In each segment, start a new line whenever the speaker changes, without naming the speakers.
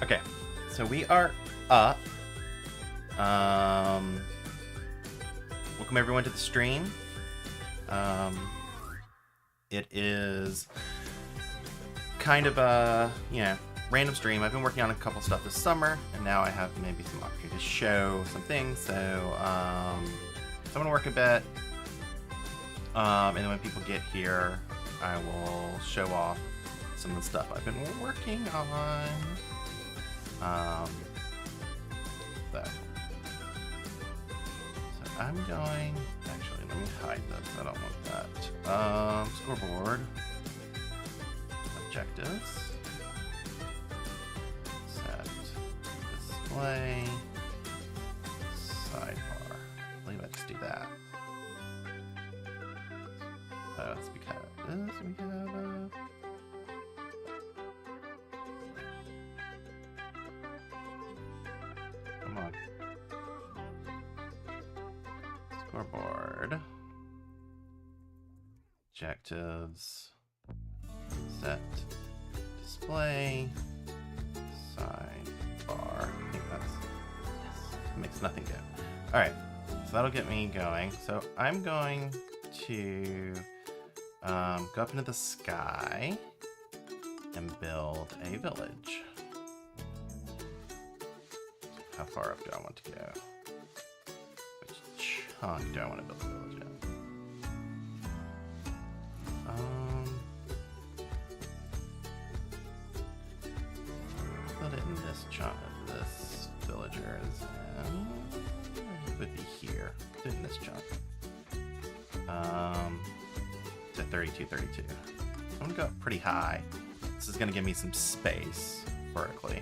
Okay, so we are up. Welcome everyone to the stream. It is kind of a, random stream. I've been working on a couple stuff this summer, and now I have maybe some opportunity to show some things. So, I'm going to work a bit, and then when people get here, I will show off some of the stuff I've been working on. So I'm going, actually, let me hide this. I don't want that. Scoreboard, objectives, set, display, sidebar. I believe I just do that. That's because we have come on. Scoreboard. Objectives. Set. Display. Sidebar. I think that's... Yes. It makes nothing go. Alright. So that'll get me going. So I'm going to go up into the sky and build a village. How far up do I want to go? Which chunk do I want to build a village in? Put it in this chunk of this villager is in. It would be here. Put it in this chunk. To 32, 32. I'm gonna go up pretty high. This is gonna give me some space vertically.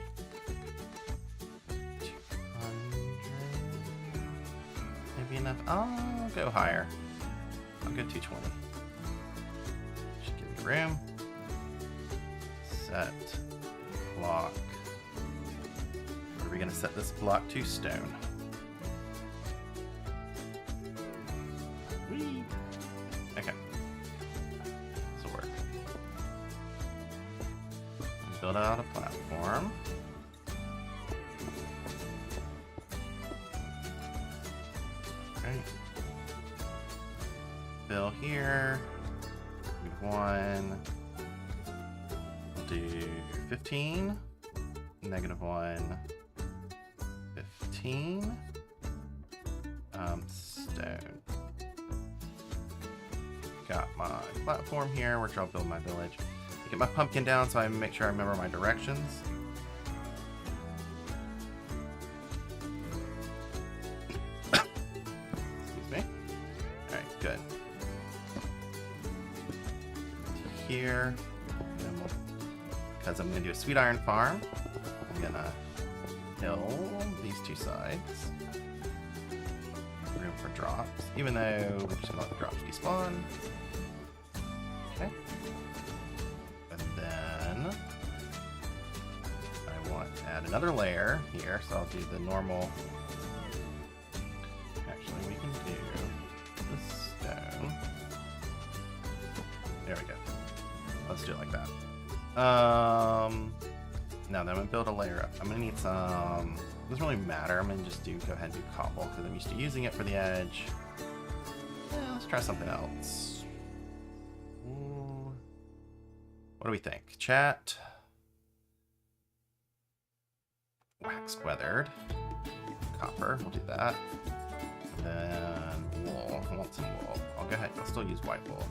Enough. I'll go higher. I'll go 220. Should give me room. Set. Block. Where are we going to set this block to? Stone. Whee! Okay. This will work. Build out a platform. Fill here. -1. We'll do 15. -1. 15. Stone. Got my platform here, which I'll build my village. Get my pumpkin down so I make sure I remember my directions. Here, because I'm going to do a sweet iron farm, I'm going to hill these two sides. Room for drops, even though we're just going to let the drops despawn. Okay. And then I want to add another layer here, so I'll do the normal. Actually, we can do this stone. There we go. Let's do it like that. Now then I'm gonna build a layer up. I'm gonna need some, doesn't really matter. I'm gonna just go ahead and do cobble because I'm used to using it for the edge. Let's try something else. Ooh. What do we think? Chat. Wax weathered. Copper, we'll do that. And then wool, I want some wool. I'll go ahead, I'll still use white wool.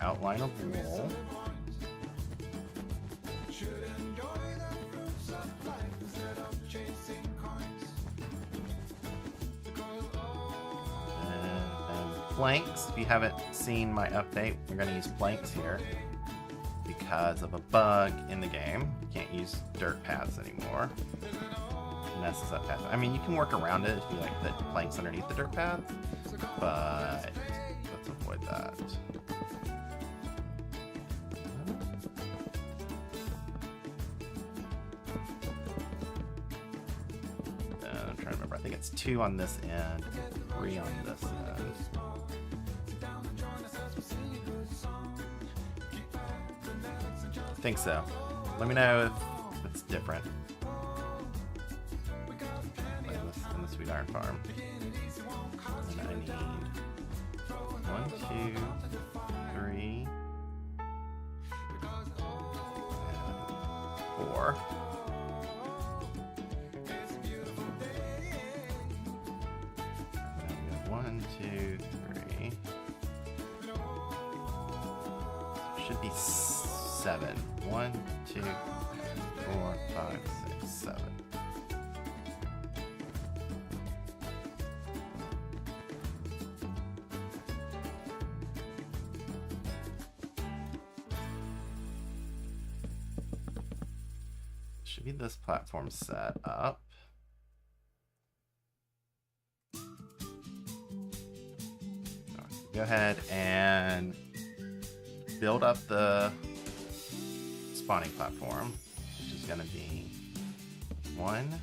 Outline of wool. And planks. If you haven't seen my update, we're going to use planks here because of a bug in the game. You can't use dirt paths anymore. It messes up paths. I mean, you can work around it if you like the planks underneath the dirt path, but let's avoid that. think it's 2 on this end, 3 on this end. I think so. Let me know if it's different in the Sweet Iron Farm. And I need 1, 2, 3, and 4. One, two, three. Should be 7. 1, 2, 4, 5, 6, 7. Should be this platform set up. Go ahead and build up the spawning platform, which is going to be 1,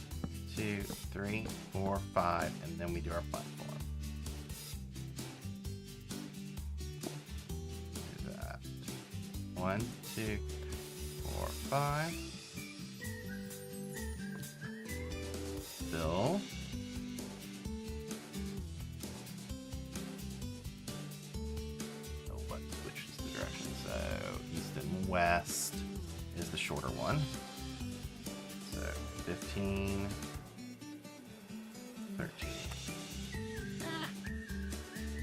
2, 3, 4, 5, and then we do our platform. Do that. 1, 2, 4, 5. Fill. West is the shorter one. So 15, 13.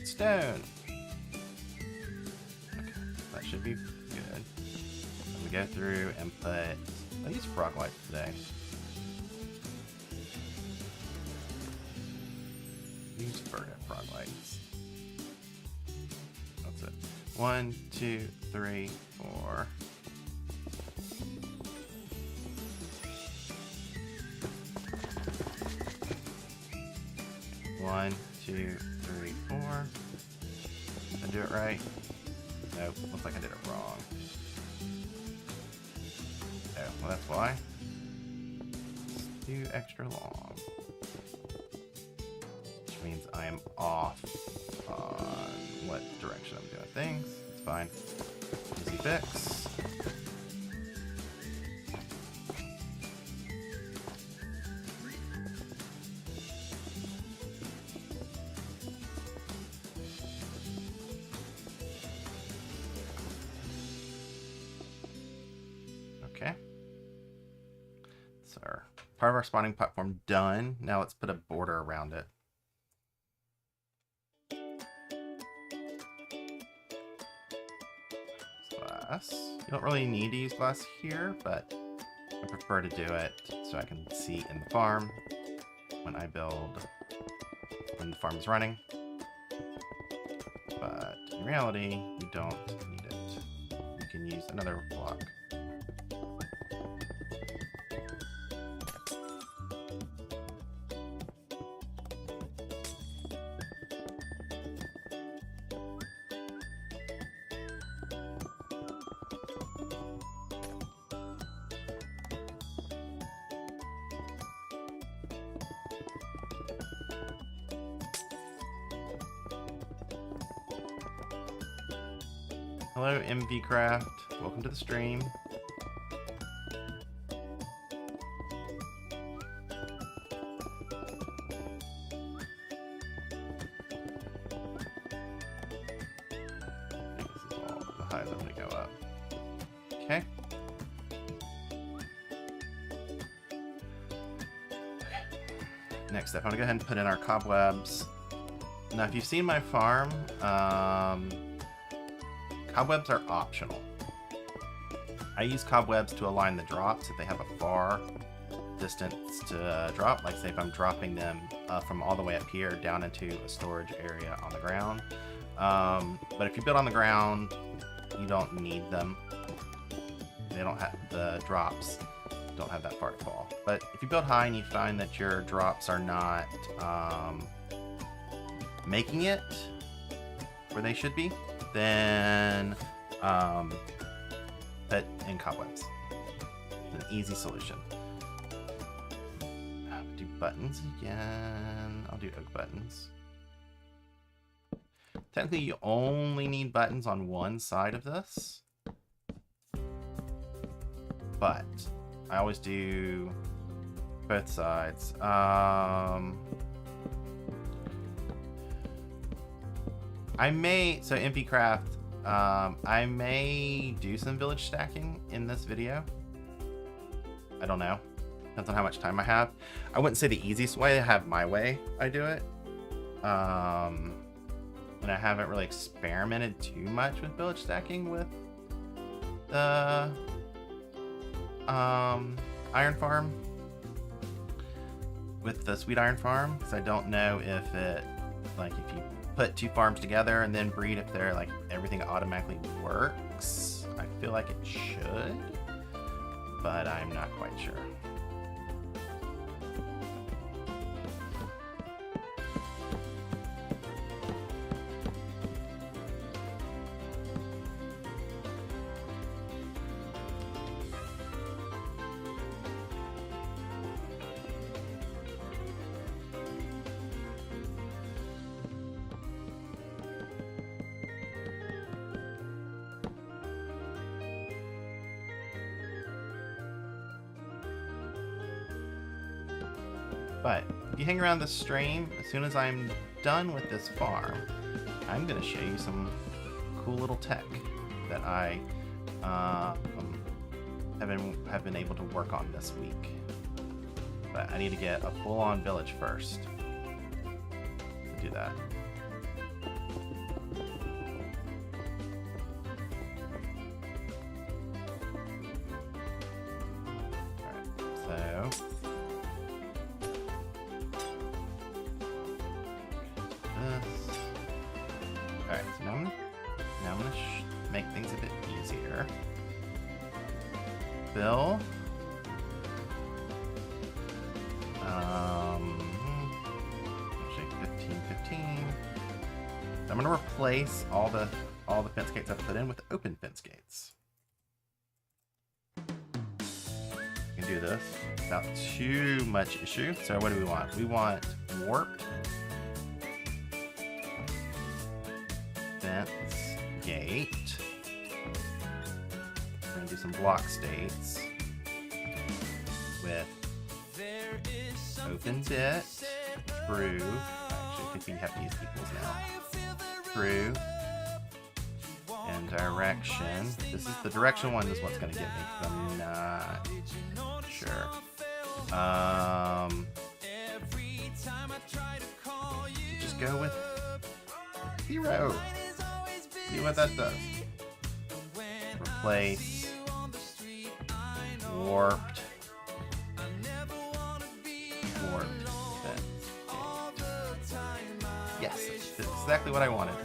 Stone. Okay, that should be good. And we go through and put, I use frog lights today. Use frog lights. That's it. 1, 2, 3, 4. One, 2, 3, 4. Did I do it right? Nope, looks like I did it wrong. Oh, well that's why. It's too extra long. Which means I am off on what direction I'm doing things. It's fine. Easy fix. Okay. So part of our spawning platform done. Now let's put a border around it. Glass. You don't really need to use glass here, but I prefer to do it so I can see in the farm when I build, when the farm is running. But in reality, you don't need it. You can use another block. Hello, MV Craft. Welcome to the stream. I think this is all the highs I'm going to go up. Okay. Next step, I'm going to go ahead and put in our cobwebs. Now, if you've seen my farm, cobwebs are optional. I use cobwebs to align the drops if they have a far distance to drop. Like say if I'm dropping them from all the way up here down into a storage area on the ground. But if you build on the ground, you don't need them. They don't have, the drops don't have that far to fall. But if you build high and you find that your drops are not making it where they should be, then put in cobwebs. It's an easy solution. Do buttons again. I'll do oak buttons. Technically, you only need buttons on one side of this, but I always do both sides. I may, so MP Craft, I may do some village stacking in this video. I don't know. Depends on how much time I have. I wouldn't say the easiest way. I have my way I do it. And I haven't really experimented too much with village stacking with the iron farm. With the sweet iron farm. Because I don't know if it, like if you put two farms together and then breed, if they're like everything automatically works. I feel like it should, but I'm not quite sure. But if you hang around the stream, as soon as I'm done with this farm, I'm going to show you some cool little tech that I have been able to work on this week. But I need to get a full-on village first to do that. Alright, so alright, so now I'm gonna make things a bit easier. Bill. Actually 15. I'm gonna replace all the fence gates I've put in with open fence gates. You can do this without too much issue. So what do we want? We want warped fence gate. We're gonna do some block states with open bit, true. Actually, I think we have to use equals now. True and direction. This is the direction one is what's gonna get me because I'm not sure. Just go with 0. See what that does. Replace warped fence gate. Yes, that's exactly what I wanted.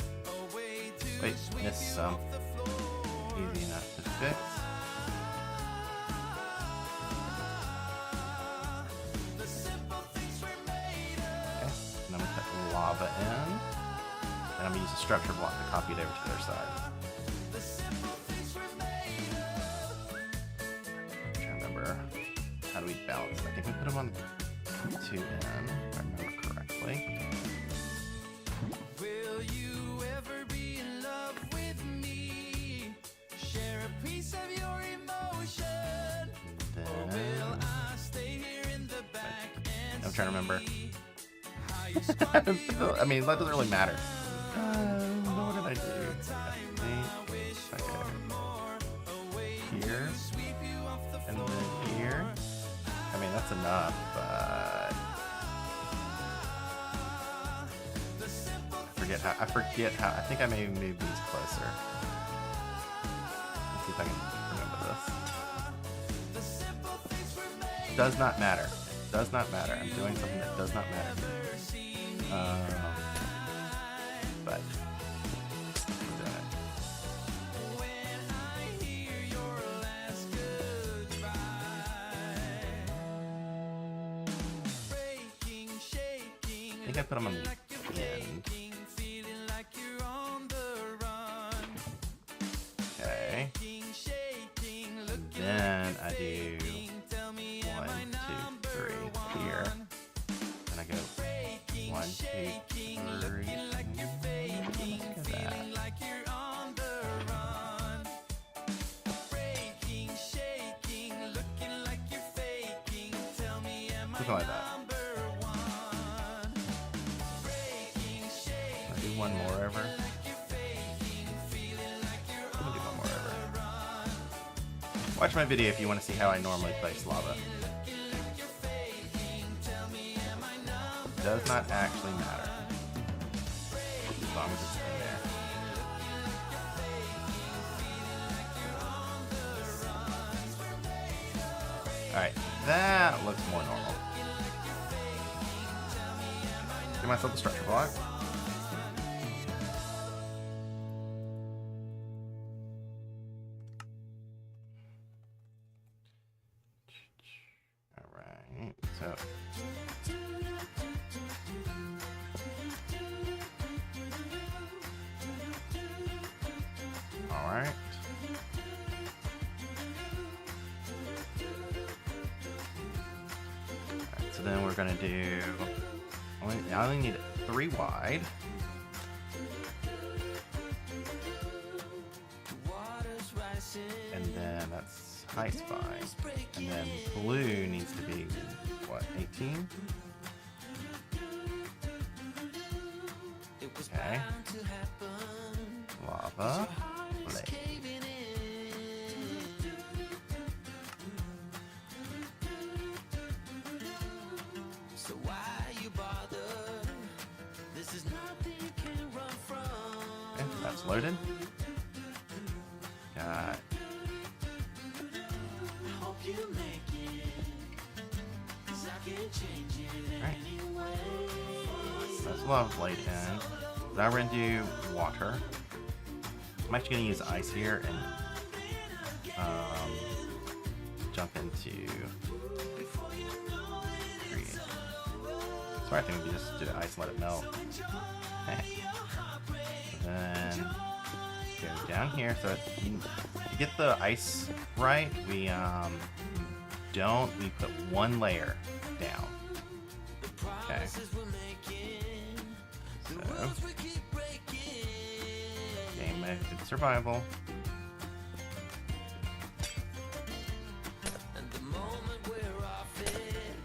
Wait, missed some. Easy enough to fix. Okay, and I'm gonna put lava in. And I'm gonna use a structure block to copy it over to their side. I'm trying to remember, how do we balance it? I think we put them on 2 in, if I remember correctly. Will you ever be in love with me? Share a piece of your emotion. Then, will I stay here in the back and I'm trying to remember. I mean, that doesn't really matter. What did I do? Okay. Here. And then here. I mean, that's enough, but I forget how, I think I may move these closer. Let's see if I can remember this. Does not matter. Does not matter. I'm doing something that does not matter. But I think I put them on the end. Okay. Then I do 1, 2, 3 here. 1, 2, 3. Look at that. Something like that. I'll do one more over. I'll do one more over. Watch my video if you want to see how I normally place lava. It does not actually matter. As long as it's in there. Alright, that looks more normal. Give myself the structure block. Alright, so. Alright. So then we're gonna do, I only need 3 wide. And then that's height's fine. And then blue needs to be, what, 18? Okay. Lava. Blade. Okay, that's loaded. Got. Alright. That's lava blade in. Now we're gonna do water. I'm actually gonna use ice here and jump into create. So I think we just do the ice and let it melt. Then go down here. So to get the ice right, we put 1 layer down. Okay. So game mode survival.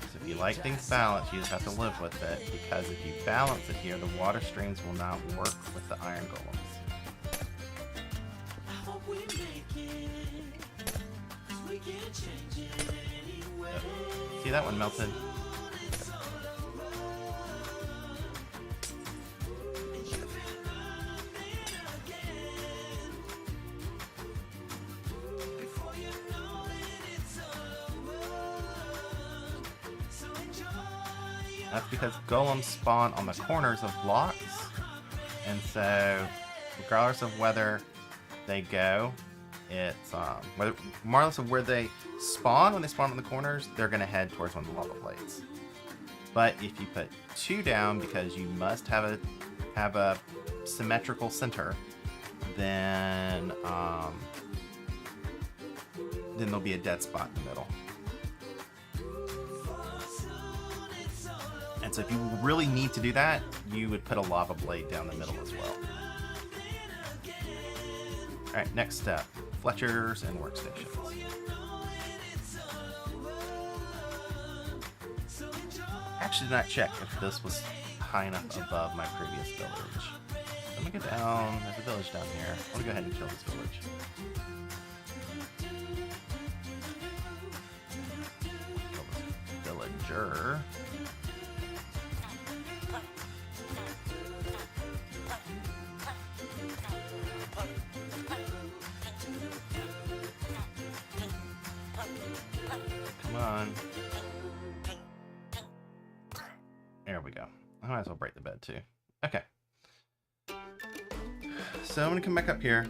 So if you like things balanced, you just have to live with it, because if you balance it here, the water streams will not work with the iron golems. See, that one melted. That's because golems spawn on the corners of blocks, and so regardless of whether they go, it's regardless of where they spawn, when they spawn on the corners, they're going to head towards one of the lava plates. But if you put 2 down, because you must have a symmetrical center, then there'll be a dead spot in the middle. And so if you really need to do that, you would put a lava blade down the middle as well. Alright, next step. Fletchers and workstations. Actually did not check if this was high enough above my previous village. Let me go down. There's a village down here. I want to go ahead and kill this village. Kill this villager. Come on. There we go. I might as well break the bed too. Okay. So I'm going to come back up here.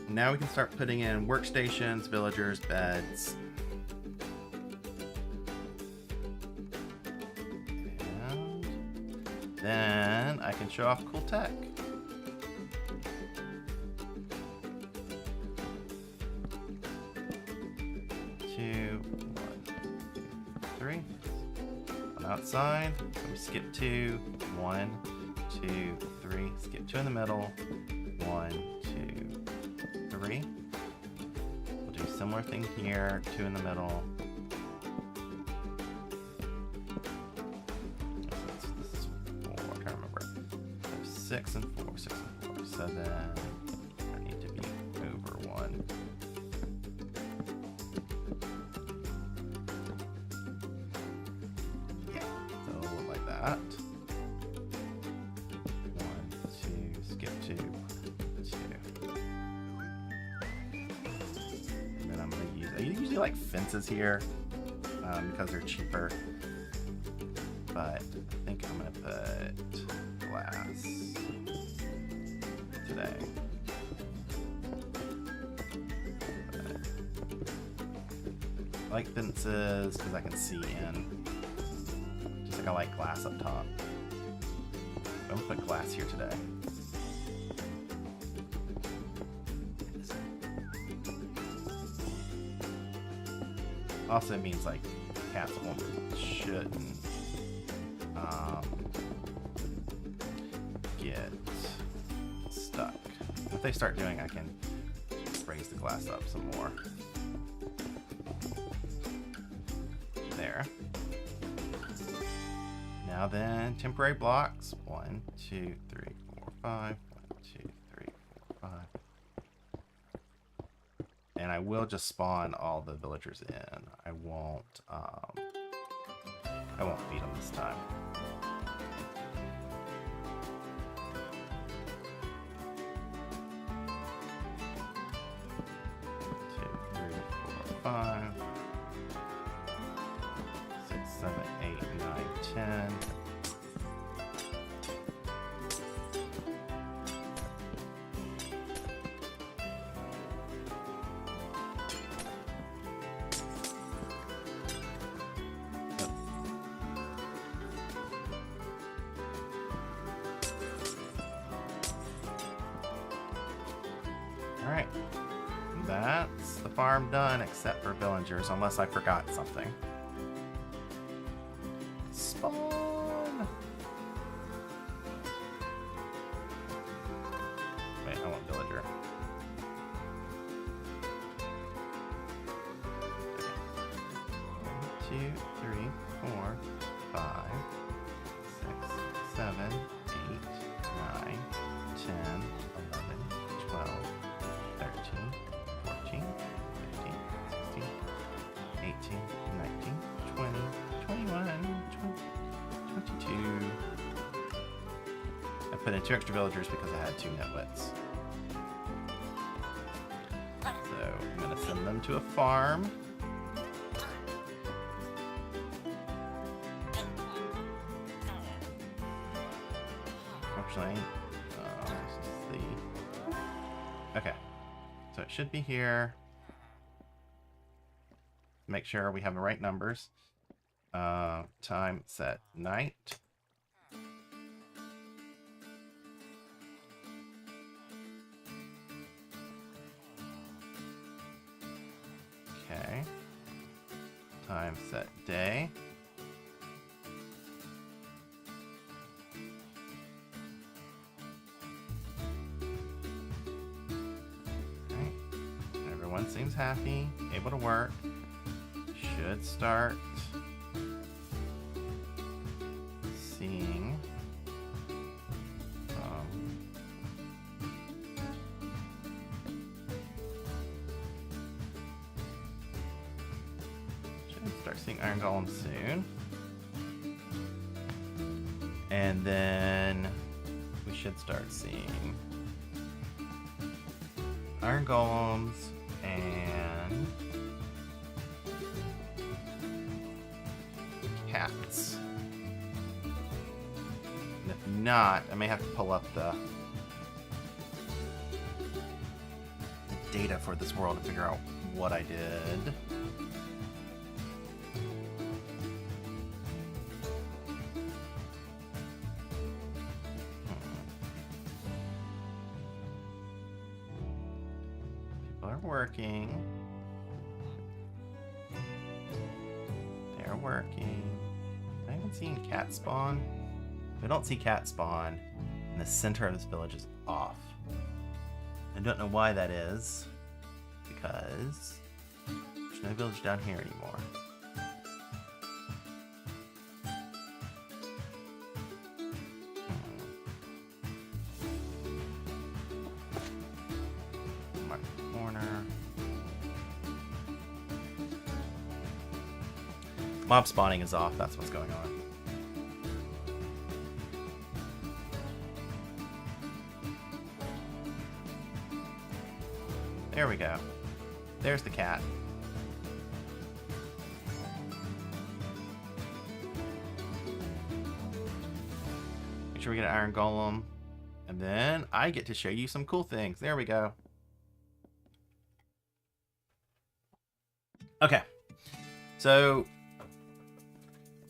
Now we can start putting in workstations, villagers, beds. And then I can show off cool tech. 2, 1, 2, 3. outside. So we skip 2, 1, 2, 3. Skip 2 in the middle. 1, 2, 3. We'll do a similar thing here. 2 in the middle. This is 4. I can't remember. So 6 and 4. 6 and 4. So then I need to be over 1. Yeah. So like that. 1, 2. Skip 2. 2. And then I'm gonna use. I usually like fences here because they're cheaper. But I think I'm gonna put glass today. I like fences because I can see in. Just like I like glass up top. I'm gonna put glass here today. Also, it means like cats shouldn't get stuck. If they start doing, I can raise the glass up some more. There. Now then, temporary blocks. 1, 2, 3, 4, 5. 1, 2, 3, 4, 5. And I will just spawn all the villagers in. I won't feed them this time. Two, 3, 4, 5. 6, 7, 8, 9, 10. Alright, that's the farm done except for villagers, unless I forgot something. Spawn! Wait, I want villager. Okay. 1, 2, 3, 4, 5, 6, 7, 8, 9, 10, 11, 12. 13, 14, 15, 16, 18, 19, 20, 21, 22. I put in 2 extra villagers because I had 2 nitwits. So I'm going to send them to a farm. Unfortunately, this is the... Okay. So it should be here. Make sure we have the right numbers. Time set night. Okay. Time set day. Everyone seems happy, able to work. Should start seeing iron golem soon. And then we should start seeing iron golems and cats. And if not, I may have to pull up the data for this world to figure out what I did. People are working. They're working. I haven't seen cat spawn. If I don't see cat spawn, and the center of this village is off. I don't know why that is, because there's no village down here anymore. Mark the corner. Mob spawning is off, that's what's going on. There we go. There's the cat. Make sure we get an iron golem. And then I get to show you some cool things. There we go. Okay. So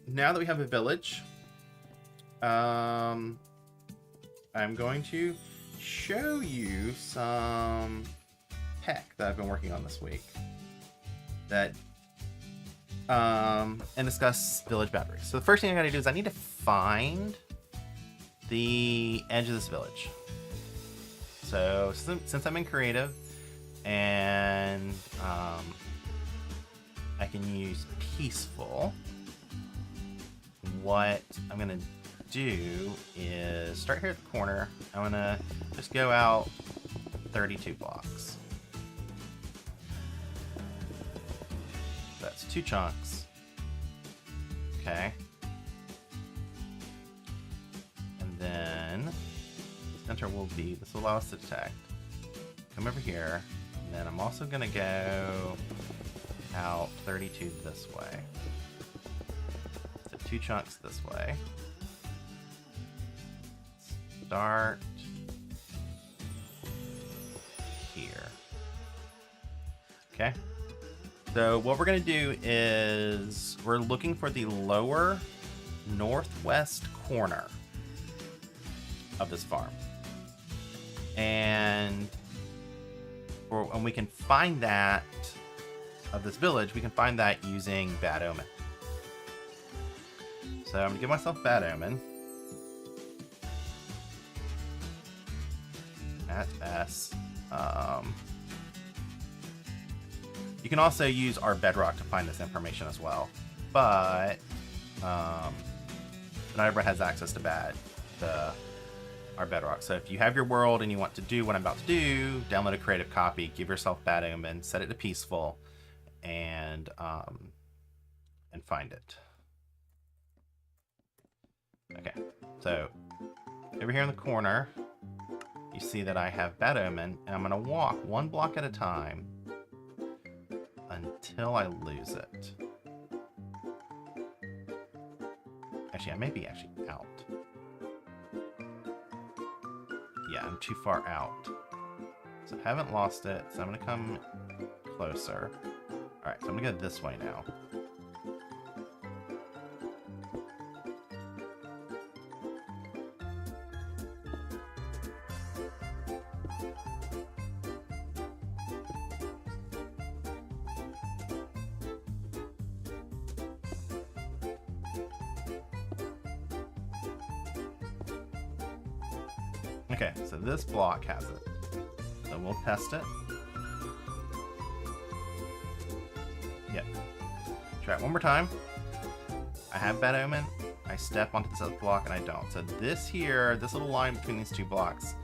now that we have a village, I'm going to show you some tech that I've been working on this week that and discuss village boundaries. So the first thing I gotta do is I need to find the edge of this village. So since I'm in creative and I can use peaceful, what I'm gonna do is start here at the corner. I'm gonna just go out 32 blocks. That's 2 chunks. Okay. And then center will be, this will allow us to detect. Come over here, and then I'm also gonna go out 32 this way. So 2 chunks this way. Start here. Okay. So what we're going to do is we're looking for the lower northwest corner of this farm. And we can find that, of this village, we can find that using Bad Omen. So I'm going to give myself Bad Omen. At S. You can also use our bedrock to find this information as well, but not everyone has access to our bedrock. So if you have your world and you want to do what I'm about to do, download a creative copy, give yourself Bad Omen, set it to peaceful, and find it. Okay, so over here in the corner, you see that I have Bad Omen, and I'm going to walk 1 block at a time until I lose it. Actually, I may be actually out. Yeah, I'm too far out. So I haven't lost it, so I'm going to come closer. Alright, so I'm going to go this way now. Okay, so this block has it. So we'll test it. Yep. Try it one more time. I have Bad Omen. I step onto this other block and I don't. So this here, this little line between these 2 blocks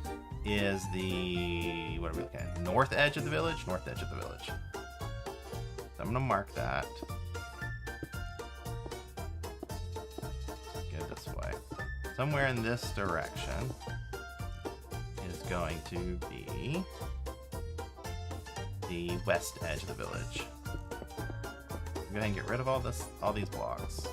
is the, what are we looking at? North edge of the village? North edge of the village. So I'm gonna mark that. Go this way. Somewhere in this direction is going to be the west edge of the village. Go ahead and get rid of all these blocks.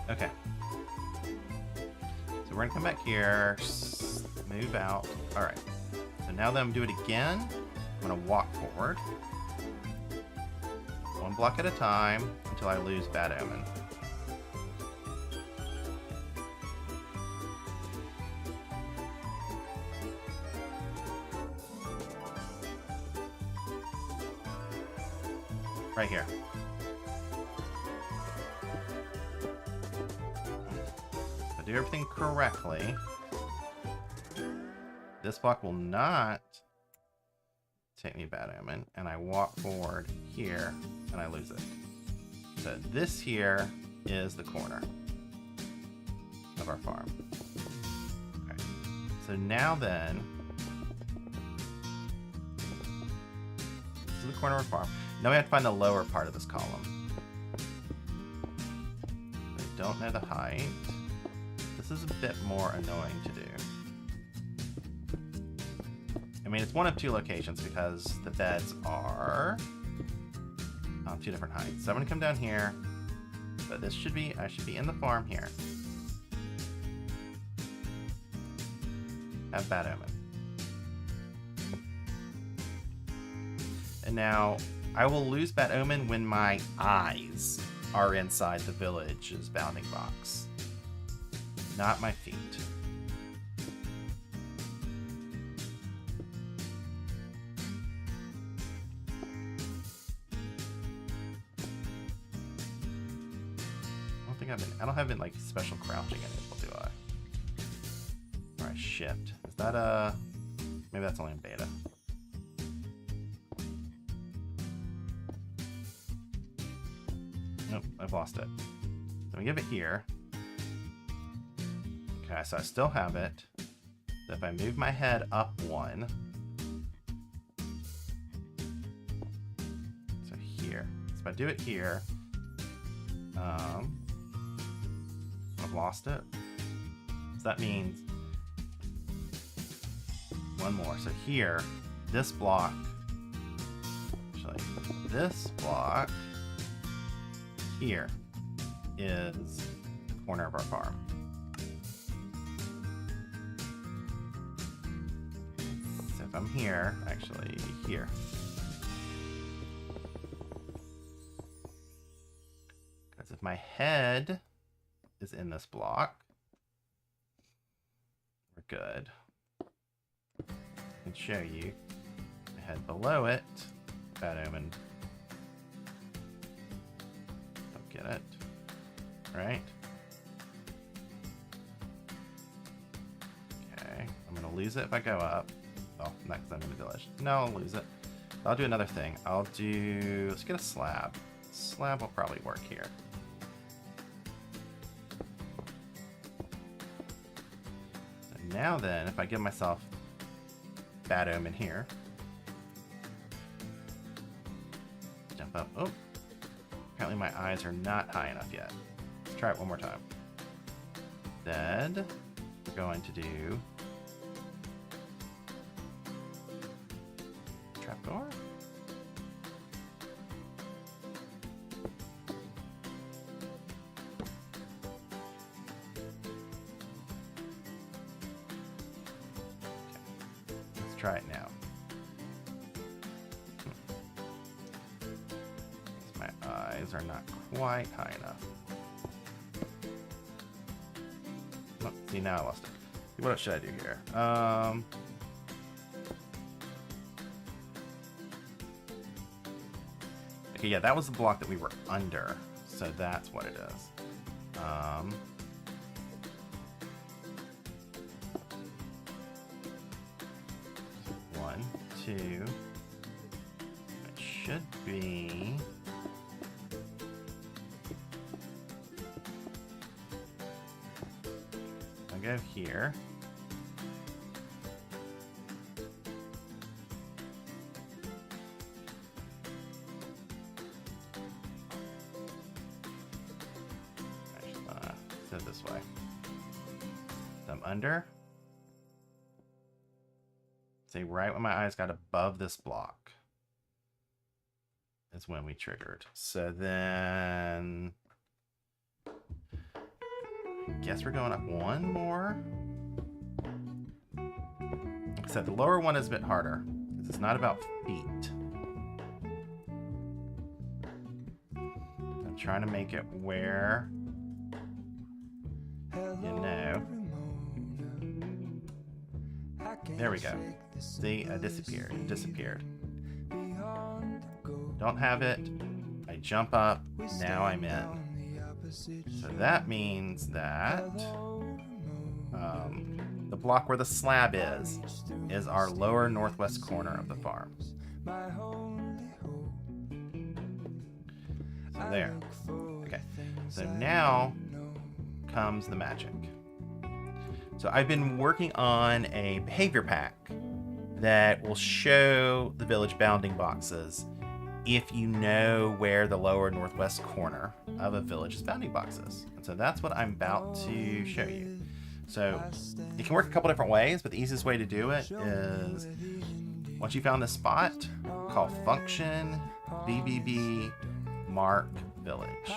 Okay. So we're gonna come back here, move out. All right. So now that I'm doing it again, I'm gonna walk forward. 1 block at a time until I lose Bad Omen. Right here. If I do everything correctly, this block will not take me bad omen, and I walk forward here, and I lose it. So this here is the corner of our farm. Okay. So now then, this is the corner of our farm. Now we have to find the lower part of this column. I don't know the height. This is a bit more annoying to do. I mean, it's one of two locations because the beds are two different heights. So I'm gonna come down here, but this should be, I should be in the farm here. Have bad omen. And now I will lose bad omen when my eyes are inside the village's bounding box, not my feet. I don't have it like special crouching enabled, do I? Alright, shift. Is that a... Maybe that's only in beta. Nope, I've lost it. So we give it here. Okay, so I still have it. So if I move my head up one... So here. So if I do it here... I've lost it. So that means one more. So here, this block, actually, this block here is the corner of our farm. So if I'm here, actually here. Because if my head is in this block, we're good. I can show you. My head below it, bad omen. Don't get it. Right? Okay, I'm gonna lose it if I go up. Oh, not because I'm in the village. No, I'll lose it. I'll do another thing. I'll do, let's get a slab. Slab will probably work here. Now then, if I give myself bad omen here, jump up. Oh, apparently my eyes are not high enough yet. Let's try it one more time. Then we're going to do trapdoor. Try it now. My eyes are not quite high enough. Oh, see, now I lost it. What should I do here? Okay, yeah, that was the block that we were under, so that's what it is. 1, 2. It should be. I'll go here. This way. So I'm under. See, right when my eyes got above this block is when we triggered. So then I guess we're going up one more. Like I said, the lower one is a bit harder because it's not about feet. I'm trying to make it where, you know. There we go. See, I disappeared. It disappeared. Don't have it. I jump up, now I'm in. So that means that the block where the slab is our lower northwest corner of the farm. So there. Okay, so now comes the magic. So I've been working on a behavior pack that will show the village bounding boxes if you know where the lower northwest corner of a village's bounding box is. And so that's what I'm about to show you. So it can work a couple different ways, but the easiest way to do it is once you found this spot, call function BBB mark village.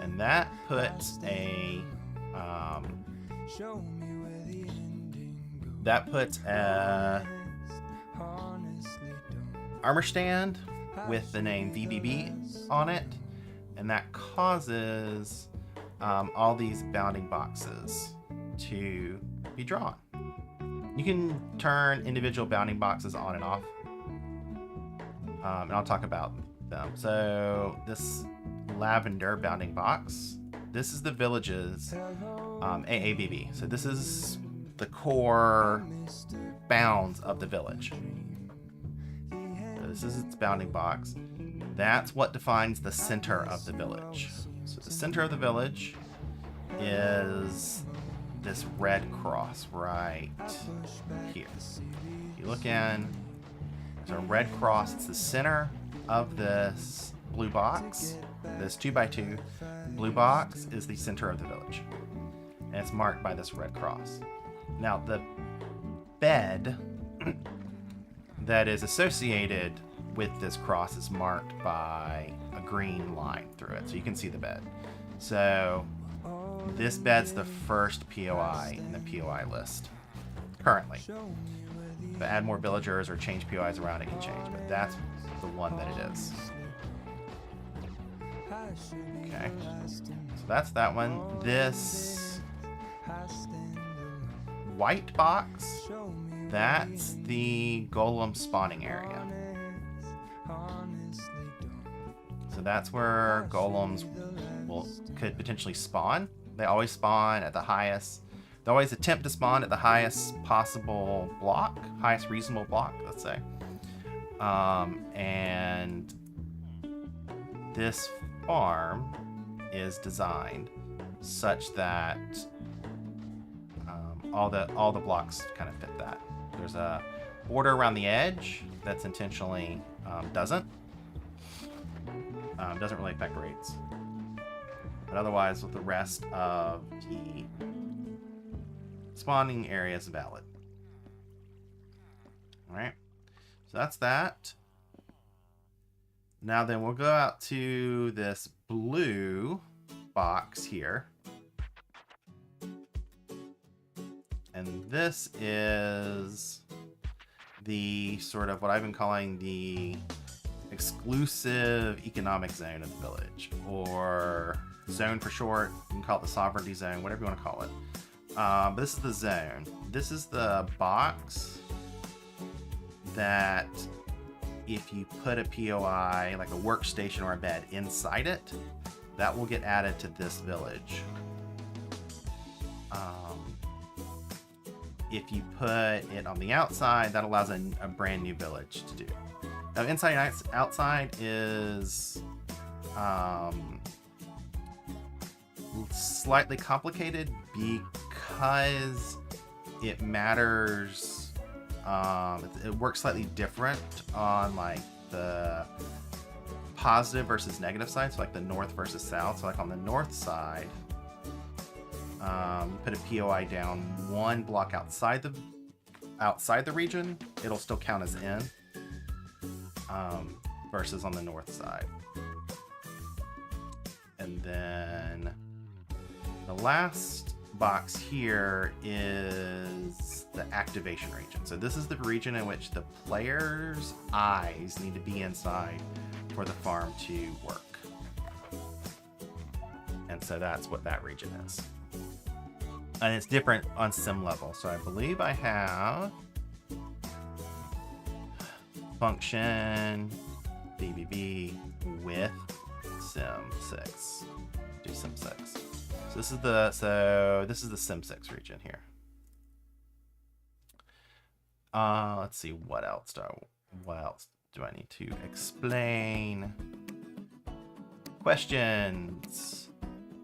And that puts a armor stand with the name VBB on it, and that causes all these bounding boxes to be drawn. You can turn individual bounding boxes on and off, and I'll talk about them. So this lavender bounding box, this is the village's AABB. So this is the core bounds of the village. So this is its bounding box. That's what defines the center of the village. So the center of the village is this red cross right here. If you look in, there's a red cross. It's the center of this blue box. This 2x2 blue box is the center of the village, and it's marked by this red cross. Now the bed that is associated with this cross is marked by a green line through it, so you can see the bed. So this bed's the first POI in the POI list currently. If I add more villagers or change POIs around, it can change, but that's the one that it is. Okay, so that's that one. This white box, that's the golem spawning area. So that's where golems could potentially spawn. They always spawn at the highest. They always attempt to spawn at the highest possible block, highest reasonable block, let's say. And this farm is designed such that all the blocks kind of fit that. There's a border around the edge that's intentionally doesn't really affect rates, but otherwise with the rest of the spawning area is valid. All right, so that's that. Now then, we'll go out to this blue box here. And this is the sort of what I've been calling the exclusive economic zone of the village, or zone for short. You can call it the sovereignty zone, whatever you want to call it. But this is the zone. This is the box that if you put a POI, like a workstation or a bed, inside it, that will get added to this village. If you put it on the outside, that allows a brand new village to do. Now, inside and outside is slightly complicated because it matters. It works slightly different on like the positive versus negative side, so like the north versus south. So like on the north side, put a POI down one block outside the region, it'll still count as in, versus on the north side. And then the last box here is the activation region. So this is the region in which the player's eyes need to be inside for the farm to work. And so that's what that region is. And it's different on sim level. So I believe I have function BBB with sim6. Do sim6. So this is the sim6 region here. Let's see what else do I need to explain? Questions.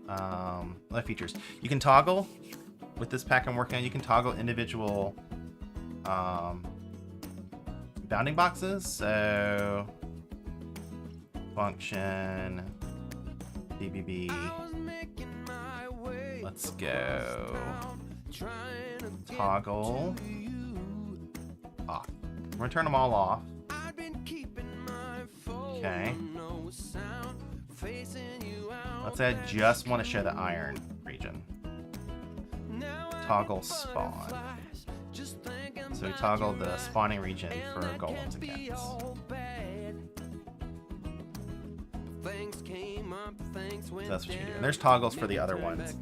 Other features. You can toggle with this pack I'm working on. You can toggle individual bounding boxes. So function BBB. Let's go. Toggle off. We're gonna turn them all off. Okay. Let's say I just want to show the iron region. Toggle spawn. So we toggle the spawning region for golems and cats. So that's what you do. And there's toggles for the other ones.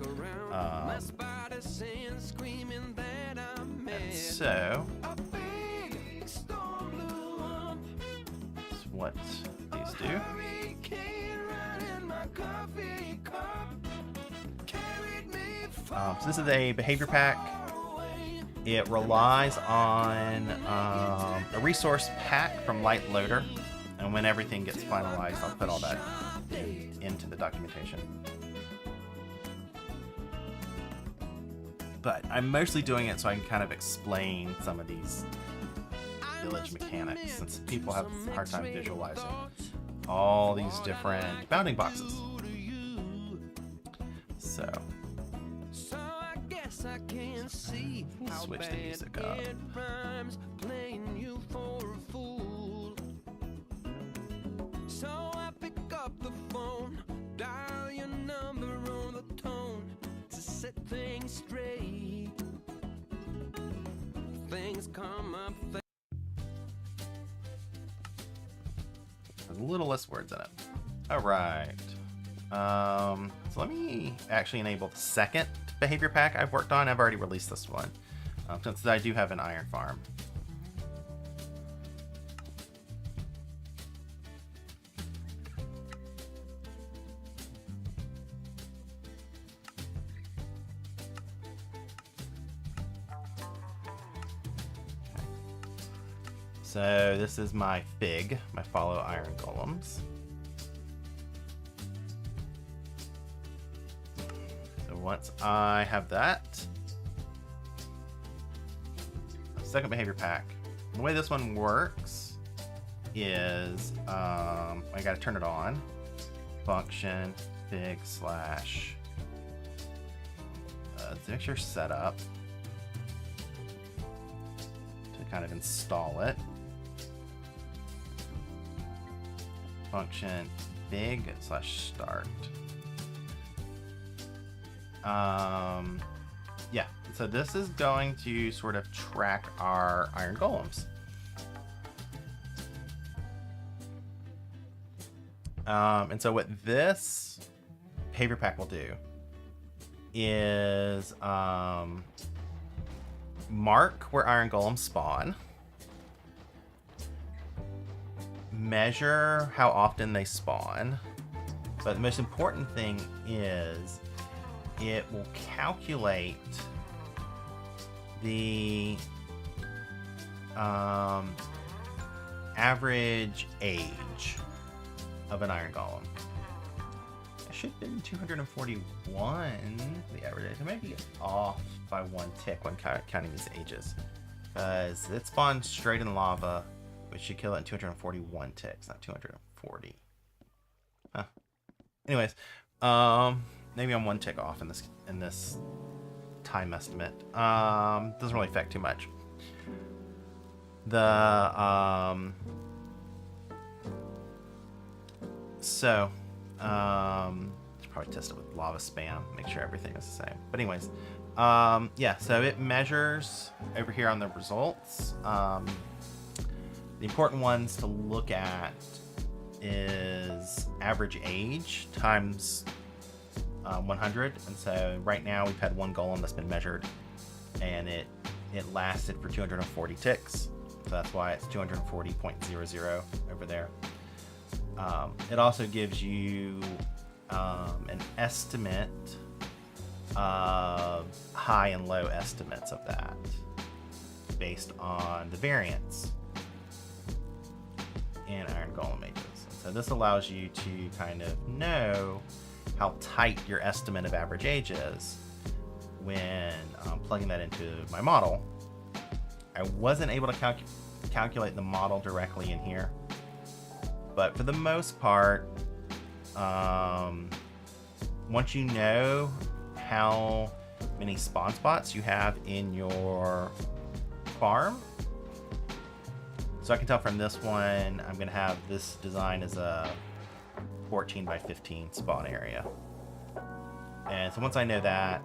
And so that's what these do. So this is a behavior pack. It relies on a resource pack from Light Loader, and when everything gets finalized, I'll put all that into the documentation. But I'm mostly doing it so I can kind of explain some of these village mechanics, since people have a hard time visualizing all these different bounding boxes. So switch the music up. So I pick up the phone, dial your number on the tone to set things straight. Things come up. There's a little less words in it. All right. So let me actually enable the second behavior pack I've worked on. I've already released this one, since I do have an iron farm. So this is my fig, my follow iron golems. So once I have that, second behavior pack. The way this one works is I gotta turn it on. Function fig slash to make sure set up to kind of install it. Function fig slash start. Yeah, so this is going to sort of track our iron golems. And so what this behavior pack will do is mark where iron golems spawn, measure how often they spawn, but the most important thing is it will calculate the average age of an iron golem. It should have been 241, the average age. I might be off by one tick when counting these ages, because it spawns straight in lava, which should kill it in 241 ticks, not 240. Huh. Anyways, maybe I'm one tick off in this time estimate. Doesn't really affect too much. So should probably test it with lava spam, make sure everything is the same. But anyways, yeah, so it measures over here on the results. The important ones to look at is average age times 100. And so right now we've had one golem that's been measured, and it lasted for 240 ticks. So that's why it's 240.00 over there. It also gives you an estimate of high and low estimates of that based on the variance in Iron Golem Ages. So this allows you to kind of know how tight your estimate of average age is when plugging that into my model. I wasn't able to calculate the model directly in here, but for the most part, once you know how many spawn spots you have in your farm, so I can tell from this one, I'm gonna have this design as a 14 by 15 spawn area. And so once I know that,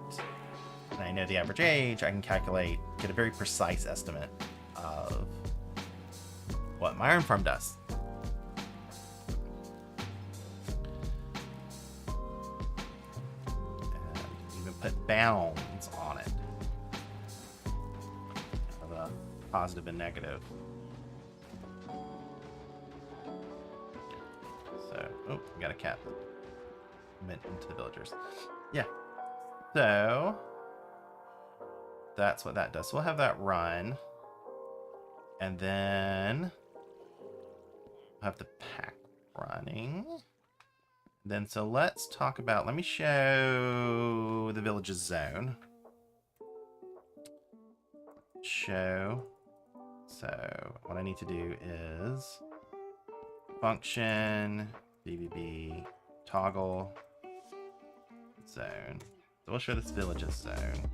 and I know the average age, I can get a very precise estimate of what my iron farm does. And even put bounds on it of a positive and negative. So, oh, we got a cat that went into the villagers. Yeah. So that's what that does. So we'll have that run. And then we'll have the pack running. Then, so let's talk about, let me show the village's zone. Show. So what I need to do is function, BBB, toggle, zone. So we'll show this village's zone.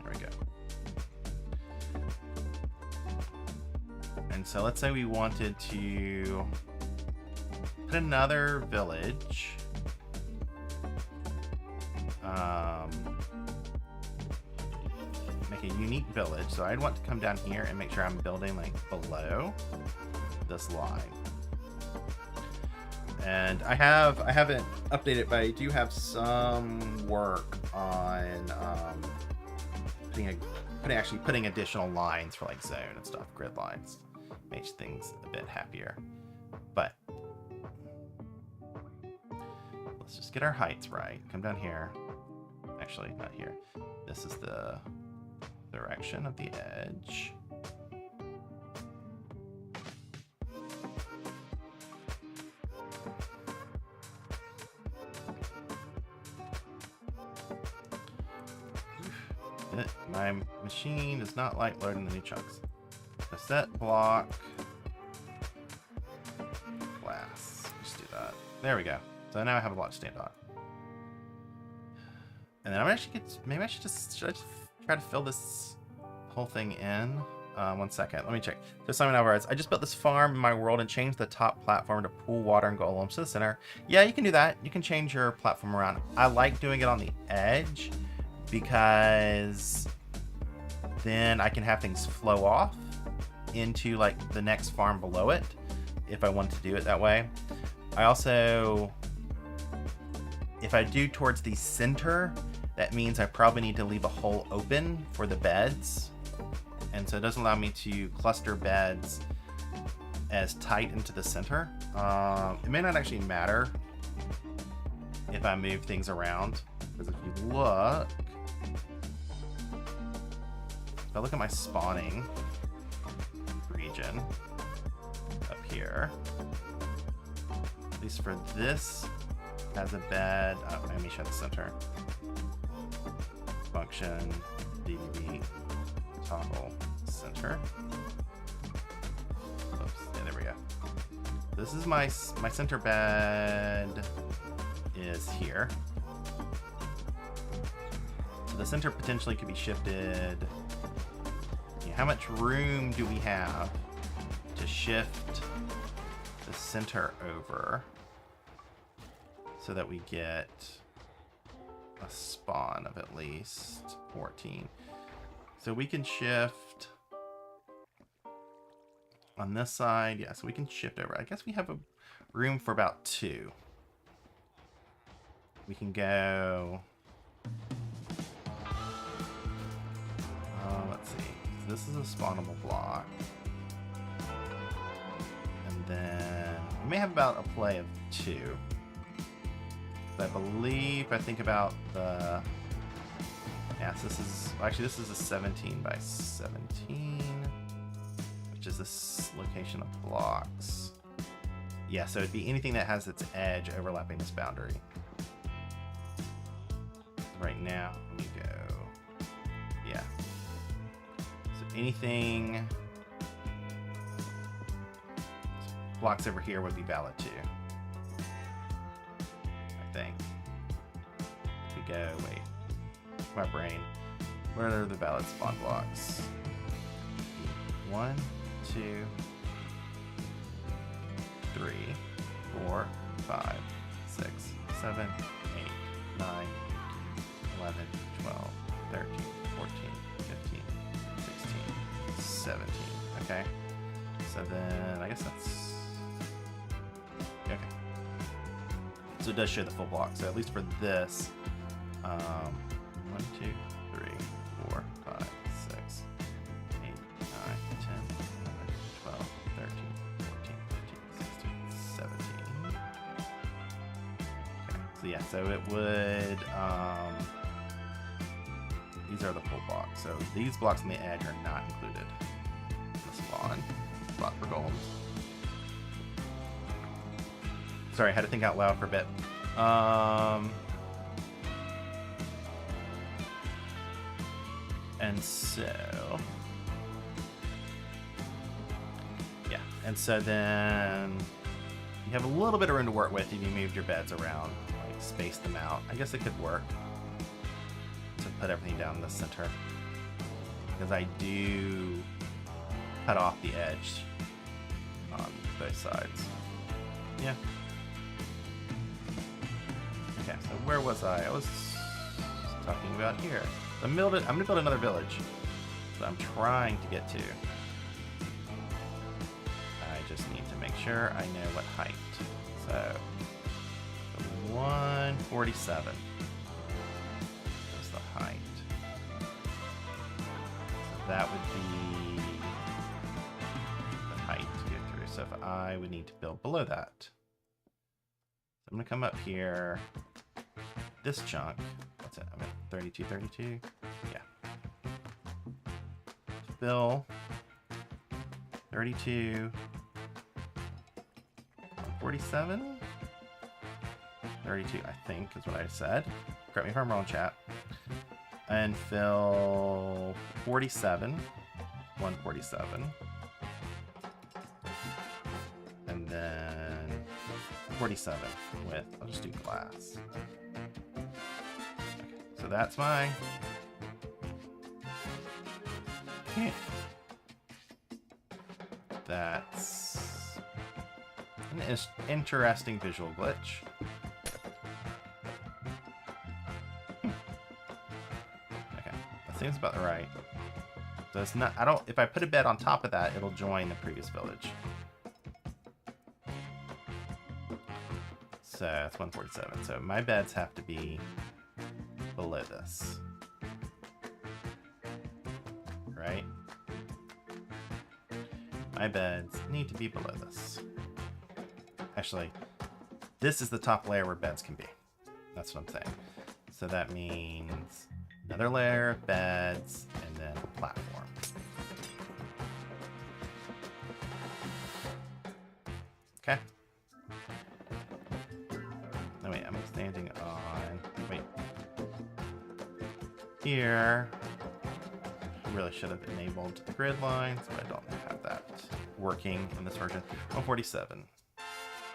There we go. And so let's say we wanted to put another village. Make a unique village. So I'd want to come down here and make sure I'm building like below this line. And I haven't updated, but I do have some work on putting additional lines for like zone and stuff, grid lines, makes things a bit happier. But let's just get our heights right. Come down here. Actually, not here. This is the direction of the edge. My machine does not like loading the new chunks. So set block glass. Just do that. There we go. So now I have a block to stand on. And then I'm actually maybe I should just try to fill this whole thing in. 1 second. Let me check. So Simon Alvarez, I just built this farm in my world and changed the top platform to pool water and golems to the center. Yeah, you can do that. You can change your platform around. I like doing it on the edge because then I can have things flow off into like the next farm below it if I wanted to do it that way. I also, if I do towards the center, that means I probably need to leave a hole open for the beds. And so it doesn't allow me to cluster beds as tight into the center. It may not actually matter if I move things around, because if you look, if I look at my spawning region up here, at least for this has a bed. Oh, let me show the center. Function, DVB, toggle, center. Oops, yeah, there we go. This is my center bed is here. So the center potentially could be shifted. How much room do we have to shift the center over so that we get a spawn of at least 14? So we can shift on this side. Yeah, so we can shift over. I guess we have a room for about 2. We can go... let's see. this is a spawnable block. And then we may have about a play of 2. I believe, if I think about the... Yeah, so this is... Actually, this is a 17 by 17, which is this location of blocks. Yeah, so it'd be anything that has its edge overlapping this boundary. Right now, let me go... Yeah. So anything... Blocks over here would be valid too. I think. We go, wait. My brain. Where are the valid spawn blocks? 1, 2, 3, 4, 5, 6, 7, 8, 9, 11, 12, 13, 14, 15, 16, 17. Okay. So then I guess that's... Okay. So it does show the full block. So at least for this, 1, 2, 3, 4, 5, 6, 8, 9, 10, 11, 12, 13, 14, 15, 16, 17. Okay. So yeah, so it would, these are the full blocks. So these blocks on the edge are not included in the spawn. Spot for gold. Sorry, I had to think out loud for a bit. And so... Yeah, and so then you have a little bit of room to work with if you moved your beds around, like space them out. I guess it could work to put everything down in the center, because I do cut off the edge on both sides. Yeah. Okay, so where was I? I was talking about here. I'm going to build another village that I'm trying to get to. I just need to make sure I know what height. So 147 is the height. So that would be the height to go through. So if I would need to build below that. So I'm going to come up here, this chunk. What's it? I'm at 32, 32. Yeah. Fill 32, 147, 32, I think is what I said. Correct me if I'm wrong, chat. And fill 47, 147. And then 47 with, I'll just do glass. So that's my... That's an interesting visual glitch. Okay, that seems about right. So it's not, if I put a bed on top of that, it'll join the previous village. So that's 147. So my beds have to be below this. Right? My beds need to be below this. Actually, this is the top layer where beds can be. That's what I'm saying. So that means another layer of beds and then a platform. Okay. No, wait, I'm standing on... Wait. Here. Really should have enabled the grid lines, but I don't have that working in this version. 147.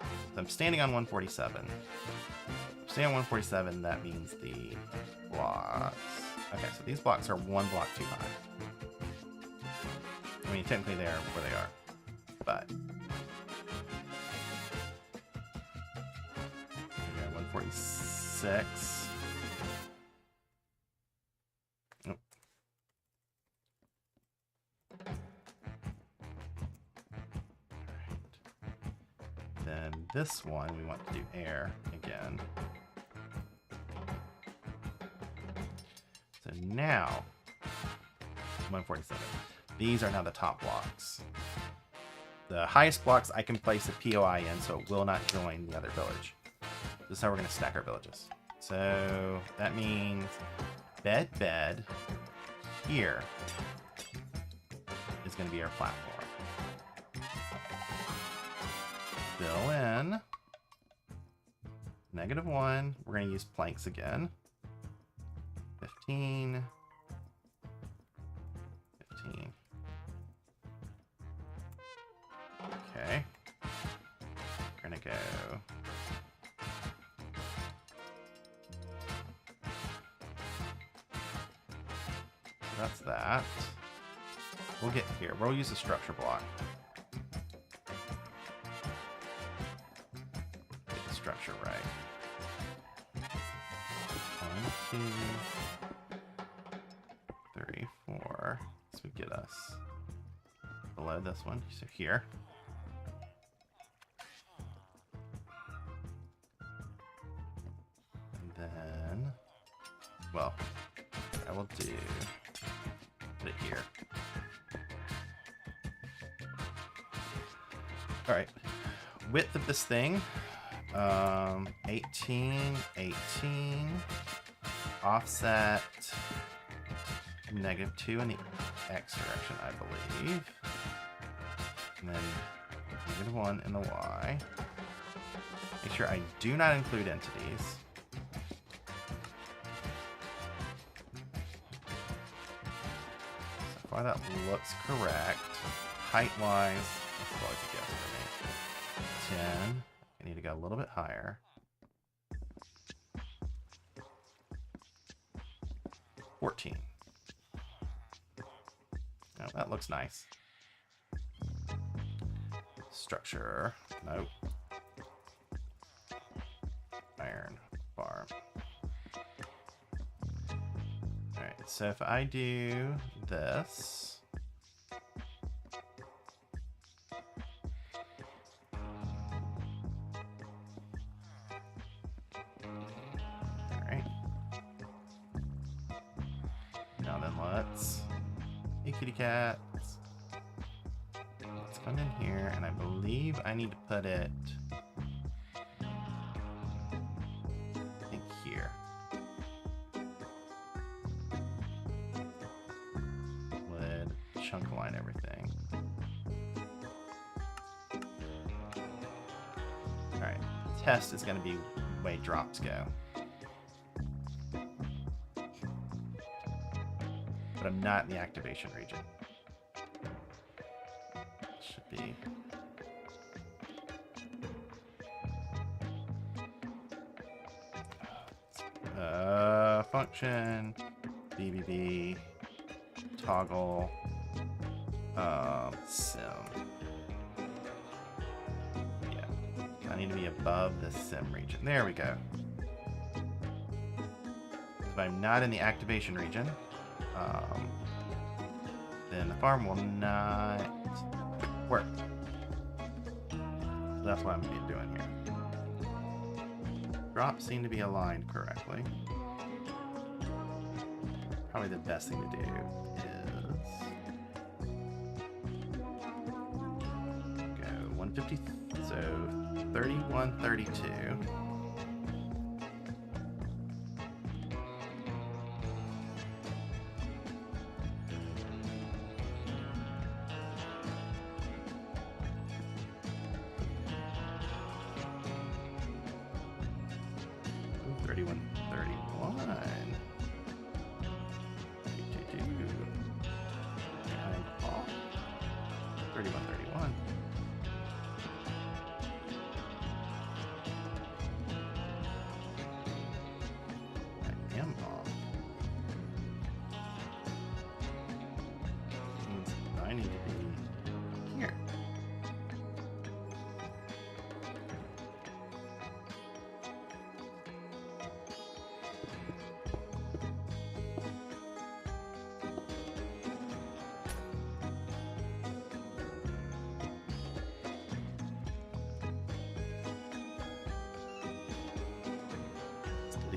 So I'm standing on 147. Standing on 147, that means the blocks. Okay, so these blocks are one block too high. I mean, technically they are where they are, but... Yeah, 146. This one, we want to do air again. So now, 147. These are now the top blocks. The highest blocks I can place a POI in, so it will not join the other village. This is how we're going to stack our villages. So that means bed here is going to be our platform. Fill in. -1. We're going to use planks again. 15. 15. Okay. We're going to go. That's that. We'll get here. We'll use a structure block. Get the structure right. 1, 2, 3, 4. This would get us below this one. So here. And then, well, I will do. Put it here. All right. Width of this thing, 18, 18. Offset, -2 in the X direction, I believe. And then -1 in the Y. Make sure I do not include entities. So far that looks correct. Height-wise, that's always a guess for me. 10. I need to go a little bit higher. 14. Oh, that looks nice. Structure. Nope. Iron farm. Alright, so if I do this. Hey, kitty cats. Let's come in here, and I believe I need to put it, I think here. Would chunk line everything. Alright, test is going to be way drops go. But I'm not in the activation region. Should be. Function, BBB, toggle, sim. Yeah, I need to be above the sim region. There we go. If I'm not in the activation region, then the farm will not work. So that's what I'm going to be doing here. Drops seem to be aligned correctly. Probably the best thing to do is go 150, so 31, 32.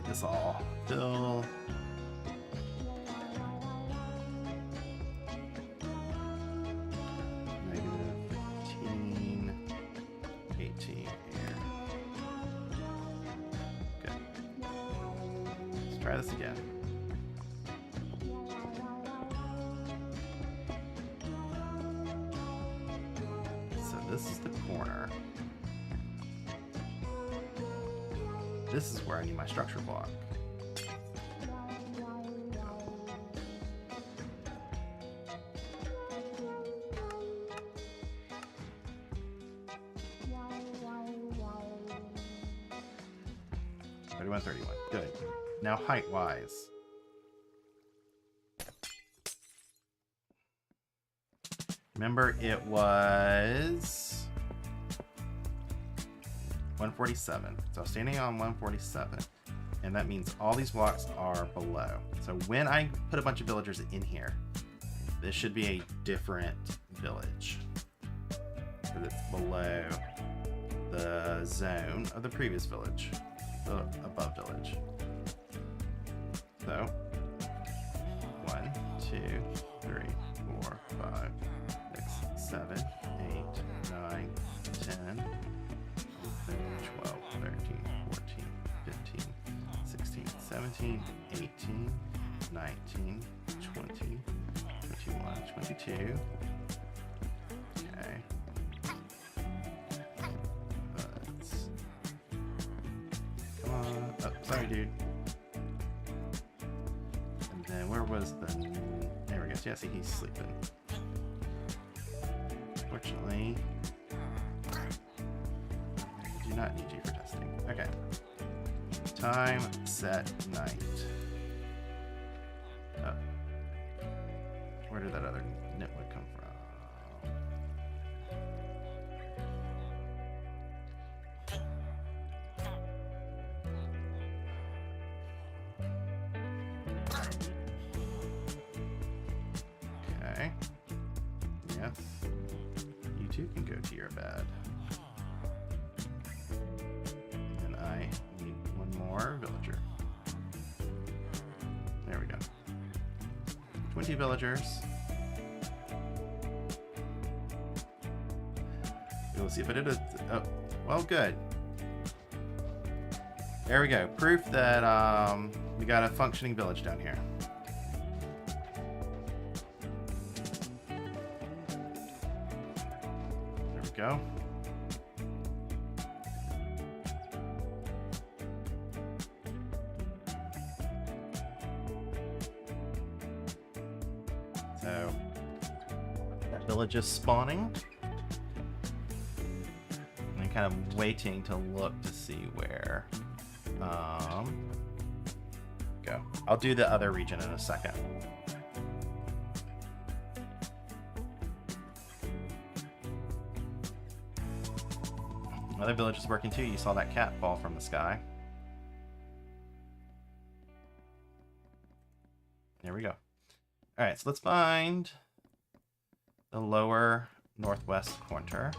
This all fill. Let's try this again. So this is the corner. This is where I need my structure block. Good. Now height-wise. Remember, it was 147. So standing on 147. And that means all these blocks are below. So when I put a bunch of villagers in here, this should be a different village. Because it's below the zone of the previous village. The above village. So 1, 2, 3, 4, 5, 6, 7, 8, 9, 10, 12, 13, 14, 15, 16, 17, 18, 19, 20, 21, 22. Okay. Oh, sorry, dude. And then where was the... There we go. Yeah, see, he's sleeping. Fortunately, I do not need you for testing. Okay. Time, set, night. Oh. Where did that other nitwood come from? Okay. Yes. You two can go to your bed. And then I need one more villager. There we go. 20 villagers. We'll see if I did it. Oh, well, good. There we go. Proof that we got a functioning village down here. There we go. So that village is spawning. And kind of waiting to look to see where. Go. I'll do the other region in a second. Another village is working too. You saw that cat fall from the sky. There we go. All right, so let's find the lower northwest corner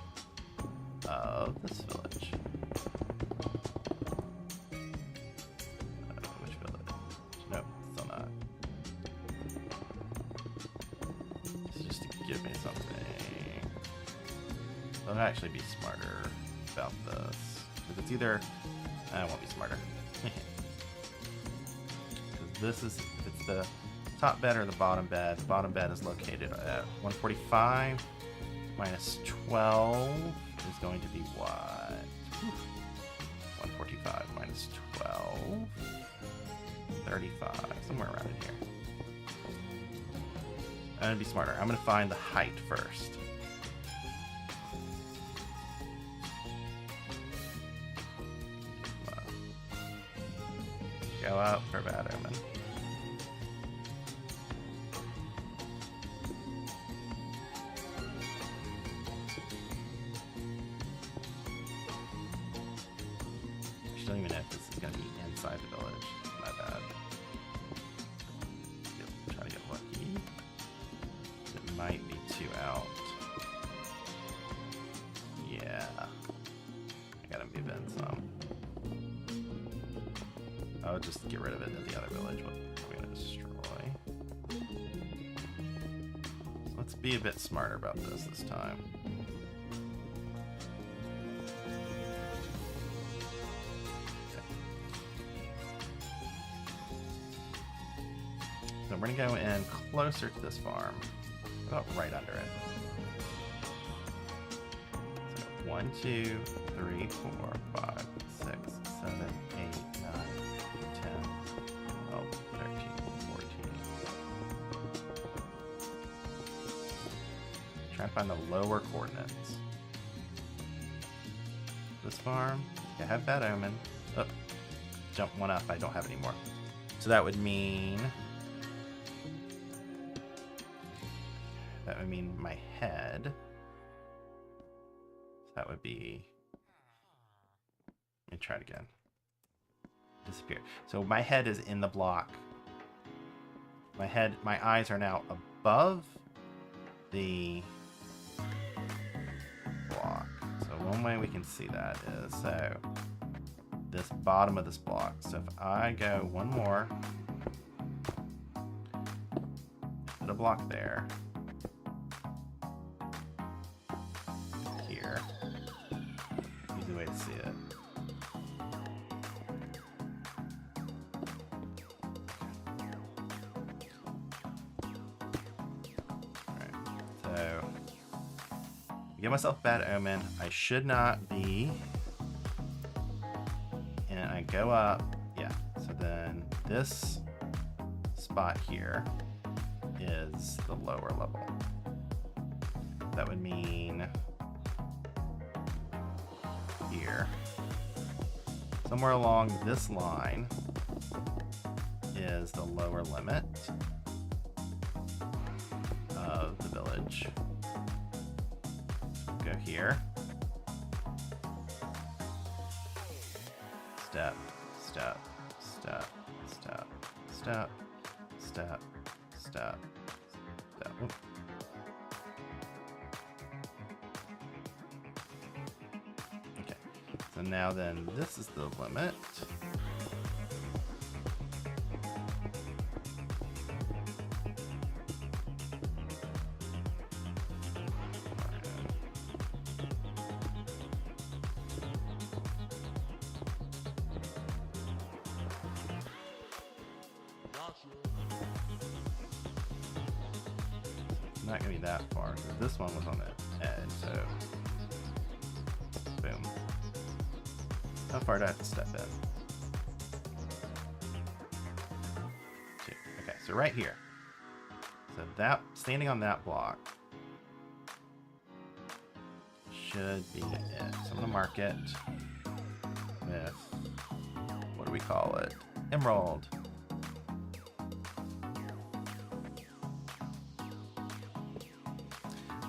of this village. Which village? Nope, still not. This is just to give me something. I'll actually be smarter about this. Because it's either... I won't be smarter. This is... It's the top bed or the bottom bed. The bottom bed is located at 145 minus 12 is going to be what? 145 minus 12. 35. Somewhere around in here. I'm going to be smarter. I'm going to find the height first. Go out for bad omen. I don't even know if this is going to be inside the village. My bad. Try to get lucky. It might be 2 out. Yeah. I gotta move in some. I'll just get rid of it in the other village. What I'm going to destroy. So let's be a bit smarter about this time. So we're gonna go in closer to this farm. About right under it. So 1, 2, 3, 4, 5, 6, 7, 8, 9, 10, 12, 13, 14. Try and find the lower coordinates. This farm. I have Bad Omen. Oh, jump one up. I don't have any more. So that would mean my head. So that would be. Let me try it again. Disappear. So my head is in the block. My eyes are now above the block. So one way we can see that is so this bottom of this block. So if I go one more, put a block there, here, easy way to see it. Alright, so give myself Bad Omen. I should not be. And I go up. Yeah. So then this spot here is the lower level. That would mean here. Somewhere along this line is the lower limit of the village. Go here. Step, step, step, step, step, step, step, step. Oop. Okay. So now then, this is the limit. Not gonna be that far because this one was on the edge, so boom. How far do I have to step in? 2. Okay, so right here. So that standing on that block should be it. So I'm gonna mark it with, what do we call it? Emerald.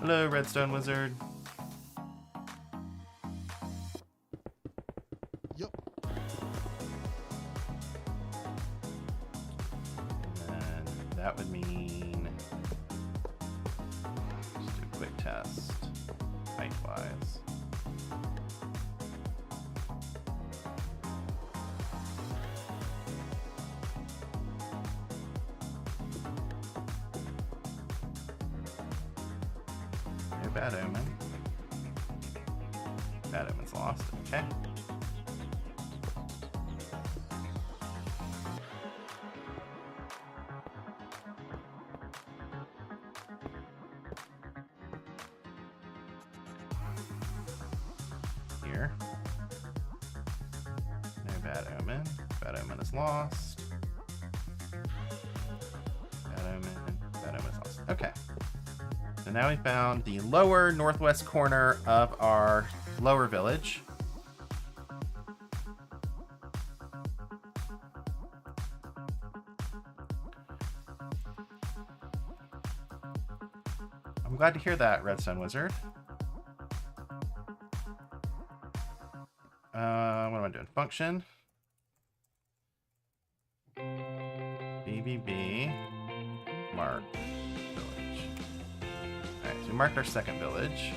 Hello, Redstone Wizard.
Yep.
And that would mean, just do a quick test, height-wise. Bad Omen. Bad Omen's lost. Okay. Here. No Bad Omen. Bad Omen is lost. Bad Omen. Bad Omen is lost. Okay. So now we found the lower northwest corner of our lower village. I'm glad to hear that, Redstone Wizard. What am I doing? Function. BBB. Mark. Alright, so we marked our second village.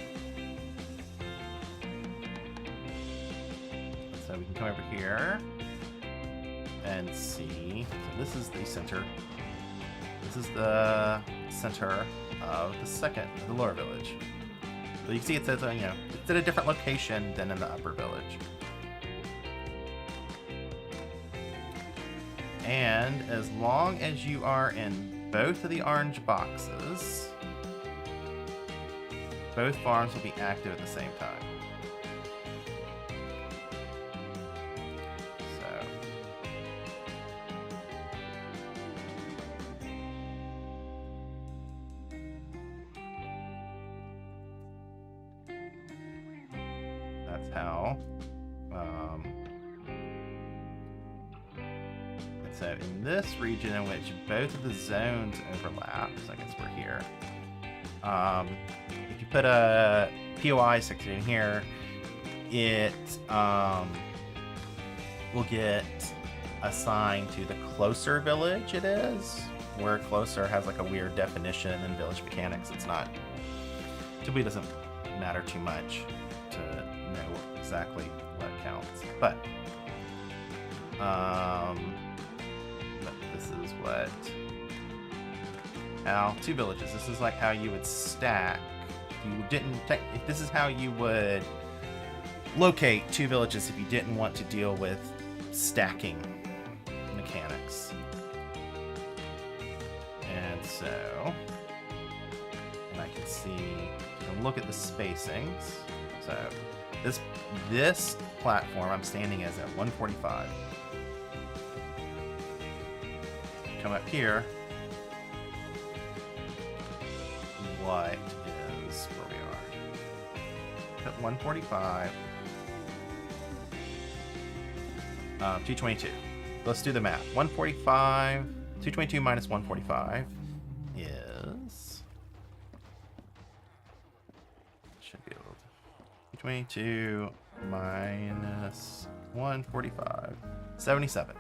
So we can come over here and see. So this is the center. This is the center of the lower village. So you can see it says, it's at a different location than in the upper village. And as long as you are in both of the orange boxes, both farms will be active at the same time. So that's how. So in this region in which both of the zones overlap, so I guess we're here. If you put a POI section in here, it will get assigned to the closer village it is, where closer has like a weird definition in village mechanics. It's not, typically doesn't matter too much to know exactly what counts, but this is what, now, two villages. This is like how you would stack. If this is how you would locate two villages if you didn't want to deal with stacking mechanics. And so, and I can see, you can look at the spacings. So this platform I'm standing as at 145. Come up here. What is where we are? At 145. 222. Let's do the math. 145. 222 minus 145 is. Should be able to. 222 minus 145. 77.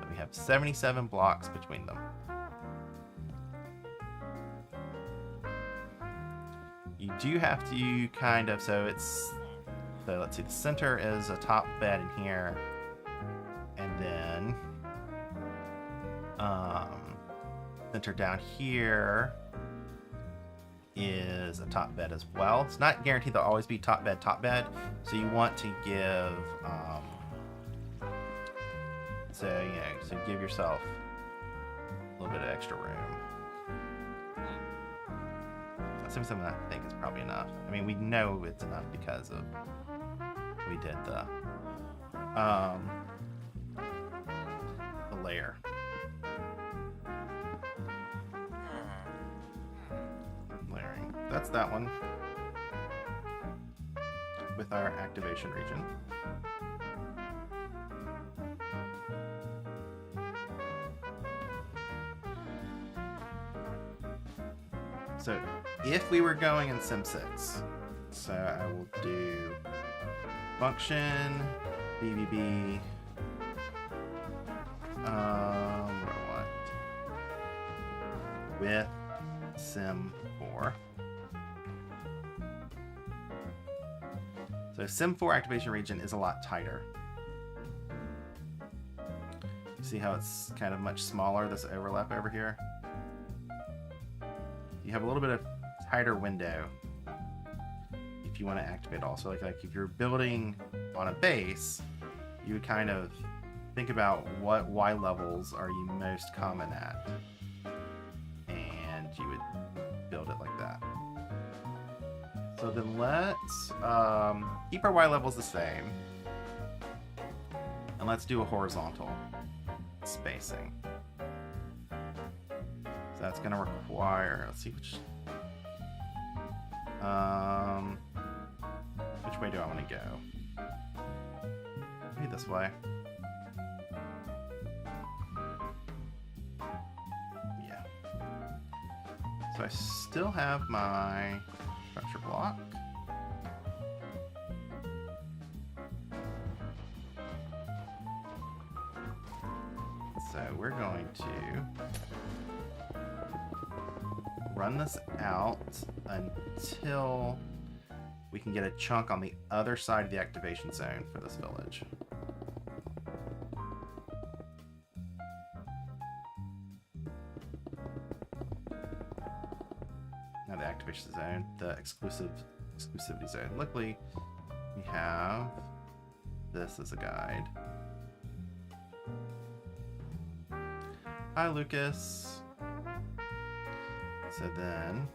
We have 77 blocks between them. You do have to kind of, so let's see, the center is a top bed in here, and then center down here is a top bed as well. It's not guaranteed they'll always be top bed, so you want to give so give yourself a little bit of extra room. 77, I think, is probably enough. I mean, we know it's enough because of we did the layer. Layering. That's that one with our activation region. So if we were going in Sim 6, so I will do function, BBB, what do I want? With Sim 4. So Sim 4 activation region is a lot tighter. You see how it's kind of much smaller, this overlap over here? You have a little bit of tighter window if you want to activate also. Like if you're building on a base, you would kind of think about what Y levels are you most common at, and you would build it like that. So then let's keep our Y levels the same, and let's do a horizontal spacing. So that's going to require, let's see which way do I want to go? Maybe this way. Yeah. So I still have my structure block. So we're going to run this out until we can get a chunk on the other side of the activation zone for this village. Not the activation zone, the exclusivity zone. Luckily, we have this as a guide. Hi, Lucas. So then,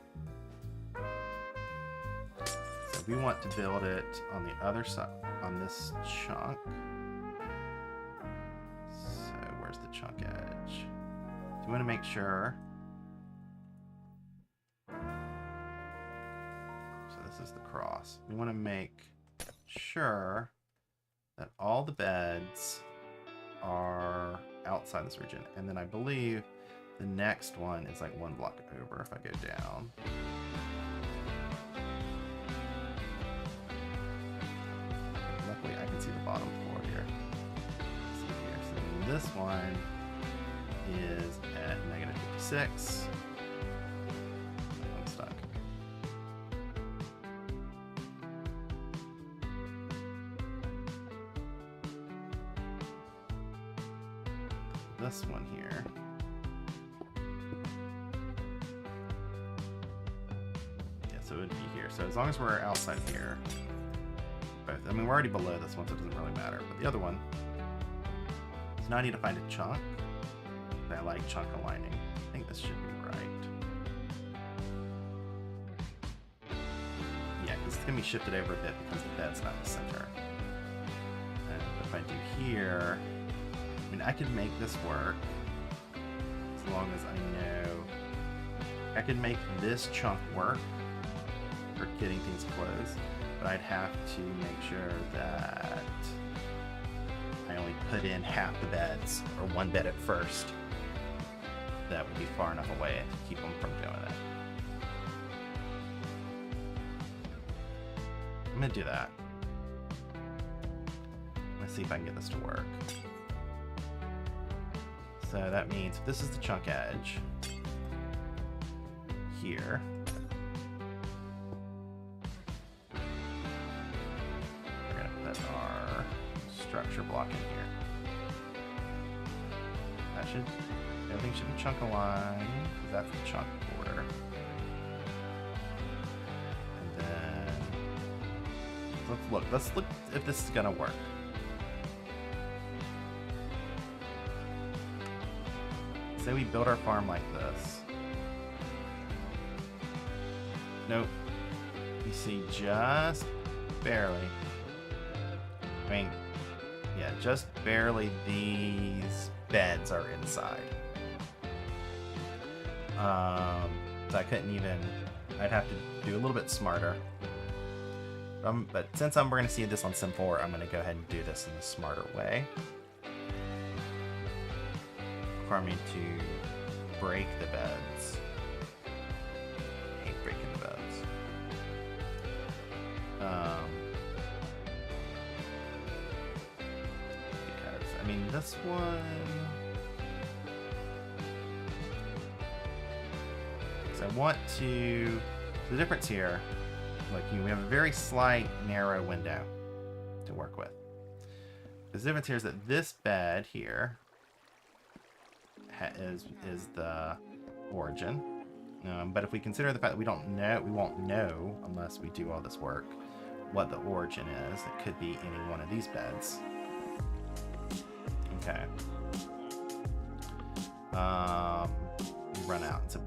we want to build it on the other side, on this chunk. So where's the chunk edge? So we want to make sure. So this is the cross. We want to make sure that all the beds are outside this region. And then I believe the next one is like one block over if I go down. Luckily I can see the bottom floor here. Let's see here. So this one is at -56. I'm stuck. This one here. Yeah, so it would be here. So as long as we're outside here, both. I mean, we're already below this one, so it doesn't really matter. But the other one is now I need to find a chunk. And I like chunk aligning. I think this should be right. Yeah, because it's gonna be shifted over a bit because the bed's not in the center. And if I do here. I mean, I could make this work as long as I know I could make this chunk work for getting things closed, but I'd have to make sure that I only put in half the beds or one bed at first. That would be far enough away to keep them from doing it. I'm gonna do that. Let's see if I can get this to work. So that means if this is the chunk edge here, we're going to put our structure block in here. That should, everything should be chunk aligned, because that's the chunk border. And then, let's look if this is going to work. Say we build our farm like this. Nope. You see just barely. I mean, yeah, just barely these beds are inside. So I couldn't even, I'd have to do a little bit smarter. But since we're going to see this on Sim 4, I'm going to go ahead and do this in a smarter way. Require me to break the beds. I hate breaking the beds. Because, I mean, this one... So I want to... The difference here, like, we have a very slight, narrow window to work with. The difference here is that this bed here is the origin, but if we consider the fact that we won't know unless we do all this work what the origin is. It could be any one of these beds. Okay. Run out. So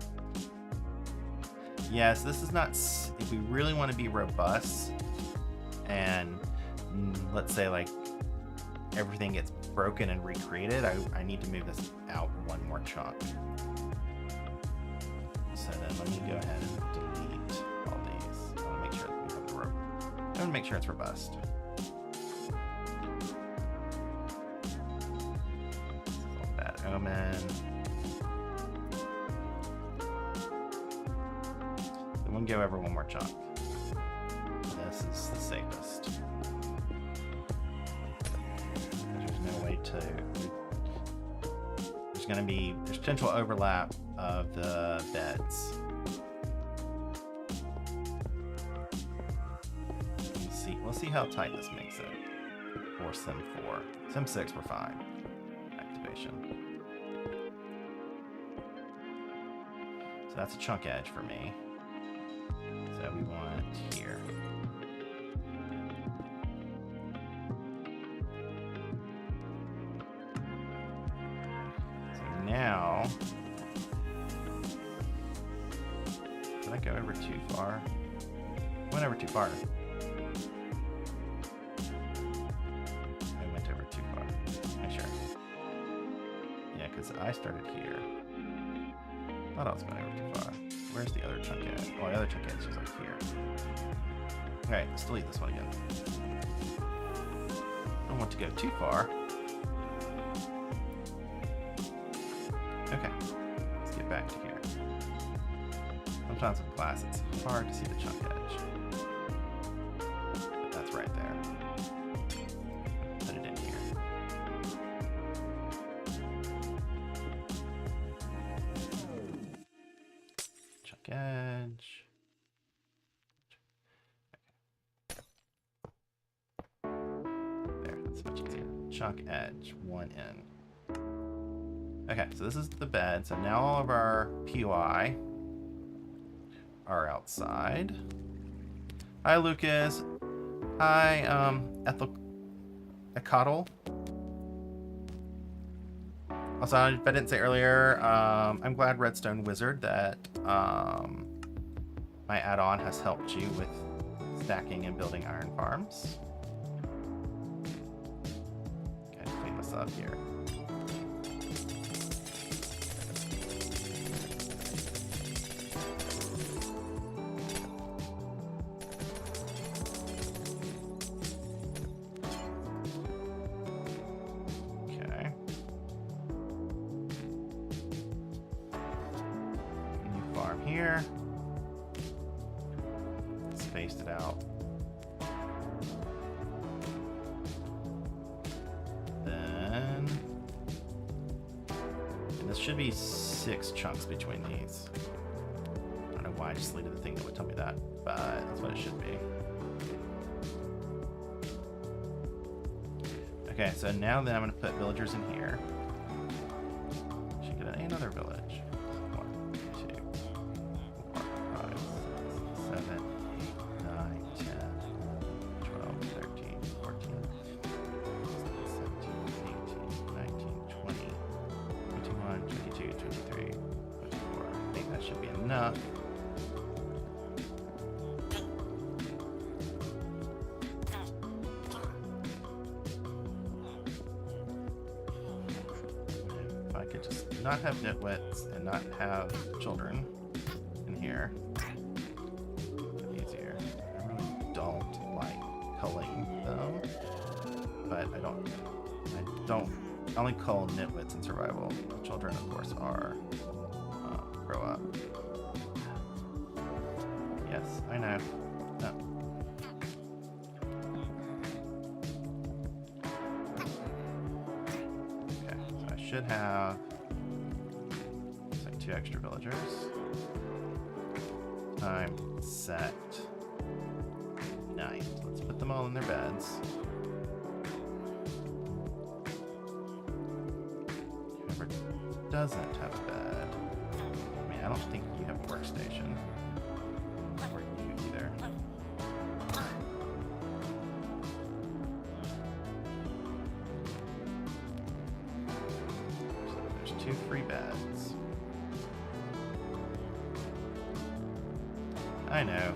yes, this is not. If we really want to be robust, and let's say like everything gets broken and recreated, I need to move this out one more chunk. So then let me go ahead and delete all these. I want to make sure that we have the rope. I want to make sure it's robust. Bad omen. Then we'll go over one more chunk. This is the safest. There's potential overlap of the beds. We'll see how tight this makes it for Sim 4. Sim 6 we're fine. Activation. So that's a chunk edge for me. So we want here. now... Did I go over too far? I went over too far. I went over too far. Make sure. Yeah, because I started here. Thought I was going over too far. Where's the other chunk at? Oh, the other chunk at is like here. Okay, let's delete this one again. Don't want to go too far. Okay, let's get back to here. Sometimes with glass, it's hard to see the chunk edge. But that's right there. Put it in here. Chunk edge. There, that's much easier. Chunk edge, one in. Okay, so this is the bed. So now all of our POI are outside. Hi, Lucas. Hi, Ecotl. Also, if I didn't say earlier, I'm glad Redstone Wizard that my add-on has helped you with stacking and building iron farms. Okay, clean this up here. Here, spaced it out. Then, and this should be 6 chunks between these. I don't know why I just deleted the thing that would tell me that, but that's what it should be. Okay, so now then I'm going to put villagers in here. Should get another village. 'Cause not have nitwits and not have children in here. Easier. I really don't like culling them, but I only cull nitwits in survival. Children, of course, are grow up. Yes, I know. No. Okay, so I should have like 2 extra villagers. Time set. Night. Let's put them all in their beds. Whoever doesn't have a bed. I mean, I don't think you have a workstation. Or you either. So there's 2 free beds. I know.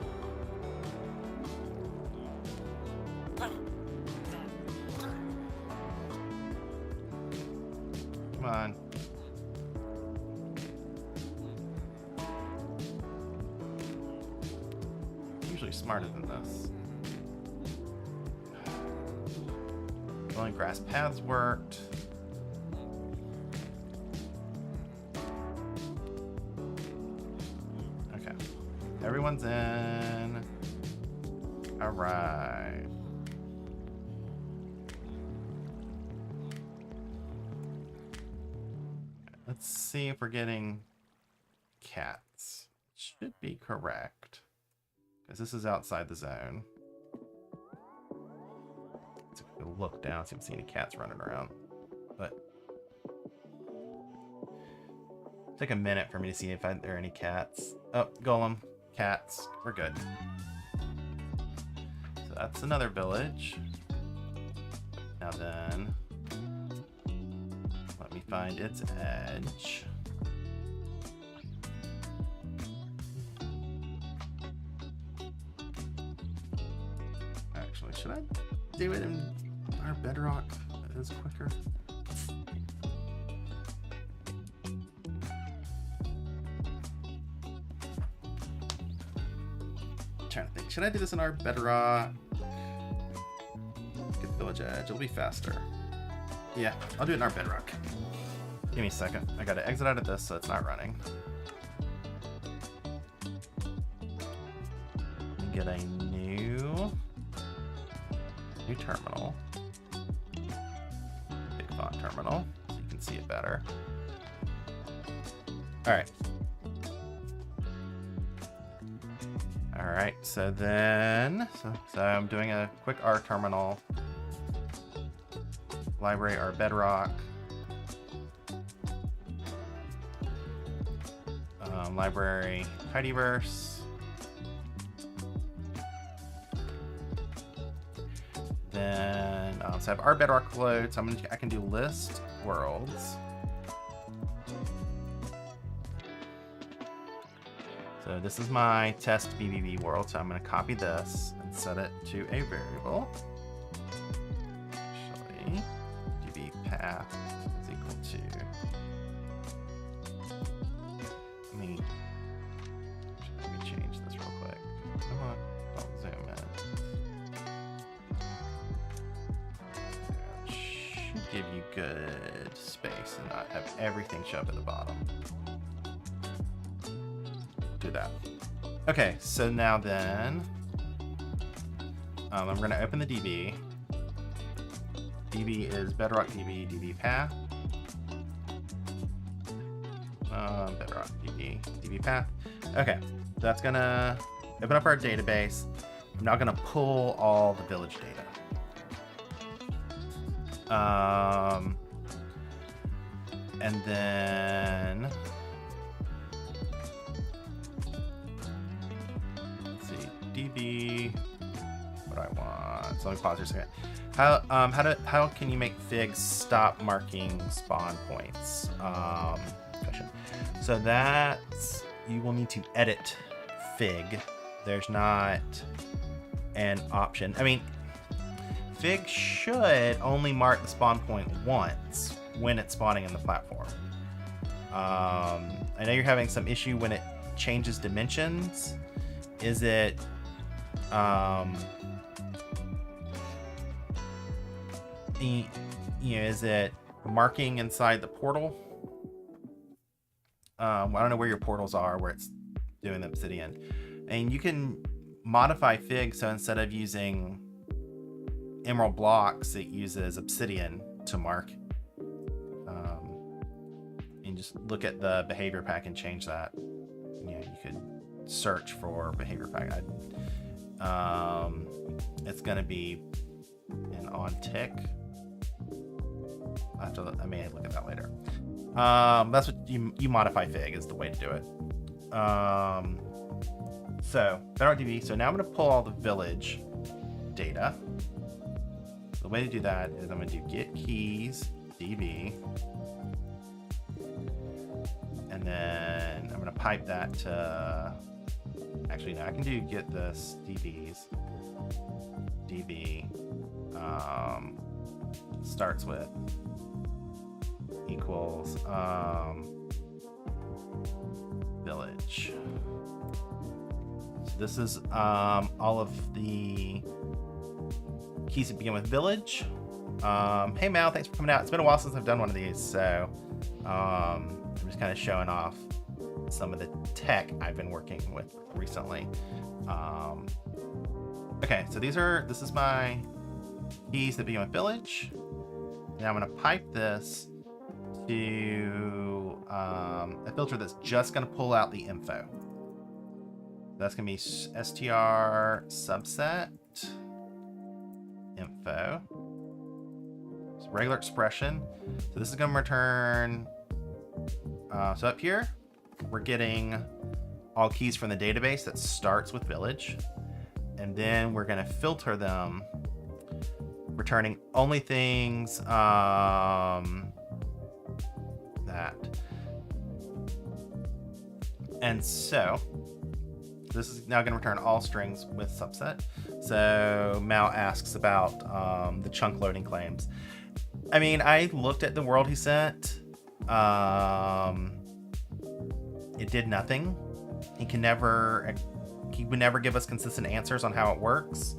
Come on. Usually smarter than this. Only grass paths worked. Okay. Everyone's in. All right. Let's see if we're getting cats. Should be correct. Because this is outside the zone. Let's look down, see if we see any cats running around. But take a minute for me to see if there are any cats. Oh, golem, cats. We're good. So that's another village. Now then, Let me find its edge. Actually, should I do it in our bedrock? That is quicker. I'm trying to think. Should I do this in our bedrock? Get the village edge. It'll be faster. Yeah, I'll do it in our bedrock. Give me a second. I gotta exit out of this so it's not running. And get a new terminal. Big font terminal, so you can see it better. Alright. Alright, so then, so I'm doing a quick R terminal. Library R bedrock. Library tidyverse. Then so I have R bedrock load, so I can do list worlds. So this is my test BBB world, so I'm going to copy this and set it to a variable. Actually, db path is equal to. Let me change this real quick. Come on, don't zoom in. Should give you good space and not have everything shoved at the bottom. Do that. Okay, so now then, I'm going to open the DB. DB is bedrock DB, DB path. Bedrock DB, DB path. Okay, that's going to open up our database. I'm now going to pull all the village data. And then DB, what do I want? So let me pause here a second. How can you make figs stop marking spawn points? Question. So that you will need to edit fig. There's not an option. I mean, fig should only mark the spawn point once when it's spawning in the platform. I know you're having some issue when it changes dimensions. Is it is it marking inside the portal? I don't know where your portals are, where it's doing the obsidian. And you can modify fig so instead of using emerald blocks, it uses obsidian to mark. And just look at the behavior pack and change that. You could search for behavior pack. It's gonna be an on tick. I may look at that later. That's what you modify fig is the way to do it. So bedrock DB. So now I'm gonna pull all the village data. The way to do that is I'm gonna do get keys DB, and then I'm gonna pipe that to. Actually, no, I can do get this DBs. DB starts with equals village. So this is all of the keys that begin with village. Hey Mal, thanks for coming out. It's been a while since I've done one of these, so I'm just kind of showing off some of the tech I've been working with recently. Okay, so this is my keys that begin with village. Now I'm gonna pipe this to a filter that's just gonna pull out the info. That's gonna be str subset info. It's regular expression. So this is gonna return, so up here, we're getting all keys from the database that starts with village. And then we're gonna filter them, returning only things that. And so this is now going to return all strings with subset. So Mal asks about the chunk loading claims. I mean, I looked at the world he sent. It did nothing. He would never give us consistent answers on how it works.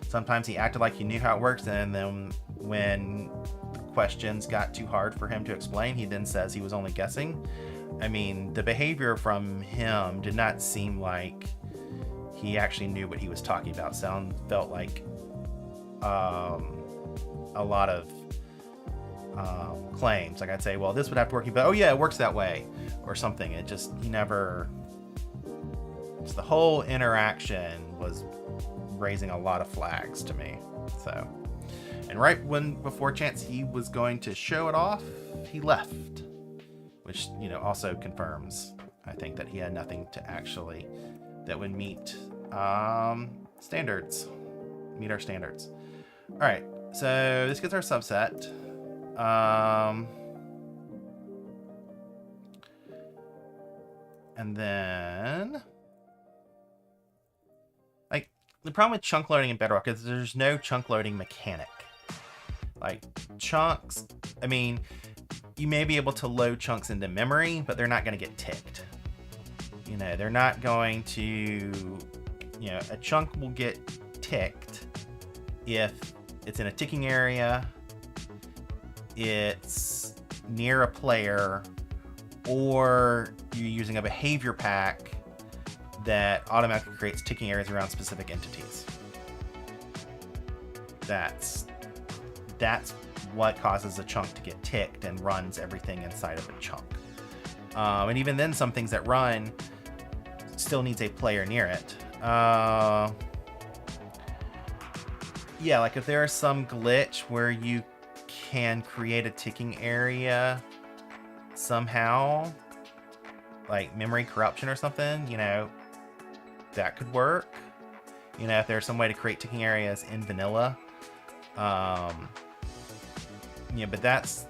Sometimes he acted like he knew how it works, and then when questions got too hard for him to explain, he then says he was only guessing. I mean, the behavior from him did not seem like he actually knew what he was talking about. Felt like a lot of claims. Like I'd say, well, this would have to work, but oh yeah, it works that way, or something. Just the whole interaction was raising a lot of flags to me. So, and right before chance he was going to show it off, he left, which also confirms, I think, that he had nothing to actually that would meet standards, meet our standards. All right, so this gets our subset. And then, like, the problem with chunk loading in Bedrock is there's no chunk loading mechanic. Like, chunks, I mean, you may be able to load chunks into memory, but they're not going to get ticked. They're not going to, a chunk will get ticked if it's in a ticking area, it's near a player, or you're using a behavior pack that automatically creates ticking areas around specific entities. That's what causes a chunk to get ticked and runs everything inside of a chunk. And even then, some things that run still needs a player near it. Yeah, like if there is some glitch where you can create a ticking area somehow, like memory corruption or something, that could work. If there's some way to create ticking areas in vanilla. But that's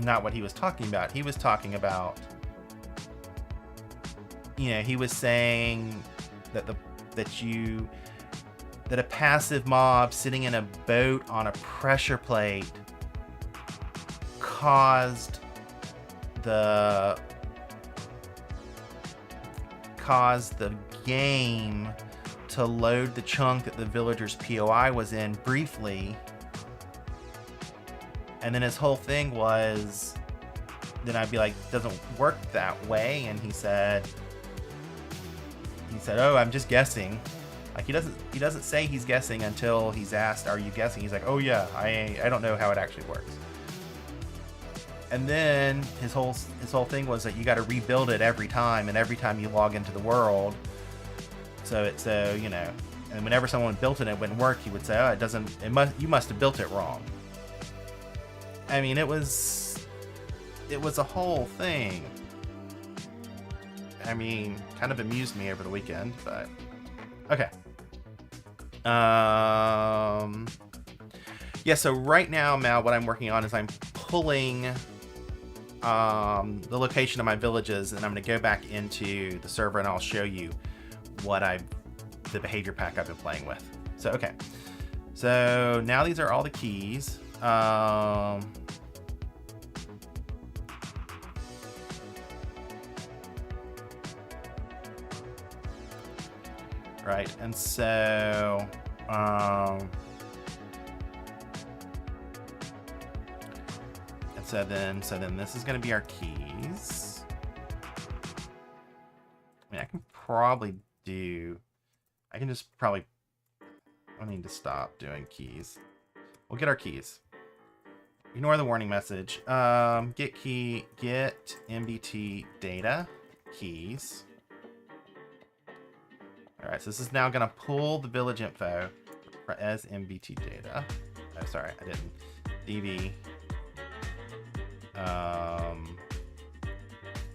not what he was talking about. He was talking about, he was saying that that a passive mob sitting in a boat on a pressure plate caused the game to load the chunk that the villager's POI was in briefly. And then his whole thing was, then I'd be like, doesn't work that way. And he said, oh, I'm just guessing. Like he doesn't say he's guessing until he's asked, are you guessing? He's like, oh yeah, I don't know how it actually works. And then his whole thing was that you got to rebuild it every time, and every time you log into the world. And whenever someone built it and it wouldn't work, he would say, oh, you must have built it wrong. I mean, it was a whole thing. I mean, kind of amused me over the weekend, but okay. Yeah, so right now, Mal, what I'm working on is I'm pulling the location of my villages, and I'm going to go back into the server and I'll show you the behavior pack I've been playing with. So, okay. So now these are all the keys. Right, and so then this is going to be our keys. I mean, I need to stop doing keys. We'll get our keys. Ignore the warning message. Get MBT data keys. All right, so this is now going to pull the village info as MBT data. Oh, sorry, I didn't. DB.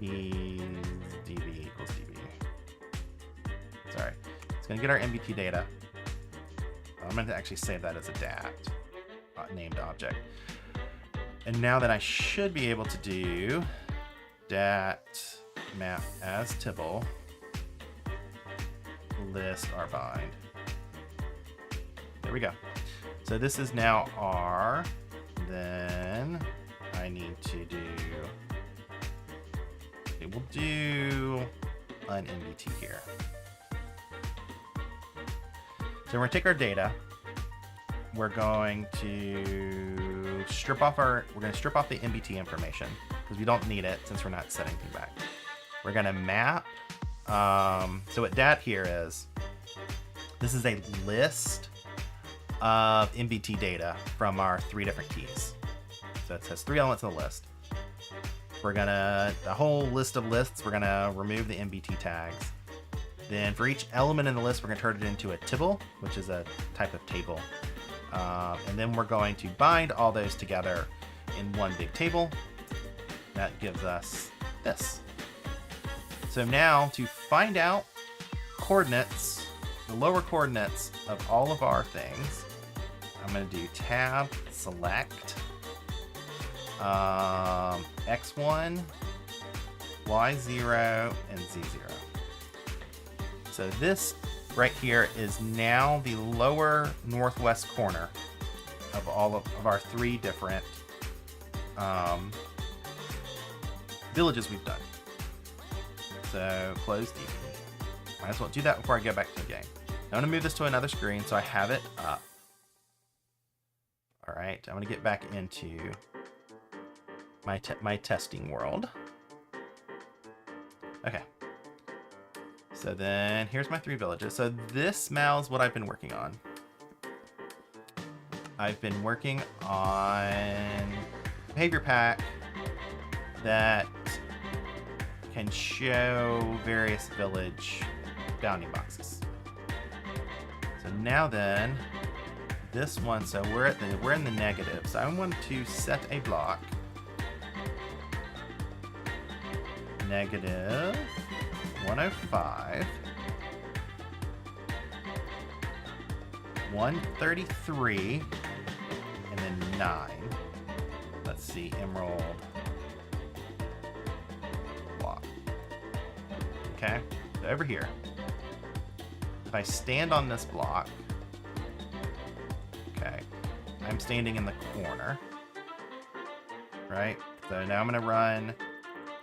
DB equals DB. Sorry. It's going to get our MBT data. I'm going to actually save that as a dat named object. And now that I should be able to do dat map as Tibble list our bind. There we go. So this is now R. Then I need to do, okay, we'll do an MBT here. So we're going to take our data. We're going to strip off the MBT information because we don't need it since we're not setting anything back. We're going to map. So what dat here is, this is a list of MBT data from our 3 different keys. So it says 3 elements in the list. We're gonna, the whole list of lists, we're gonna remove the MBT tags. Then for each element in the list, we're gonna turn it into a tibble, which is a type of table. And then we're going to bind all those together in one big table. That gives us this. So now to find out coordinates, the lower coordinates of all of our things, I'm going to do tab select x1, y0, and z0. So this right here is now the lower northwest corner of all of our 3 different villages we've done. So close DB. Might as well do that before I go back to the game. I'm going to move this to another screen so I have it up. All right, I'm going to get back into my testing world. Okay. So then here's my 3 villages. So this now is what I've been working on. I've been working on behavior pack that can show various village bounding boxes. So now then, this one, so we're in the negative. So I want to set a block. Negative 105, 133, and then 9. Let's see, emerald block. Okay, so over here, if I stand on this block, okay, I'm standing in the corner, right? So now I'm going to run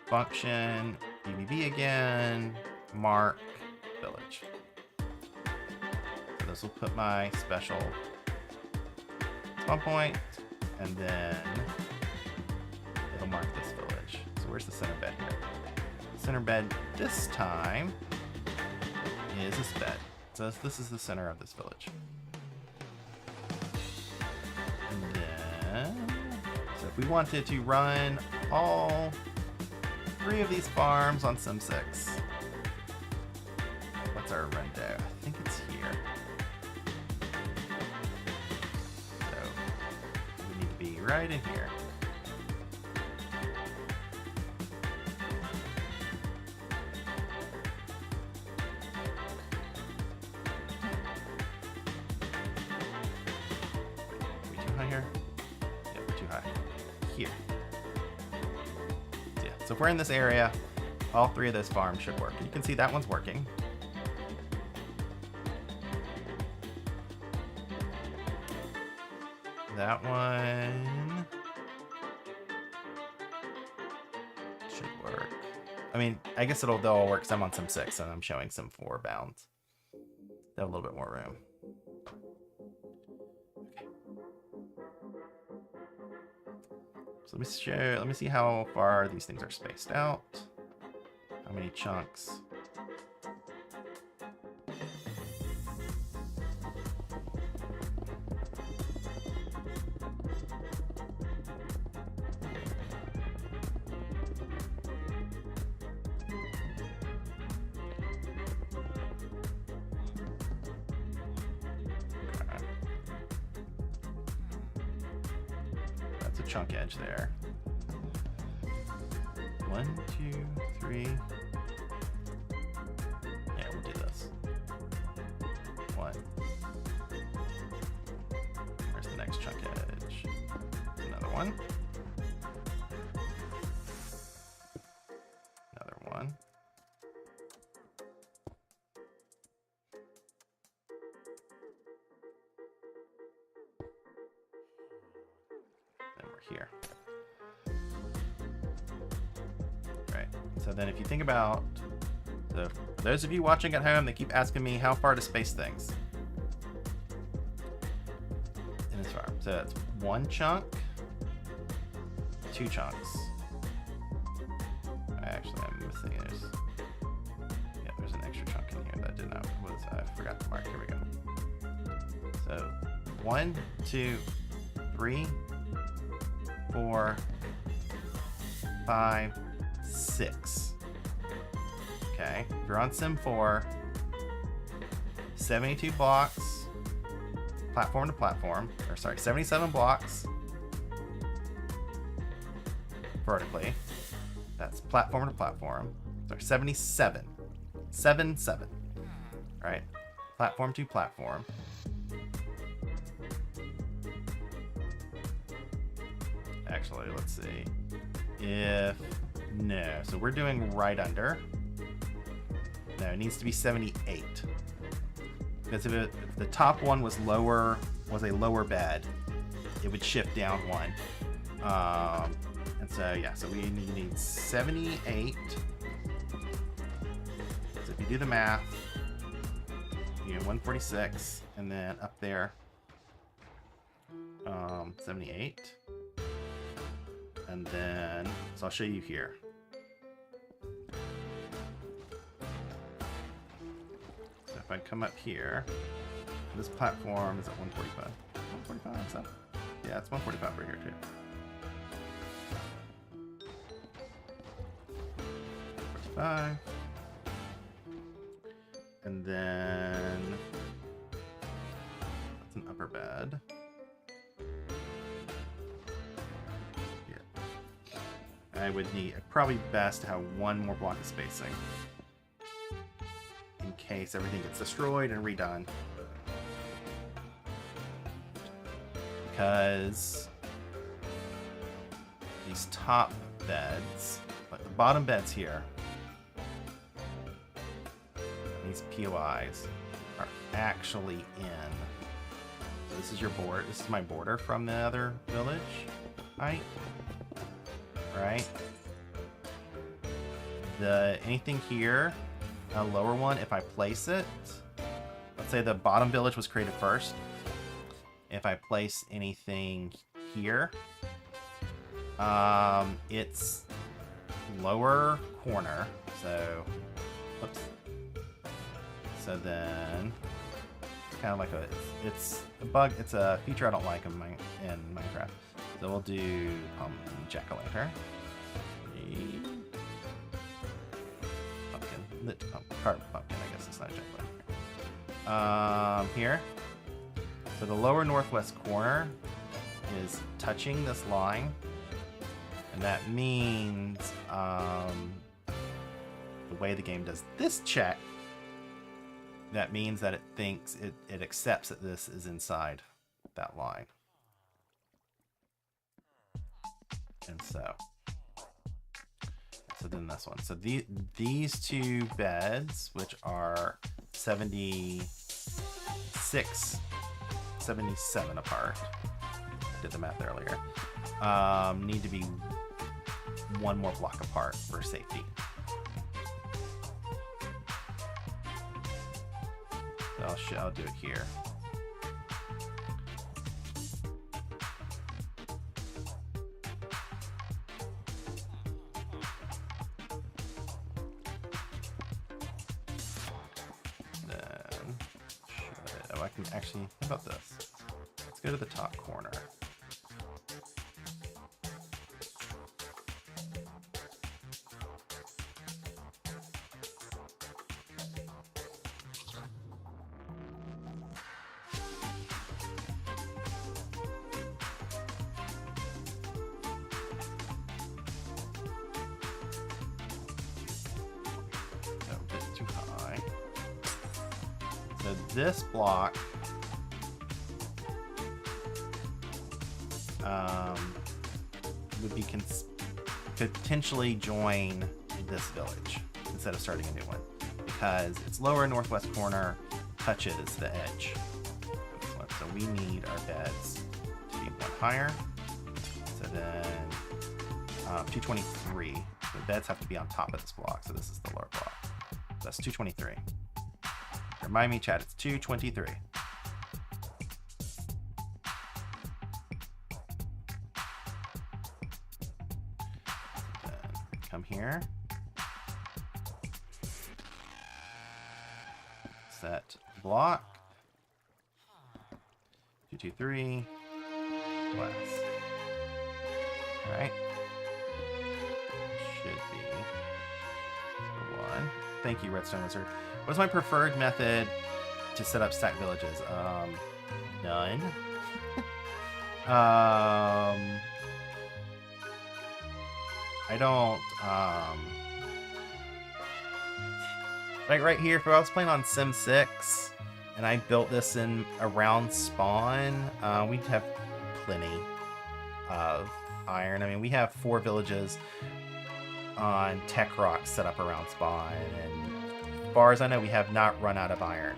function BBB again, mark village. So this will put my special spawn point, and then it'll mark this village. So where's the center bed here? Center bed this time is this bed. So this is the center of this village. And then, so if we wanted to run all 3 of these farms on Sim 6, what's our rendo? I think it's here. So we need to be right in here. Are we too high here? Yeah, we're too high. Here. So if we're in this area, all 3 of those farms should work. You can see that one's working. That one should work. I mean, I guess they'll all work because I'm on Sim 6 and I'm showing Sim 4 bounds. They have a little bit more room. So let me see how far these things are spaced out. How many chunks? Chunk edge there. 1, 2, 3. Yeah, we'll do this. 1. Where's the next chunk edge? Another one. So then if you think about, so for those of you watching at home, they keep asking me how far to space things in this farm. So it's 1 chunk, 2 chunks. Actually, I'm missing it. Yeah, there's an extra chunk in here that I did not, I forgot to mark. Here we go. So 1, 2, 3, 4, 5, 6. Okay, if you're on Sim 4, 72 blocks, platform to platform, or sorry, 77 blocks vertically. That's platform to platform. Sorry, 77. 7, 7. All right, platform to platform. Actually, let's see. No, so we're doing right under. No, it needs to be 78. Because if the top one was a lower bed, it would shift down 1. And so yeah, so we need 78. So if you do the math, you get 146, and then up there, 78. And then, so I'll show you here. So if I come up here, this platform is at 145. 145, is that? Yeah, it's 145 right here too. 45. And then, that's an upper bed. I would need, probably best to have 1 more block of spacing in case everything gets destroyed and redone. Because these top beds, but the bottom beds here, these POIs are actually in. So this is your board. This is my border from the other village, right? Right? Anything here, a lower one, if I place it, let's say the bottom village was created first. If I place anything here, it's lower corner. So, oops. So then, kind of like it's a bug. It's a feature I don't like in Minecraft. So we'll do jack-o'-lantern. Pumpkin. Lit carved pumpkin, I guess it's not a jack-o'-lantern. Here. So the lower northwest corner is touching this line. And that means the way the game does this check, that means that it thinks it accepts that this is inside that line. And so then this one. So these 2 beds, which are 76, 77 apart, did the math earlier, need to be 1 more block apart for safety. So I'll do it here. Actually, how about this? Let's go to the top corner. No, a bit too high. So this block would be potentially join this village instead of starting a new one, because its lower northwest corner touches the edge of this one. So we need our beds to be 1 higher. So then 223 for So the beds have to be on top of this block, so this is the lower block. So that's 223. Remind me, chat, it's 223. Then come here. Set block. 223. Glass. Alright. Should be the one. Thank you, Redstone Wizard. What is my preferred method to set up stack villages? None. I don't, like right here, if I was playing on Sim 6 and I built this in around spawn, we'd have plenty of iron. I mean, we have 4 villages on Tech Rock set up around spawn, and as far as I know, we have not run out of iron.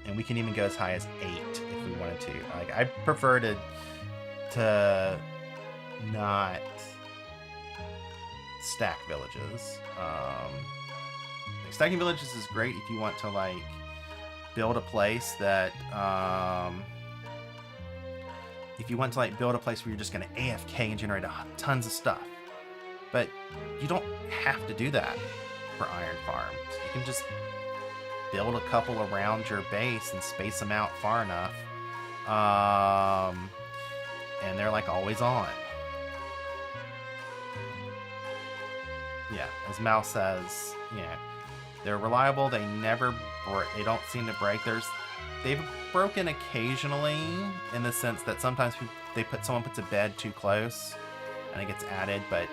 And we can even go as high as 8 if we wanted to. Like, I prefer to not stack villages. Like, stacking villages is great if you want to like build a place that if you want to like build a place where you're just going to AFK and generate tons of stuff. But you don't have to do that for iron farms. You can just build a couple around your base and space them out far enough, and they're like always on. Yeah, as Mal says, yeah, they're reliable. They never they don't seem to break. They've broken occasionally in the sense that sometimes someone puts a bed too close and it gets added, but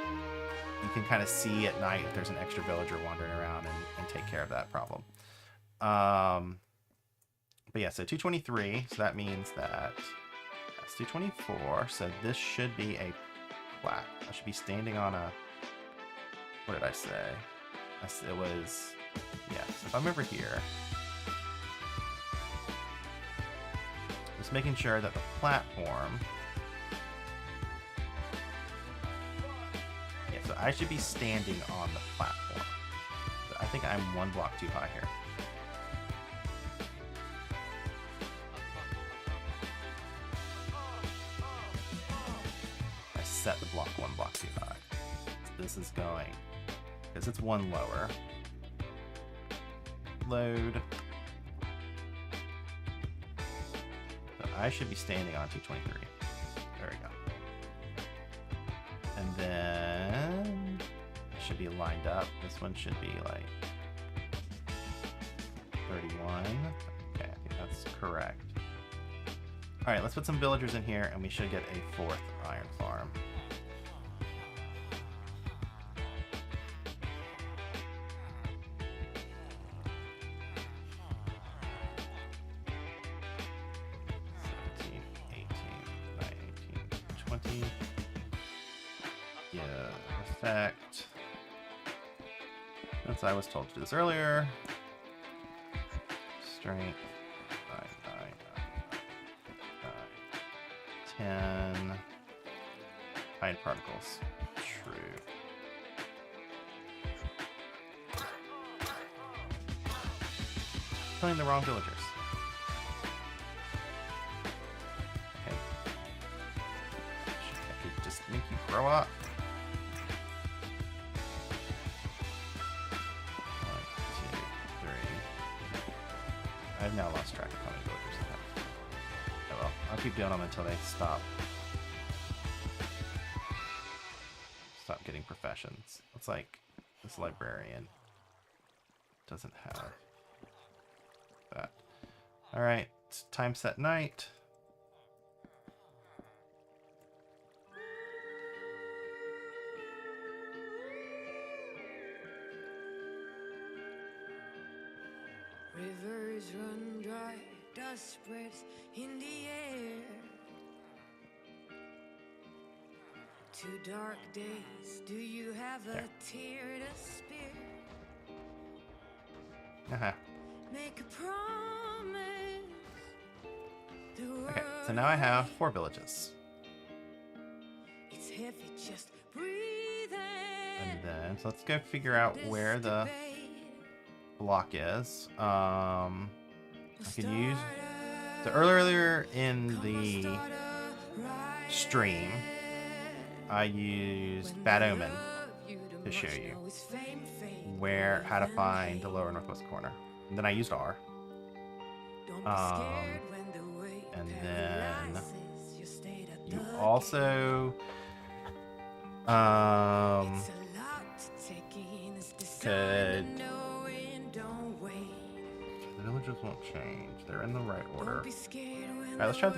you can kind of see at night if there's an extra villager wandering around and take care of that problem. But yeah, so 223, so that means that that's 224, so this should be a flat. I should be standing on a, what did I say? It was, yeah, so if I'm over here, just making sure that the platform, yeah, so I should be standing on the platform. So I think I'm 1 block too high here. I set the block 1 block too high. So this is going, because it's 1 lower. Load. So I should be standing on 223. There we go. And then it should be lined up. This one should be like 31. Okay, I think that's correct. All right, let's put some villagers in here and we should get a 4th iron farm. Effect. Since I was told to do this earlier. Strength. 10. Hide particles. True. Killing the wrong villagers. Okay. I could just make you grow up. I've now lost track of how many villagers I have. Oh well, I'll keep doing them until they stop getting professions. It's like this librarian doesn't have that. Alright, it's time set night.
Rivers run dry, dust spreads in the air. 2 dark days, do you have a tear to spare? Make a promise.
Okay, so now I have 4 villages.
It's
And then, so let's go figure out where the block is. I can use... So earlier in the stream, I used Bad Omen to show you how to find the lower northwest corner. And then I used R. And then you also could... The villagers won't change. They're in the right order. Alright,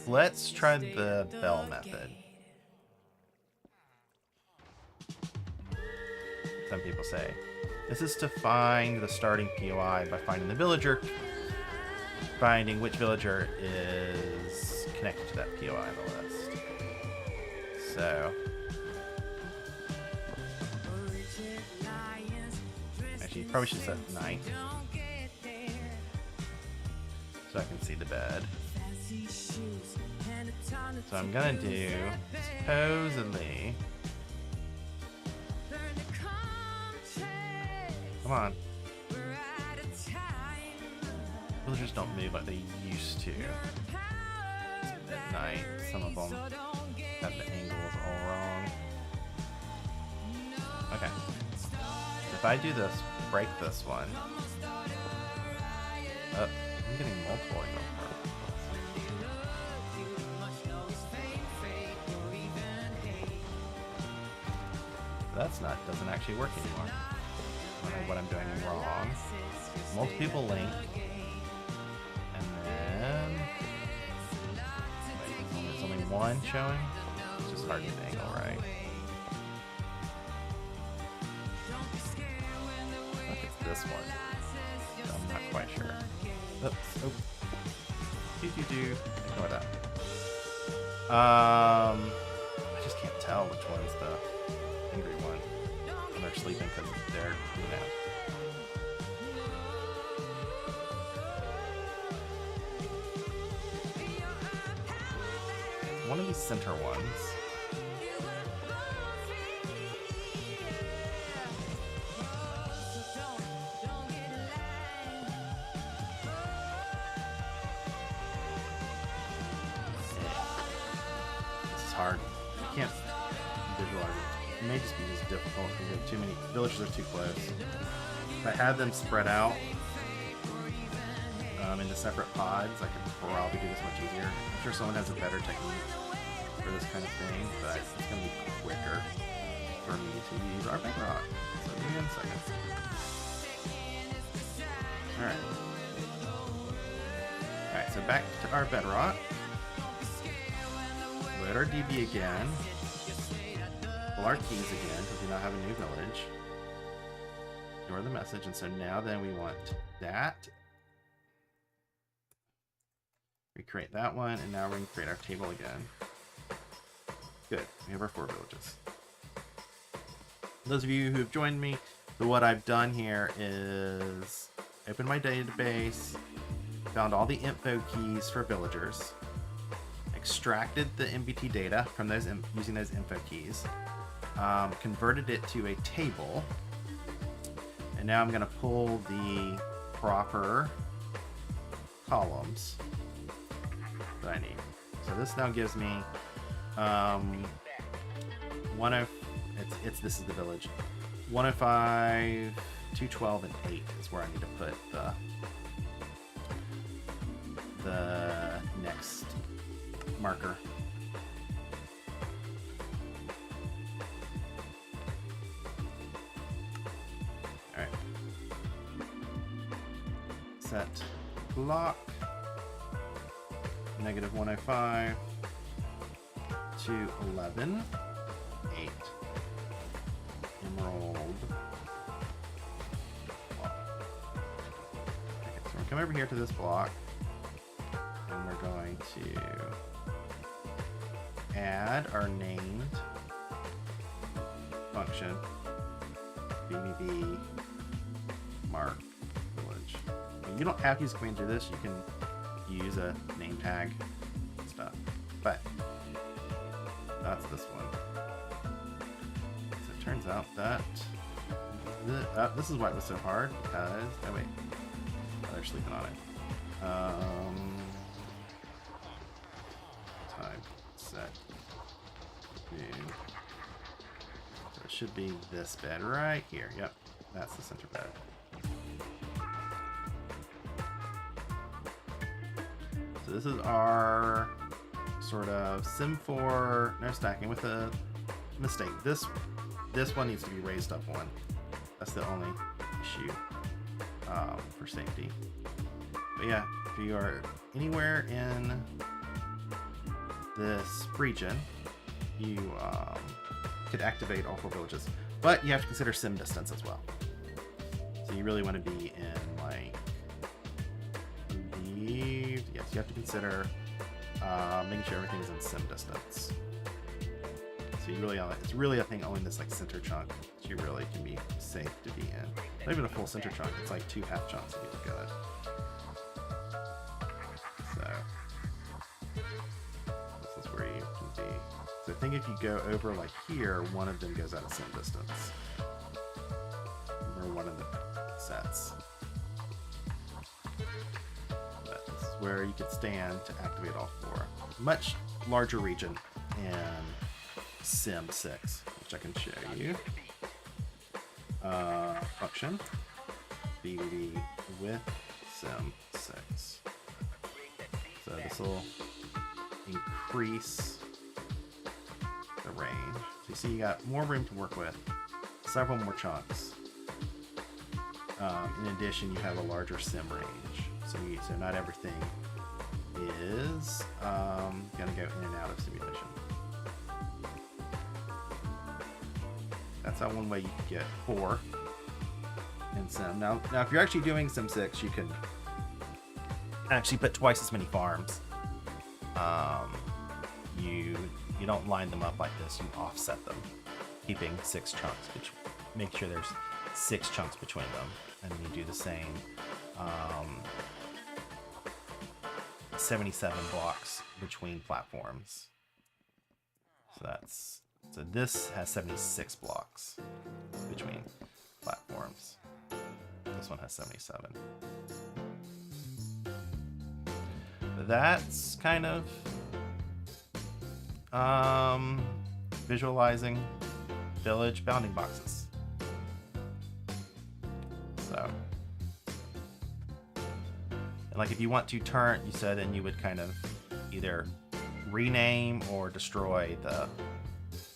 let's try the bell method. Some people say this is to find the starting POI by finding the villager, finding which villager is connected to that POI on the list. So actually, you probably should set night so I can see the bed. So I'm gonna do supposedly. Come on. Villagers don't move like they used to at night. Some of them have the angles all wrong. Okay. If I do this, break this one. I'm getting multiple angle particles. Doesn't actually work anymore. I don't know what I'm doing wrong. Multiple link. And then... Wait, there's only one showing? It's just hard to angle, right? I think it's this one. I'm not quite sure. Oops. Oh. Ignore that. I just can't tell which one's the angry one. And they're sleeping because they're, one of these center ones. This is hard. I can't visualize it. It may just be just difficult because we have too many villages are too close. If I had them spread out into separate pods, I could probably do this much easier. I'm sure someone has a better technique for this kind of thing, but it's going to be quicker for me to use our bedrock. So give me 1 second. Alright, so back to our bedrock. Load our DB again. Pull our keys again because we now have a new village. Ignore the message, and so now then we want that. Recreate that one, and now we're going to create our table again. Good, we have our 4 villages. Those of you who have joined me, so what I've done here is open my database, found all the info keys for villagers, extracted the MBT data from those using those info keys, converted it to a table, and now I'm going to pull the proper columns that I need. So this now gives me this is the village. 105, 212, and 8 is where I need to put the next marker. Alright. Set block. Negative 105 to 11. 8. Emerald. Okay, so we're come over here to this block, and we're going to add our named function BBB mark village. I mean, you don't have to use command to do this. You can use a name tag and stuff, but That's this one. So it turns out that this is why it was so hard, because oh wait, they're sleeping on it. Time set. So it should be this bed right here. Yep, that's the center bed. So this is our sort of Sim 4 no stacking with a mistake. This one needs to be raised up one. That's the only issue for safety. But yeah, if you are anywhere in this region, you could activate all 4 villages. But you have to consider sim distance as well. So you really want to be in like, yes, you have to consider making sure everything's in sim distance. So you really, it's really, I think, only this like center chunk that you really can be safe to be in. Not even a full center chunk, it's like 2 half chunks if you look at it. So this is where you can be. So I think if you go over like here, one of them goes out of sim distance. Or one of the sets. But this is where you could stand to activate all 4. Much larger region in Sim 6, which I can show you. Function BBB with Sim 6. So this will increase the range. So you see you got more room to work with, several more chunks. In addition, you have a larger sim range. So not everything is going to go in and out of simulation. That's how one way you can get 4 in Sim. Now if you're actually doing Sim 6, you can actually put twice as many farms. You don't line them up like this. You offset them, keeping 6 chunks, which make sure there's 6 chunks between them, and you do the same 77 blocks between platforms. So this has 76 blocks between platforms. This one has 77. But that's kind of visualizing village bounding boxes. So, and like if you want to turn, you said, then you would kind of either rename or destroy the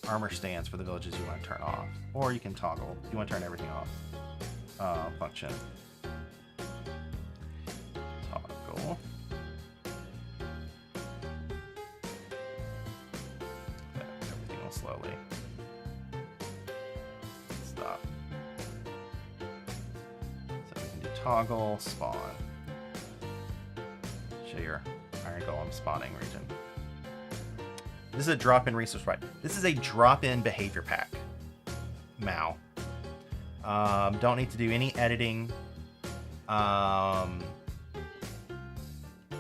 armor stands for the villages you want to turn off, or you can toggle if you want to turn everything off. Function toggle. Okay, everything will slowly stop. So we can do toggle spawn. Show your iron golem spawning region. This is a drop-in resource pack. This is a drop-in behavior pack. Mao. Don't need to do any editing.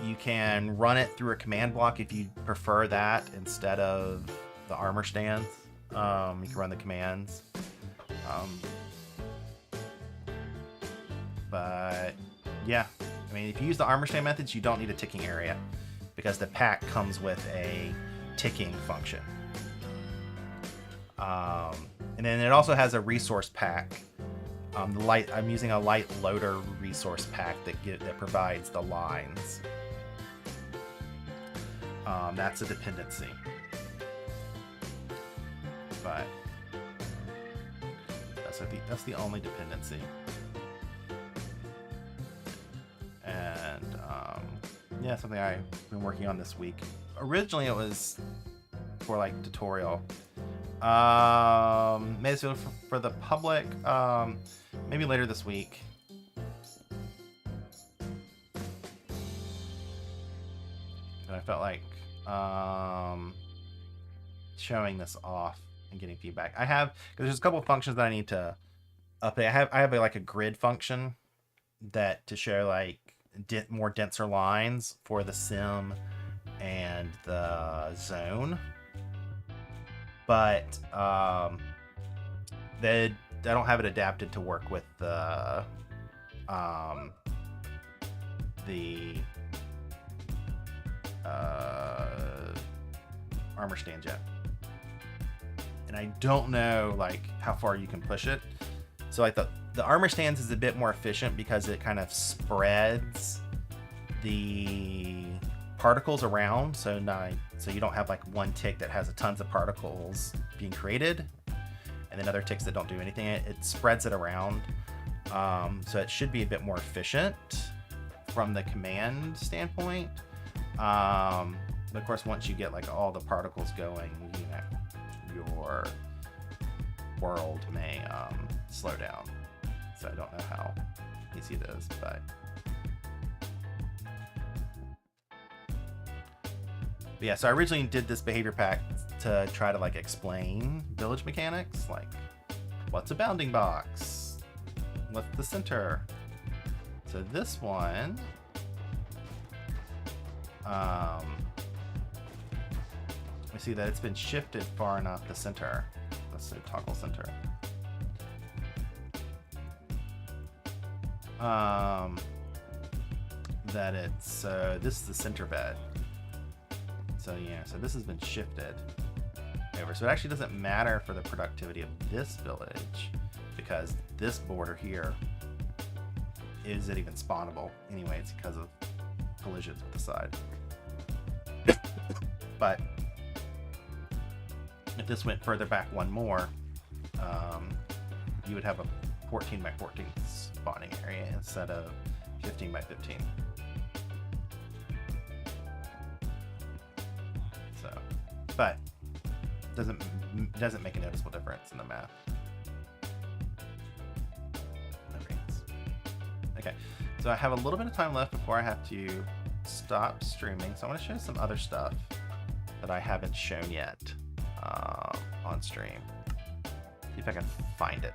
You can run it through a command block if you prefer that instead of the armor stands. You can run the commands. But yeah, I mean, if you use the armor stand methods, you don't need a ticking area because the pack comes with a ticking function. And then it also has a resource pack. I'm using a light loader resource pack that provides the lines. That's a dependency. But that's the only dependency. And yeah, something I've been working on this week. Originally, it was for like tutorial. Maybe it's for the public. Maybe later this week. And I felt like showing this off and getting feedback. I have, because there's a couple of functions that I need to update. I have like a grid function that to show like more denser lines for the sim and the zone. but I don't have it adapted to work with the armor stand yet, and I don't know like how far you can push it. So like the armor stands is a bit more efficient because it kind of spreads the particles around, so you don't have like one tick that has a tons of particles being created and then other ticks that don't do anything. It spreads it around, so it should be a bit more efficient from the command standpoint. But of course, once you get like all the particles going, your world may slow down. So I don't know how easy it is, but yeah. So I originally did this behavior pack to try to like explain village mechanics, like what's a bounding box, what's the center. So this one, we see that it's been shifted far enough. The center, let's say toggle center. That it's this is the center bed. So yeah, so this has been shifted over. So it actually doesn't matter for the productivity of this village because this border here isn't even spawnable anyway. It's because of collisions with the side. But if this went further back one more, you would have a 14 by 14 spawning area instead of 15 by 15. So, but doesn't make a noticeable difference in the math. Okay, so I have a little bit of time left before I have to stop streaming. So I want to show some other stuff that I haven't shown yet on stream. See if I can find it.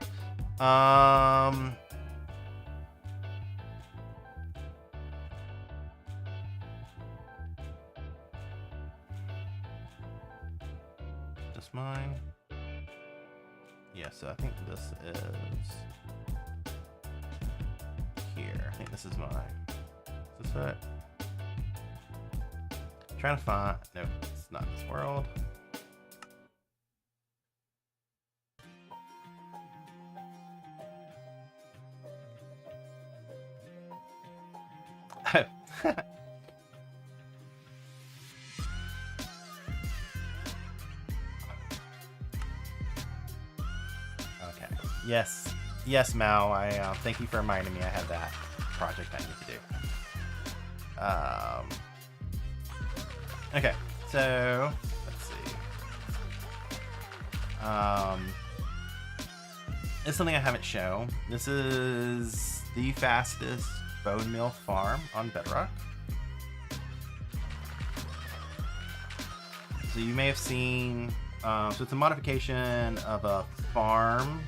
Just mine. Yeah, so I think this is here. I think this is mine. Is this it? I'm trying to find. No, it's not this world. Oh. Okay. Yes, Mao. I thank you for reminding me. I had that project I need to do. Okay, so let's see. It's something I haven't shown. This is the fastest bone meal farm on Bedrock. So you may have seen. So it's a modification of a farm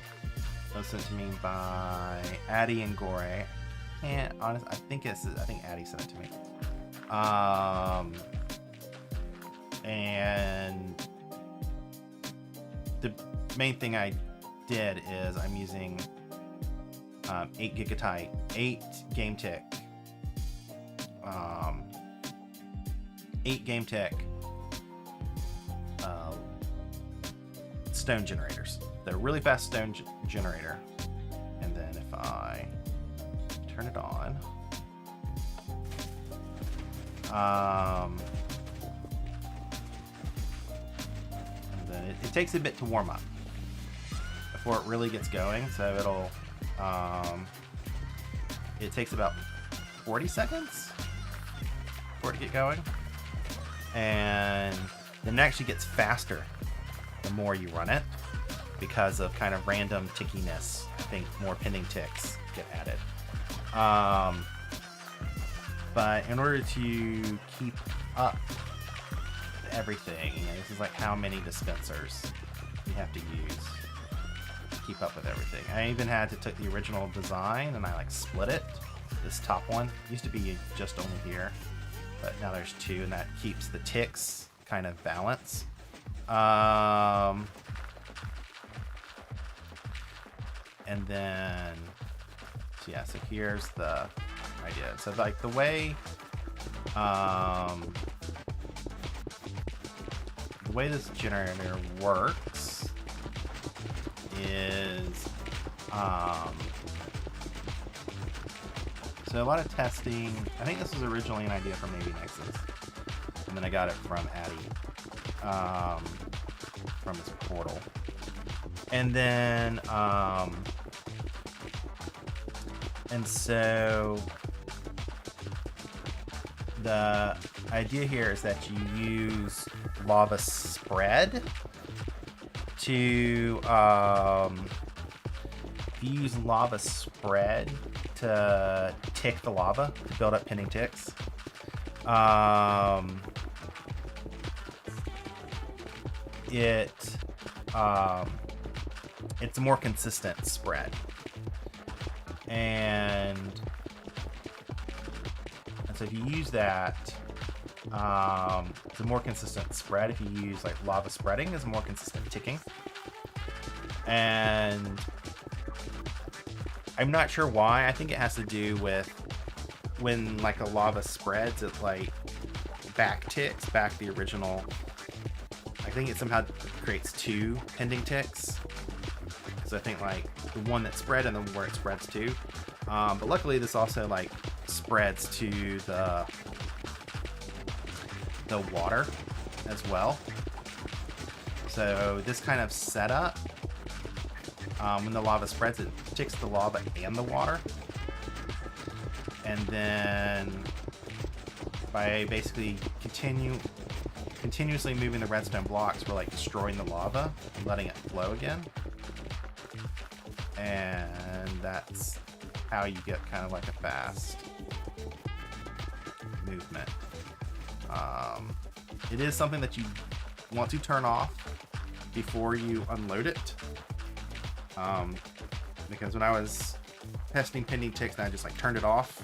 that was sent to me by Addie and Gore. And honestly, I think Addie sent it to me. And the main thing I did is I'm using 8 game tick, 8 game tick stone generators. They're really fast stone generator. And then if I turn it on, and then it takes a bit to warm up before it really gets going. So it'll it takes about 40 seconds for it to get going, and then it actually gets faster the more you run it because of kind of random tickiness. I think more pending ticks get added. But in order to keep up everything, this is like how many dispensers you have to use to keep up with everything. I even had to take the original design and I like split it. This top one used to be just only here, but now there's 2, and that keeps the ticks kind of balanced. And then, so yeah, so here's the idea. So like the way this generator works is so a lot of testing. I think this was originally an idea from maybe Nexus, and then I got it from Addy, from his portal. And then and so the idea here is that you use lava spread to tick the lava to build up pinning ticks. It's a more consistent spread, and so if you use that, it's a more consistent spread. If you use like lava spreading, it's a more consistent ticking. And I'm not sure why. I think it has to do with when like a lava spreads, it like back ticks back the original. I think it somehow creates two pending ticks. So I think like the one that spread and then where it spreads to. But luckily this also like spreads to the water as well. So this kind of setup, when the lava spreads, it ticks the lava and the water. And then by basically continuously moving the redstone blocks, we're like destroying the lava and letting it flow again. And that's how you get kind of like a fast movement. It is something that you want to turn off before you unload it. Because when I was testing pending ticks, and I just like turned it off,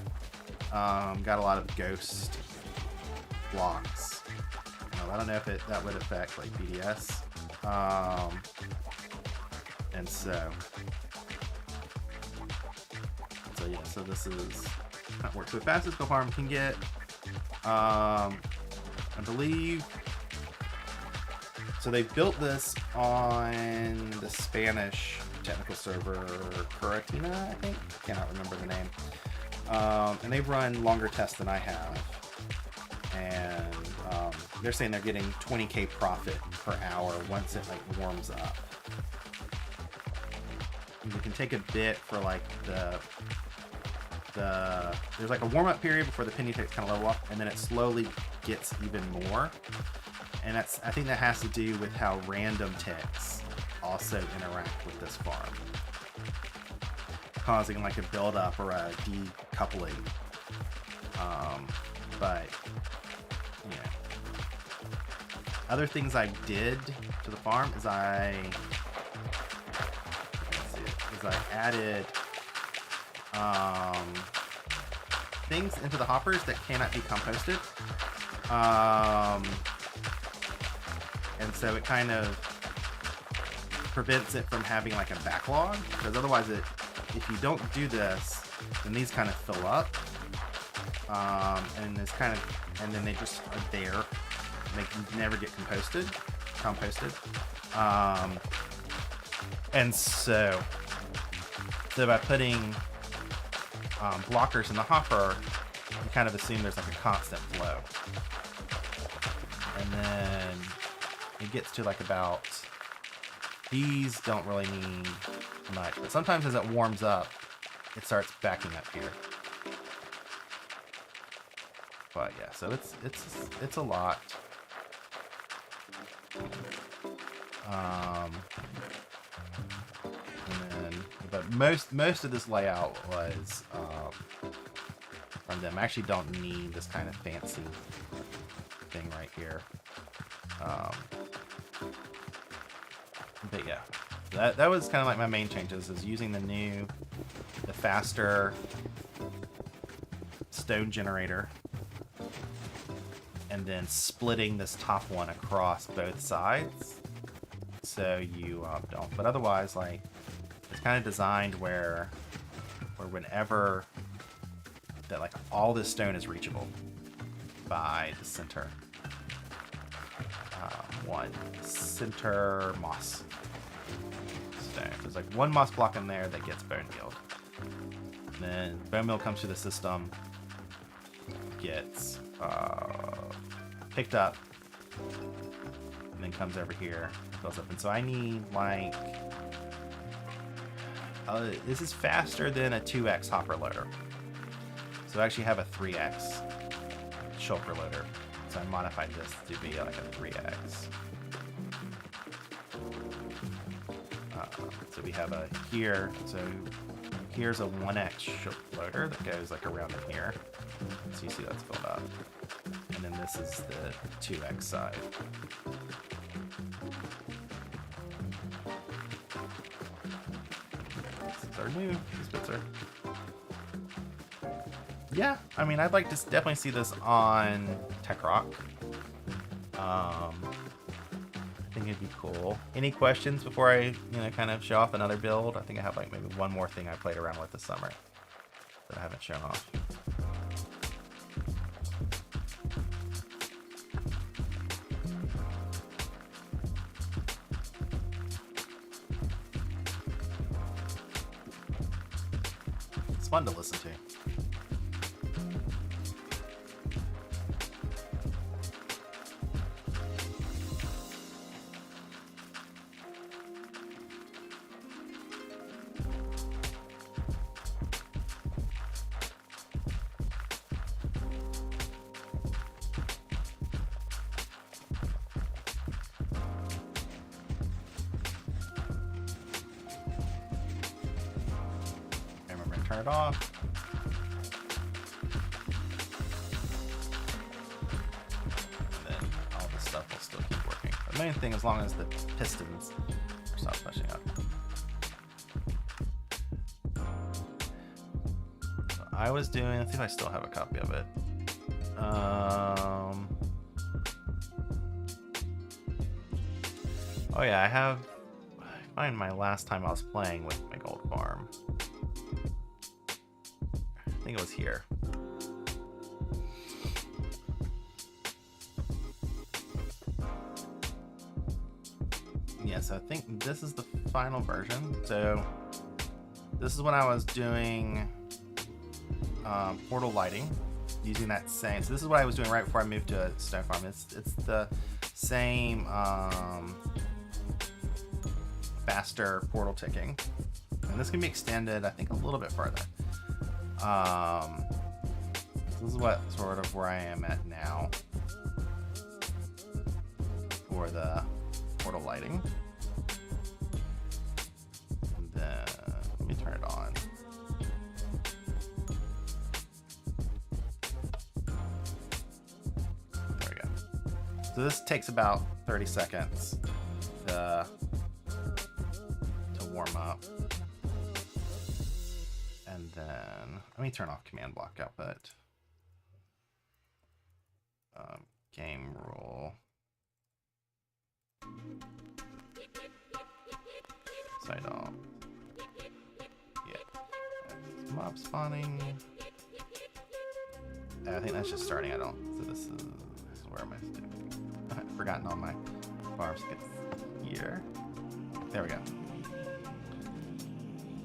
got a lot of ghost blocks. I don't know if that would affect like BDS. And so yeah, so this is how it works. So the fastest the farm can get, I believe. So they built this on the Spanish technical server Curatina, I think. Cannot remember the name. And they've run longer tests than I have. And they're saying they're getting 20k profit per hour once it like warms up. You can take a bit for like there's like a warm-up period before the penny ticks kind of level up, and then it slowly gets even more. And I think that has to do with how random ticks also interact with this farm, causing like a build-up or a decoupling. But yeah, other things I did to the farm is I added things into the hoppers that cannot be composted. And so it kind of prevents it from having like a backlog, because otherwise if you don't do this, then these kind of fill up. And then they just are there. They can never get composted. And so by putting blockers in the hopper, you kind of assume there's like a constant flow. And then it gets to like about, these don't really need much, but sometimes as it warms up, it starts backing up here. But yeah, so it's a lot. But most of this layout was from them. I actually don't need this kind of fancy thing right here. But yeah, that was kind of like my main changes, is using the faster stone generator, and and then splitting this top one across both sides so you don't. But otherwise, like, it's kind of designed where whenever that, like, all this stone is reachable by the center one center moss stone. There's like one moss block in there that gets bone mealed. Then bone meal comes through the system, gets picked up, and then comes over here, fills up. And so I need, like, this is faster than a 2x hopper loader. So I actually have a 3x shulker loader. So I modified this to be like a 3x. So we have a here. So here's a 1x shulker loader that goes like around in here. So you see that's filled up. And then this is the 2x side. These are new. These bits are. Yeah, I mean, I'd like to definitely see this on Tech Rock. I think it'd be cool. Any questions before I, kind of show off another build? I think I have like maybe one more thing I played around with this summer that I haven't shown off. It's fun to listen to. Turn it off. And then all this stuff will still keep working. The main thing, as long as the pistons stop pushing up. So I was doing, I think I still have a copy of it. Oh yeah, I find my last time I was playing with my gold farm. I think it was here. Yes, I think this is the final version. So this is when I was doing portal lighting, using that same. So this is what I was doing right before I moved to stone farm. It's the same faster portal ticking, and this can be extended, I think, a little bit further. This is what sort of where I am at now for the portal lighting. And then let me turn it on. There we go. So this takes about 30 seconds to warm up. And then let me turn off command block output. Game rule. Side off. Yeah. Mob spawning. I think that's just starting. So this is where am I? I've forgotten all my farms. Here. There we go.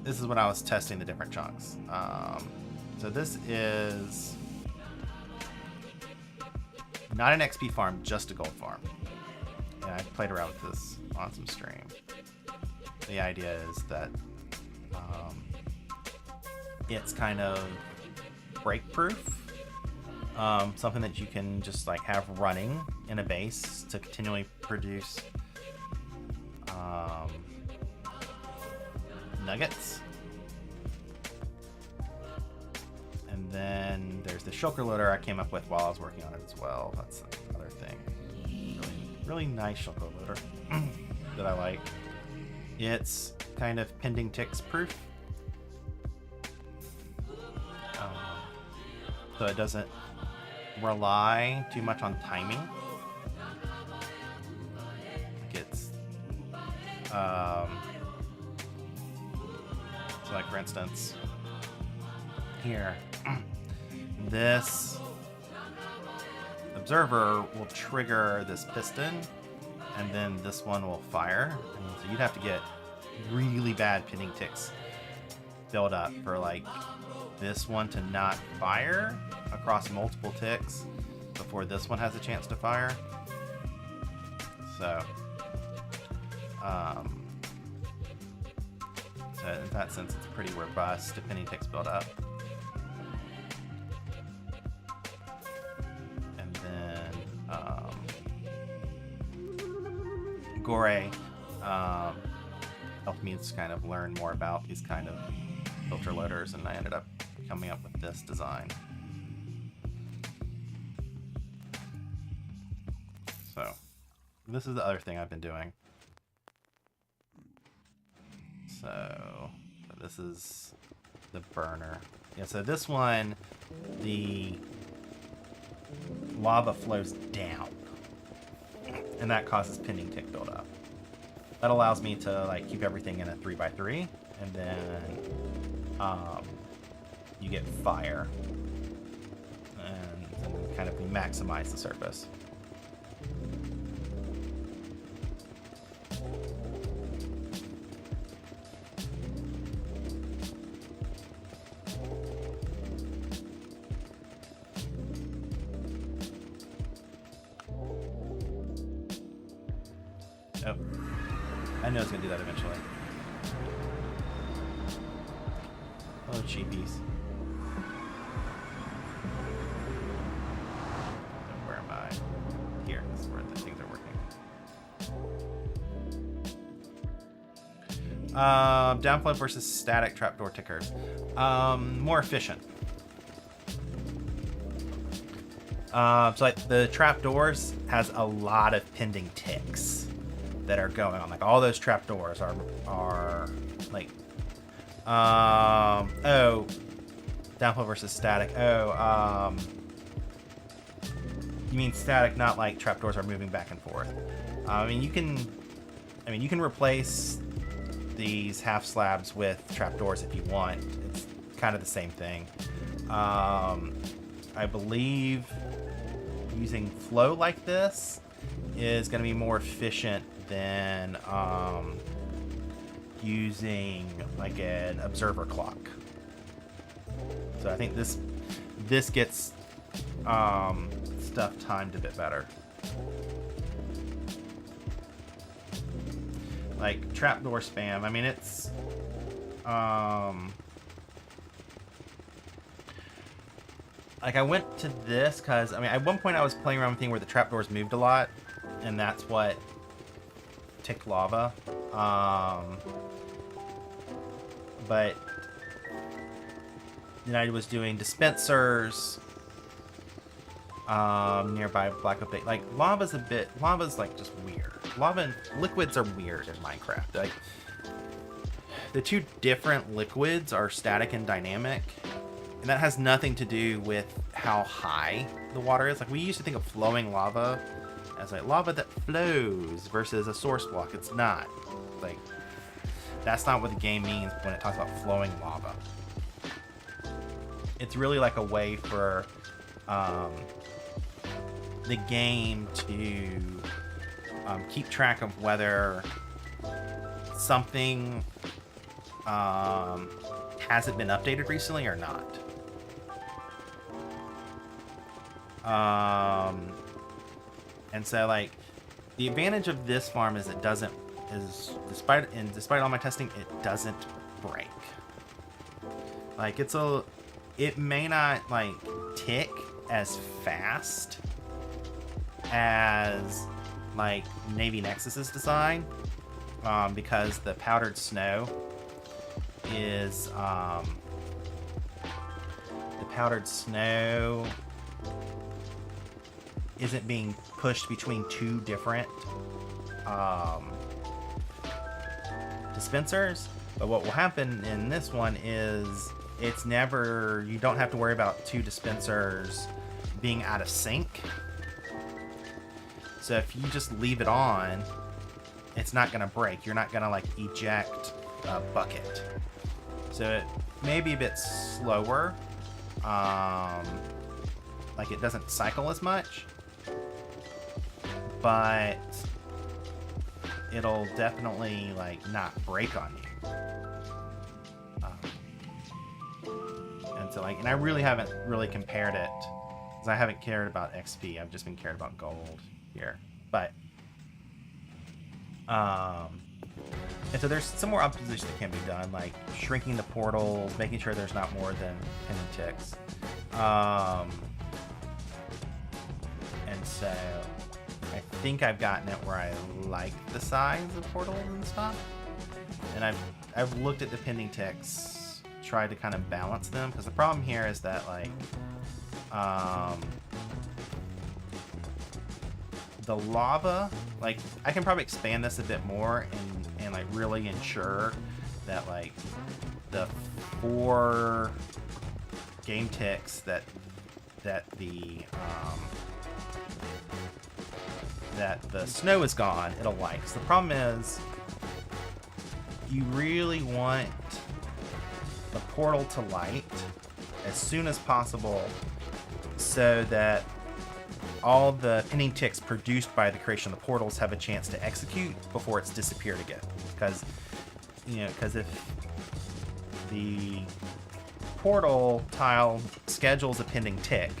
This is when I was testing the different chunks. So this is not an XP farm, just a gold farm. And I played around with this on some stream. The idea is that it's kind of break proof. Something that you can just like have running in a base to continually produce nuggets. And then there's the shulker loader I came up with while I was working on it as well. That's another thing. Really nice shulker loader that I like. It's kind of pending ticks proof. So it doesn't rely too much on timing. It's so like for instance here, this observer will trigger this piston, and then this one will fire. And so you'd have to get really bad pinning ticks build up for like this one to not fire across multiple ticks before this one has a chance to fire. So, so in that sense, it's pretty robust to pinning ticks build up. And then Gore helped me just kind of learn more about these kind of filter loaders, and I ended up coming up with this design. So this is the other thing I've been doing. So this is the burner. Yeah, so this one, the lava flows down, and that causes pinning tick buildup. That allows me to like keep everything in a 3x3, and then you get fire, and kind of maximize the surface. Oh, I know it's gonna do that eventually. Oh, cheapies. Where am I? Here, this is where the things are working. Downflow versus static trapdoor tickers. More efficient. So like the trapdoors has a lot of pending ticks that are going on. Like all those trapdoors are like oh, downflow versus static. Oh, you mean static, not like trapdoors are moving back and forth. I mean you can replace these half slabs with trapdoors if you want. It's kind of the same thing. I believe using flow like this is going to be more efficient than using like an observer clock. So I think this gets stuff timed a bit better. Like trapdoor spam, I mean it's like I went to this because I mean at one point I was playing around with a thing where the trapdoors moved a lot, and that's what ticked lava. But then I was doing dispensers nearby Black Oak Bay. Like lava's like just weird. Lava and liquids are weird in Minecraft. Like the two different liquids are static and dynamic, and that has nothing to do with how high the water is. Like we used to think of flowing lava as like lava that flows versus a source block. It's not. Like that's not what the game means when it talks about flowing lava. It's really like a way for the game to keep track of whether something hasn't been updated recently or not. And so like the advantage of this farm is despite all my testing, it doesn't break. Like it may not like tick as fast as like Navy Nexus's design, because the powdered snow is isn't being pushed between two different dispensers. But what will happen in this one is you don't have to worry about two dispensers being out of sync. So if you just leave it on, it's not going to break. You're not going to like eject a bucket. So it may be a bit slower. Like it doesn't cycle as much, but it'll definitely like not break on you. And so like, and I really haven't really compared it because I haven't cared about XP. I've just been cared about gold here. But and so there's some more optimizations that can be done, like shrinking the portals, making sure there's not more than 10 ticks. And so I think I've gotten it where I like the size of portals and stuff. And I've looked at the pending ticks, tried to kind of balance them, because the problem here is that like the lava, like I can probably expand this a bit more and like really ensure that like the 4 game ticks that the snow is gone, it'll light. So the problem is you really want the portal to light as soon as possible so that all the pending ticks produced by the creation of the portals have a chance to execute before it's disappeared again. Because if the portal tile schedules a pending tick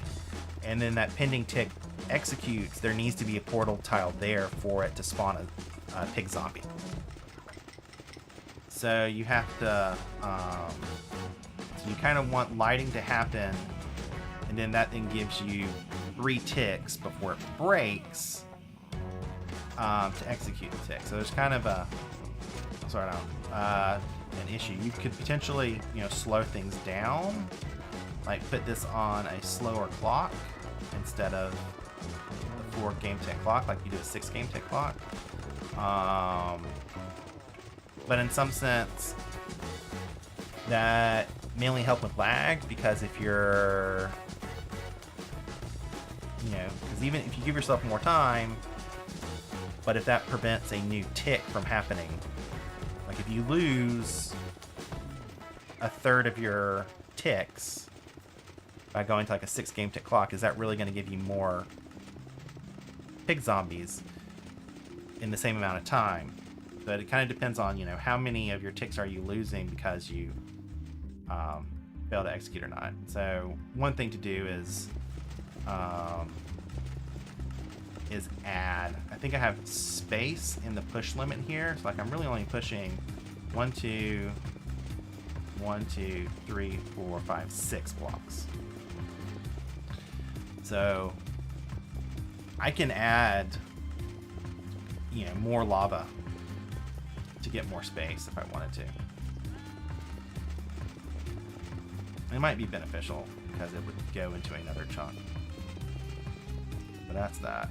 and then that pending tick executes, there needs to be a portal tile there for it to spawn a pig zombie. So you have to, so you kind of want lighting to happen, and then that then gives you 3 ticks before it breaks to execute the tick. So there's kind of a sort of an issue. You could potentially, slow things down, like put this on a slower clock instead of the 4 game tick clock, like you do a 6 game tick clock. But in some sense, that may only help with lag, because if you're, because even if you give yourself more time, but if that prevents a new tick from happening, like if you lose a third of your ticks by going to like a 6 game tick clock, is that really going to give you more pig zombies in the same amount of time? But it kind of depends on, how many of your ticks are you losing because you fail to execute or not. So one thing to do is add, I think I have space in the push limit here. So like I'm really only pushing 1, 2, 3, 4, 5, 6 blocks. So I can add, more lava to get more space if I wanted to. It might be beneficial because it would go into another chunk. But that's that.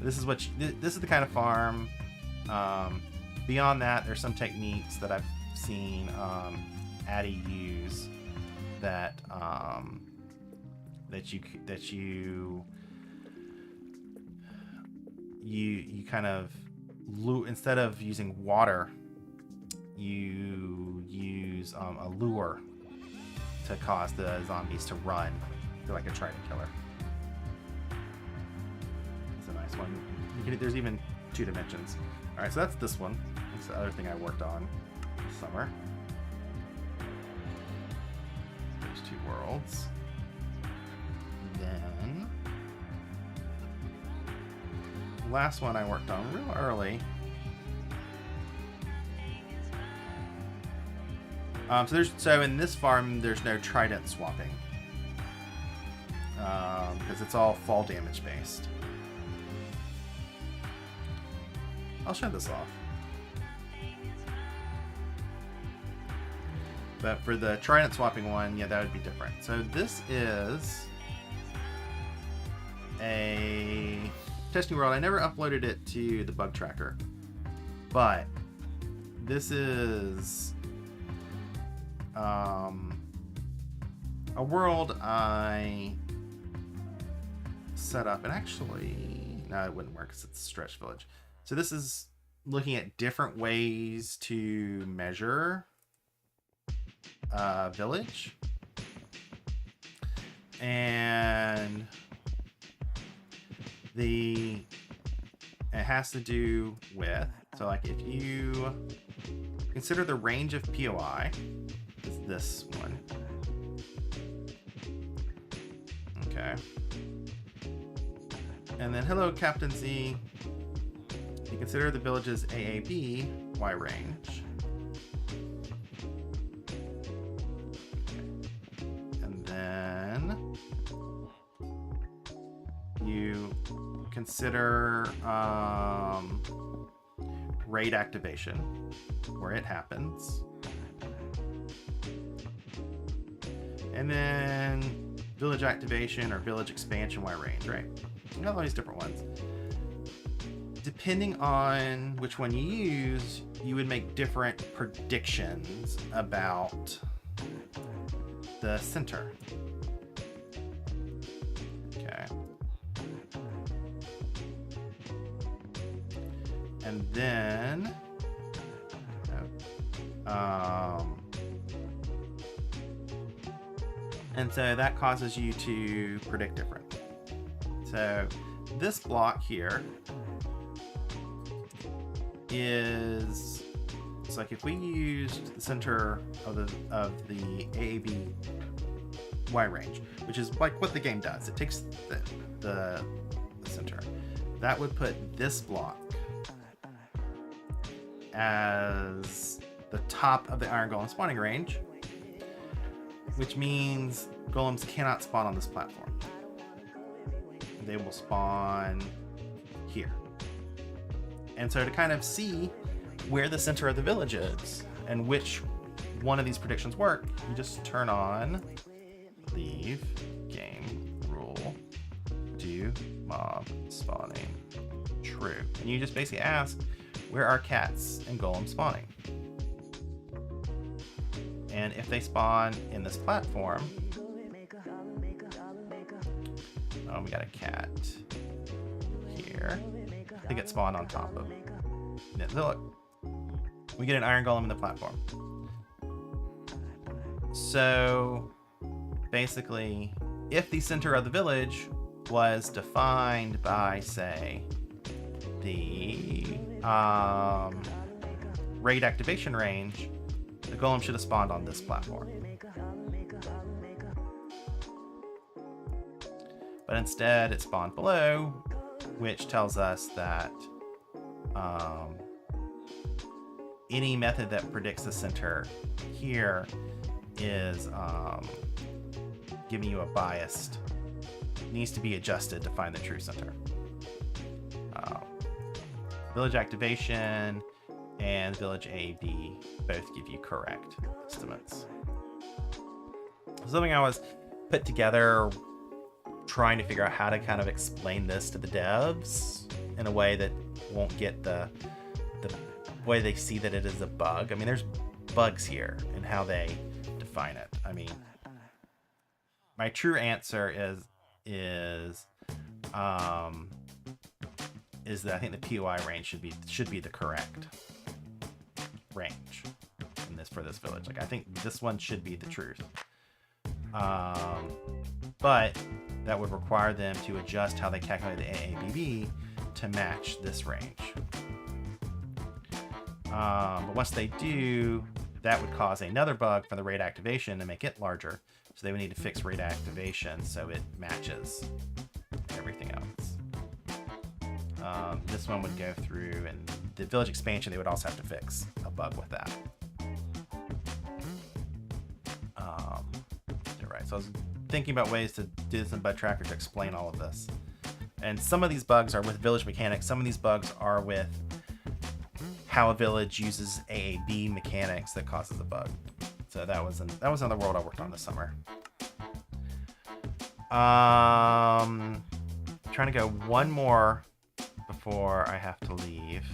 This is this is the kind of farm. Beyond that, there's some techniques that I've seen Addy use that you kind of instead of using water, you use a lure to cause the zombies to run. They're like a trident killer. It's a nice one. There's even 2 dimensions. All right, so that's this one. That's the other thing I worked on this summer. There's 2 worlds. Then the last one I worked on real early. So in this farm, there's no trident swapping because it's all fall damage based. I'll show this off. But for the trident swapping one, yeah, that would be different. So this is a testing world. I never uploaded it to the bug tracker, but this is a world I set up, and actually, no, it wouldn't work because it's a stretch village. So this is looking at different ways to measure a village. And it has to do with, so like if you consider the range of POI, is this one. Okay. And then hello, Captain Z. You consider the village's AAB Y range. And then you consider raid activation, where it happens. And then village activation or village expansion Y range, right? You got all these different ones. Depending on which one you use, you would make different predictions about the center. Okay. And then and so that causes you to predict different. So this block here is, it's like if we used the center of the AAB Y range, which is like what the game does. It takes the center. That would put this block as the top of the Iron Golem spawning range, which means golems cannot spawn on this platform. They will spawn here. And so to kind of see where the center of the village is and which one of these predictions work, you just turn on leave game rule do mob spawning true. And you just basically ask, where are cats and golems spawning? And if they spawn in this platform, oh, we got a cat here. They get spawned on top of it. So look, we get an iron golem in the platform. So basically, if the center of the village was defined by, say, the raid activation range, the golem should have spawned on this platform. But instead, it spawned below, which tells us that any method that predicts the center here is giving you a biased, needs to be adjusted to find the true center. Village activation and village AB both give you correct estimates. Something I was put together trying to figure out how to kind of explain this to the devs in a way that won't get the way they see that it is a bug. I mean, there's bugs here in how they define it. I mean, my true answer is that I think the POI range should be the correct range in this for this village. Like, I think this one should be the truth. But that would require them to adjust how they calculate the AABB to match this range. But once they do, that would cause another bug for the raid activation to make it larger. So they would need to fix raid activation so it matches everything else. This one would go through, and the village expansion, they would also have to fix a bug with that. Right. So I was thinking about ways to do this in Bug Tracker to explain all of this. And some of these bugs are with village mechanics. Some of these bugs are with how a village uses AAB mechanics that causes a bug. So that was another world I worked on this summer. Trying to go one more before I have to leave.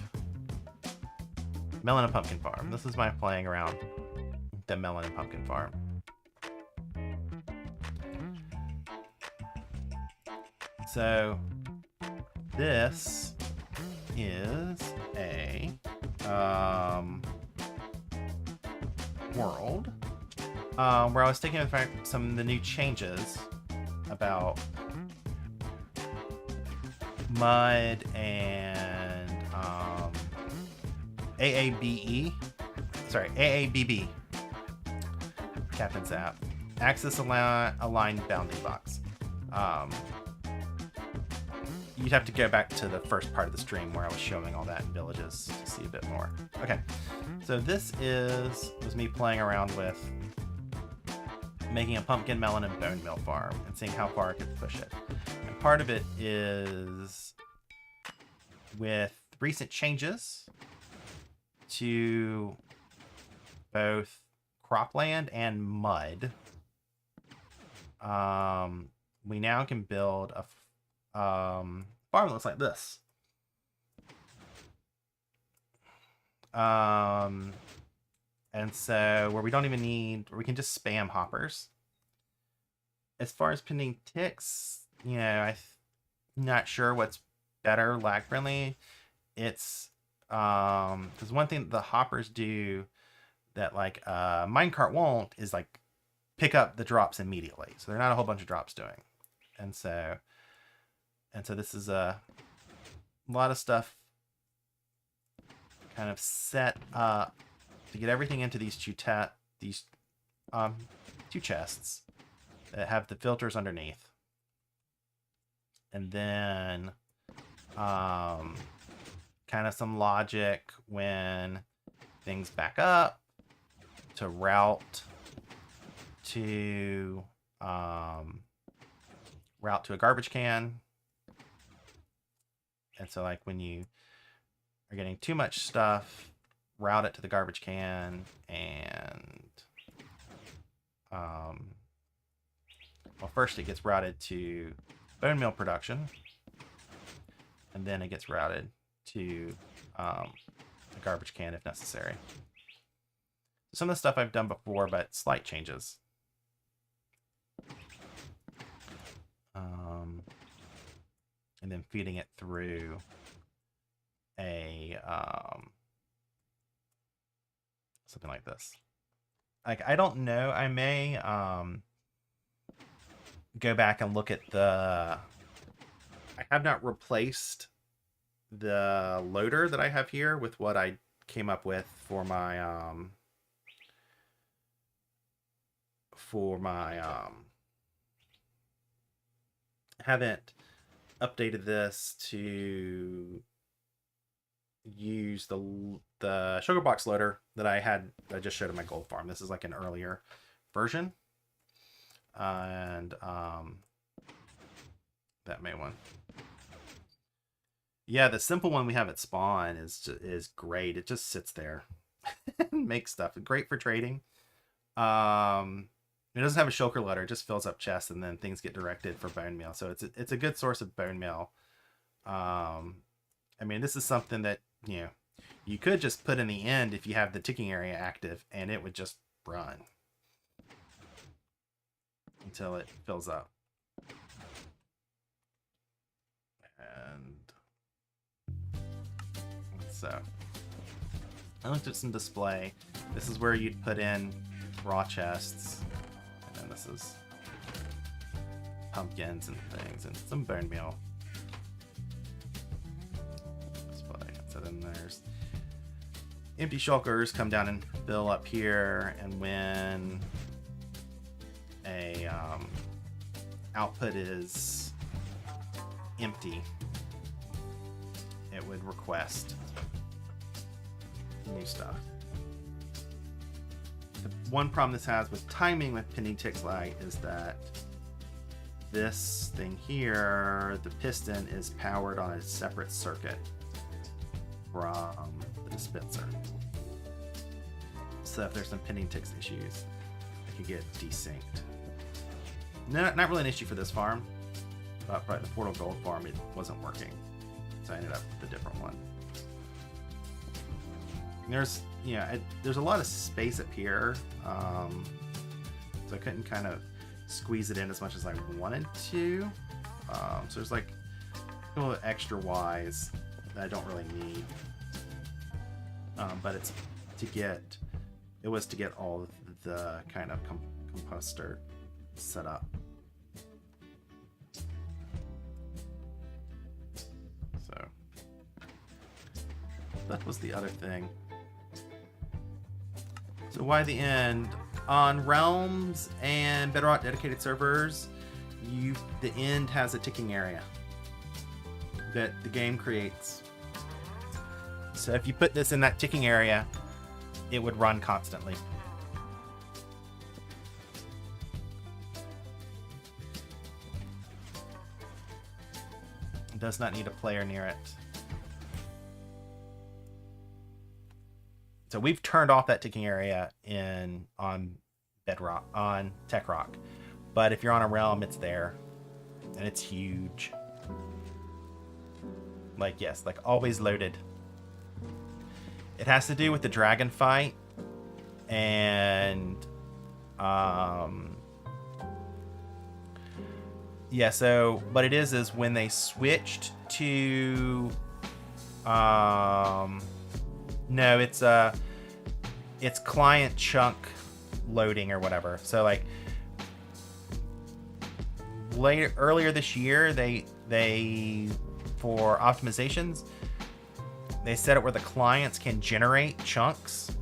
Melon and Pumpkin Farm. This is my playing around the Melon and Pumpkin Farm. So this is a world where I was taking into fact some of the new changes about mud and AABB Captain's app. Axis aligned bounding box. You'd have to go back to the first part of the stream where I was showing all that in villages to see a bit more. Okay, so this was me playing around with making a pumpkin, melon, and bone meal farm and seeing how far I could push it. And part of it is with recent changes to both cropland and mud. We now can build a farm that looks like this. And so where we don't even need, we can just spam hoppers. As far as pinning ticks, you know, I'm not sure what's better lag friendly. It's because one thing that the hoppers do that like minecart won't is like pick up the drops immediately. So they're not a whole bunch of drops doing. And so this is a lot of stuff kind of set up to get everything into these two chests that have the filters underneath. And then kind of some logic when things back up to route to a garbage can. And so like when you are getting too much stuff, route it to the garbage can, and well, first it gets routed to bone meal production, and then it gets routed to a garbage can if necessary. Some of the stuff I've done before, but slight changes. And then feeding it through a something like this. Like, I don't know, I may go back and look at I have not replaced the loader that I have here with what I came up with for my haven't updated this to use the sugar box loader that I just showed in my gold farm. This is like an earlier version, and that main one. Yeah, the simple one we have at spawn is great. It just sits there and makes stuff. Great for trading. It doesn't have a shulker loader. It just fills up chests, and then things get directed for bone meal. So it's a good source of bone meal. I mean, this is something that, you know, you could just put in the end if you have the ticking area active, and it would just run until it fills up. And so I looked at some display. This is where you'd put in raw chests, and then this is pumpkins and things, and some bone meal. So then there's empty shulkers come down and fill up here, and when a output is empty, it would request new stuff. The one problem this has with timing with pinning ticks lag is that this thing here, the piston, is powered on a separate circuit from the dispenser. So if there's some pinning ticks issues, it could get desynced. Not really an issue for this farm, but probably the Portal Gold farm, it wasn't working. So I ended up with a different one. And there's a lot of space up here, so I couldn't kind of squeeze it in as much as I wanted to. So there's like a little extra Ys that I don't really need. But it's to get, it was to get all the kind of composter set up. So that was the other thing. So why the end? On Realms and Bedrock dedicated servers, the end has a ticking area that the game creates. So if you put this in that ticking area, it would run constantly. It does not need a player near it. So we've turned off that ticking area on Bedrock, on Tech Rock. But if you're on a realm, it's there. And it's huge. Like, yes, like always loaded. It has to do with the dragon fight. And yeah, so what it is when they switched to no, it's client chunk loading or whatever. So like earlier this year, they for optimizations, they set it where the clients can generate chunks,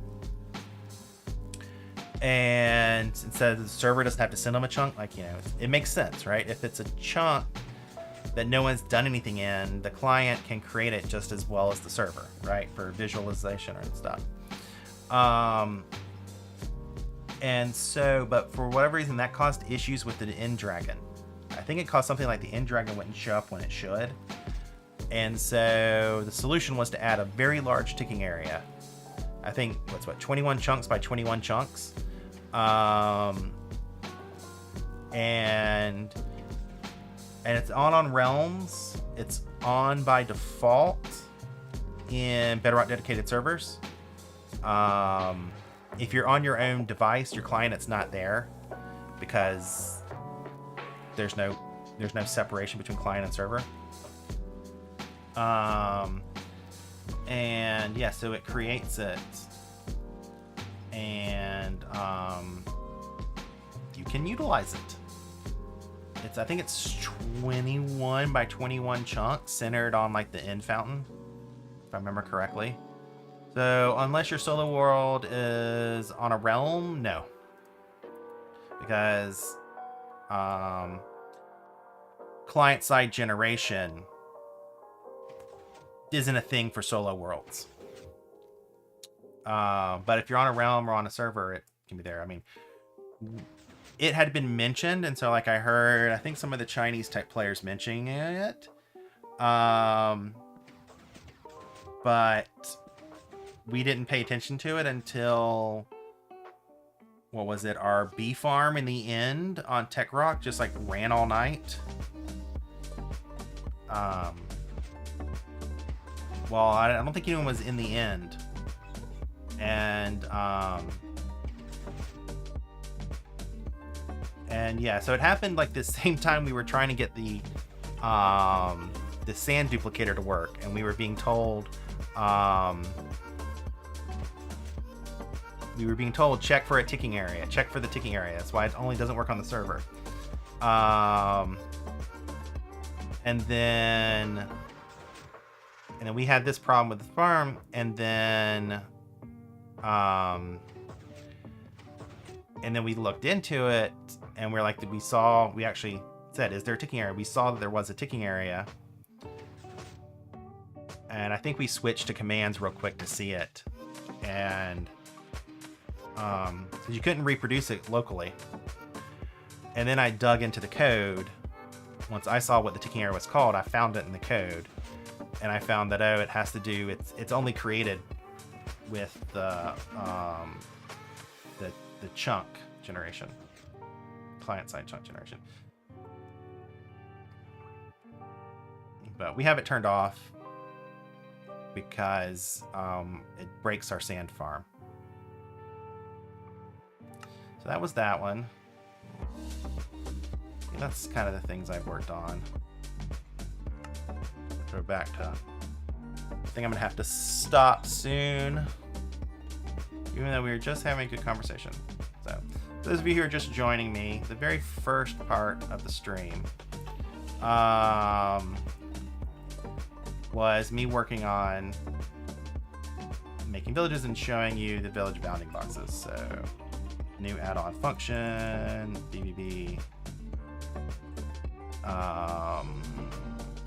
and instead the server doesn't have to send them a chunk. Like, you know, it makes sense, right? If it's a chunk that no one's done anything in, the client can create it just as well as the server, right? For visualization and stuff. And so, but for whatever reason, that caused issues with the end dragon. I think it caused something like the end dragon wouldn't show up when it should. And so the solution was to add a very large ticking area. I think, 21 chunks by 21 chunks. And it's on Realms. It's on by default in Bedrock dedicated servers. If you're on your own device, your client, it's not there because there's no separation between client and server. And yeah, so it creates it, and you can utilize it. I think it's 21 by 21 chunks centered on like the end fountain, if I remember correctly. So unless your solo world is on a realm, no, because client side generation isn't a thing for solo worlds. But if you're on a realm or on a server, it can be there. I mean, it had been mentioned, and so like I heard, I think some of the Chinese tech players mentioning it. But we didn't pay attention to it until, what was it? Our bee farm in the end on Tech Rock just like ran all night. Well, I don't think anyone was in the end. And yeah, so it happened like the same time we were trying to get the sand duplicator to work, and we were being told check for a ticking area, check for the ticking area. That's why it only doesn't work on the server. And then we had this problem with the farm, and then we looked into it, and we're like, we actually said, is there a ticking area? We saw that there was a ticking area, and I think we switched to commands real quick to see it, and because you couldn't reproduce it locally. And then I dug into the code. Once I saw what the ticking area was called, I found it in the code, and I found that it has to do, it's only created with the chunk generation, client side chunk generation. But we have it turned off because it breaks our sand farm. So that was that one. that's kind of the things I've worked on. Go back to... I think I'm gonna have to stop soon, even though we were just having a good conversation. So, for those of you who are just joining me, the very first part of the stream was me working on making villages and showing you the village bounding boxes. So, new add-on function, BBB,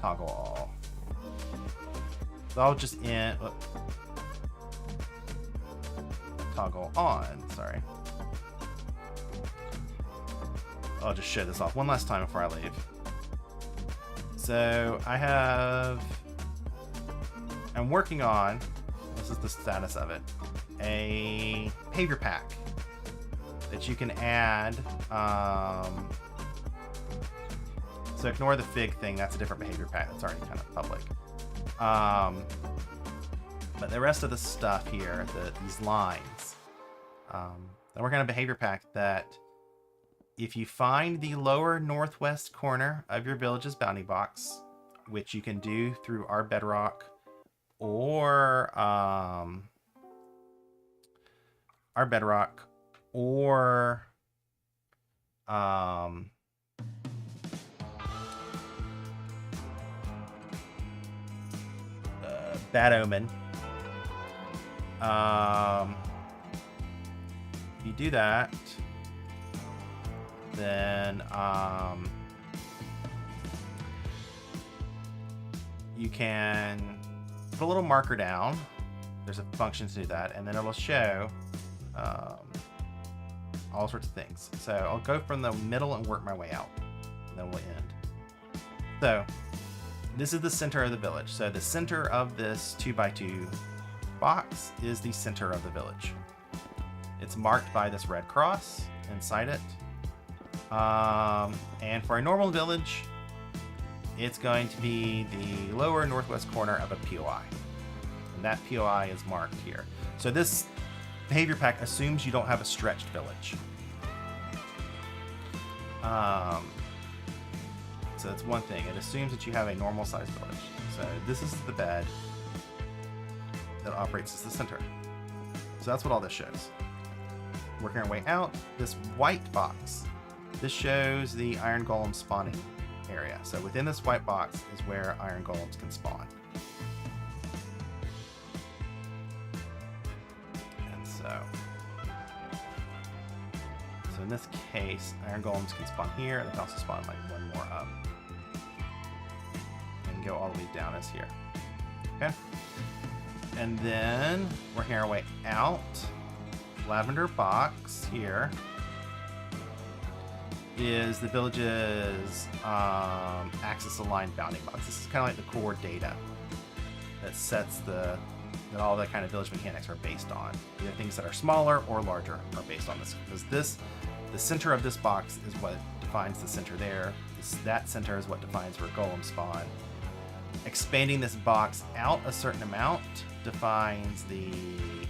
toggle all. So I'll just toggle on, sorry. I'll just show this off one last time before I leave. So I'm working on, this is the status of it, a behavior pack that you can add. So ignore the fig thing, that's a different behavior pack that's already kind of public. But the rest of the stuff here, these lines, I'm working on a behavior pack that if you find the lower northwest corner of your village's bounty box, which you can do through our bedrock or Bad Omen. If you do that, then you can put a little marker down. There's a function to do that, and then it'll show all sorts of things. So I'll go from the middle and work my way out, and then we'll end. So this is the center of the village. So the center of this 2x2 box is the center of the village. It's marked by this red cross inside it. And for a normal village, it's going to be the lower northwest corner of a POI. And that POI is marked here. So this behavior pack assumes you don't have a stretched village. So that's one thing. It assumes that you have a normal sized village. So this is the bed that operates as the center. So that's what all this shows. Working our way out, this white box, this shows the iron golem spawning area. So within this white box is where iron golems can spawn. And so in this case, iron golems can spawn here, and they can also spawn like one more up. And go all the way down as here. Okay? And then working our way out, lavender box here is the village's axis aligned bounding box. This is kind of like the core data that sets that all the kind of village mechanics are based on. Either things that are smaller or larger are based on this, because the center of this box is what defines the center there. That center is what defines where golems spawn. Expanding this box out a certain amount defines the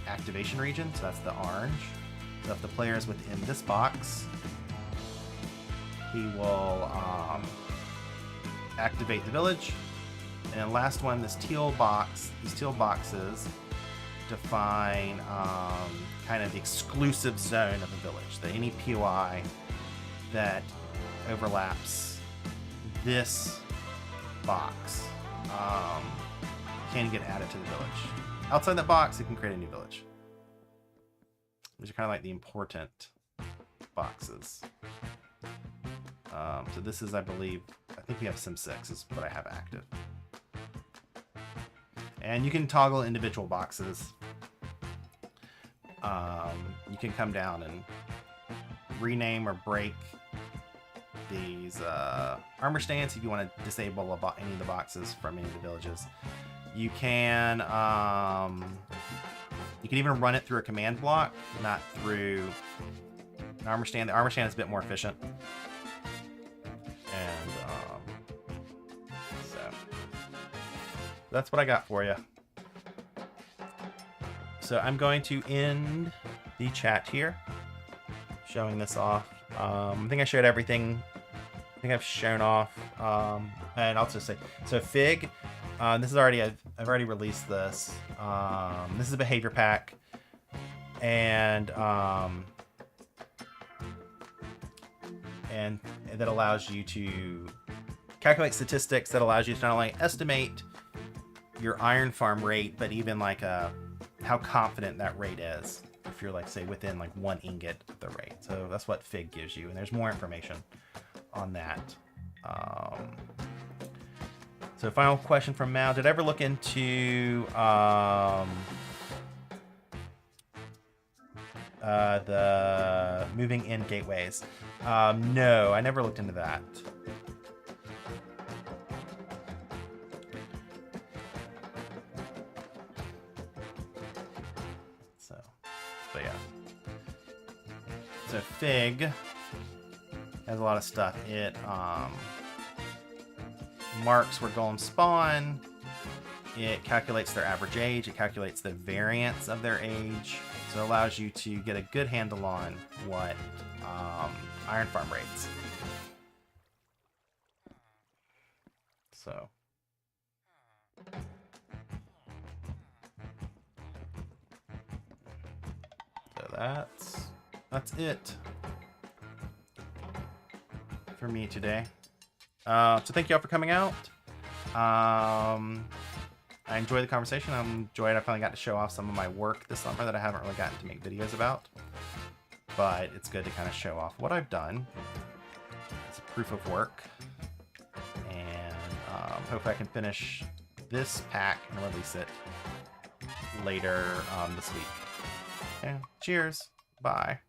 activation region, so that's the orange. So if the player is within this box, he will activate the village. And last one, this teal box. These teal boxes define kind of the exclusive zone of the village. That any POI that overlaps this box can get added to the village. Outside that box, it can create a new village. These are kind of like the important boxes. So this is, I believe, I think we have Sim 6 is what I have active. And you can toggle individual boxes. You can come down and rename or break these armor stands if you want to disable any of the boxes from any of the villages. You can even run it through a command block, not through an armor stand. The armor stand is a bit more efficient. And so that's what I got for you. So I'm going to end the chat here, showing this off. I think I showed everything think I've shown off. And I'll just say, so Fig, this is already, I've already released this. This is a behavior pack. And that allows you to calculate statistics, that allows you to not only estimate your iron farm rate, but even like how confident that rate is. If you're like, say, within like 1 ingot of the rate. So that's what Fig gives you. And there's more information on that. So final question from Mal. Did I ever look into the moving in gateways? No, I never looked into that. So yeah. So Fig has a lot of stuff. It marks where golems spawn. It calculates their average age. It calculates the variance of their age. So it allows you to get a good handle on what iron farm rates. So that's it for me today. So thank you all for coming out. I enjoyed the conversation. I finally got to show off some of my work this summer that I haven't really gotten to make videos about. But it's good to kind of show off what I've done. It's a proof of work. And hopefully I can finish this pack and release it later this week. Okay, cheers. Bye.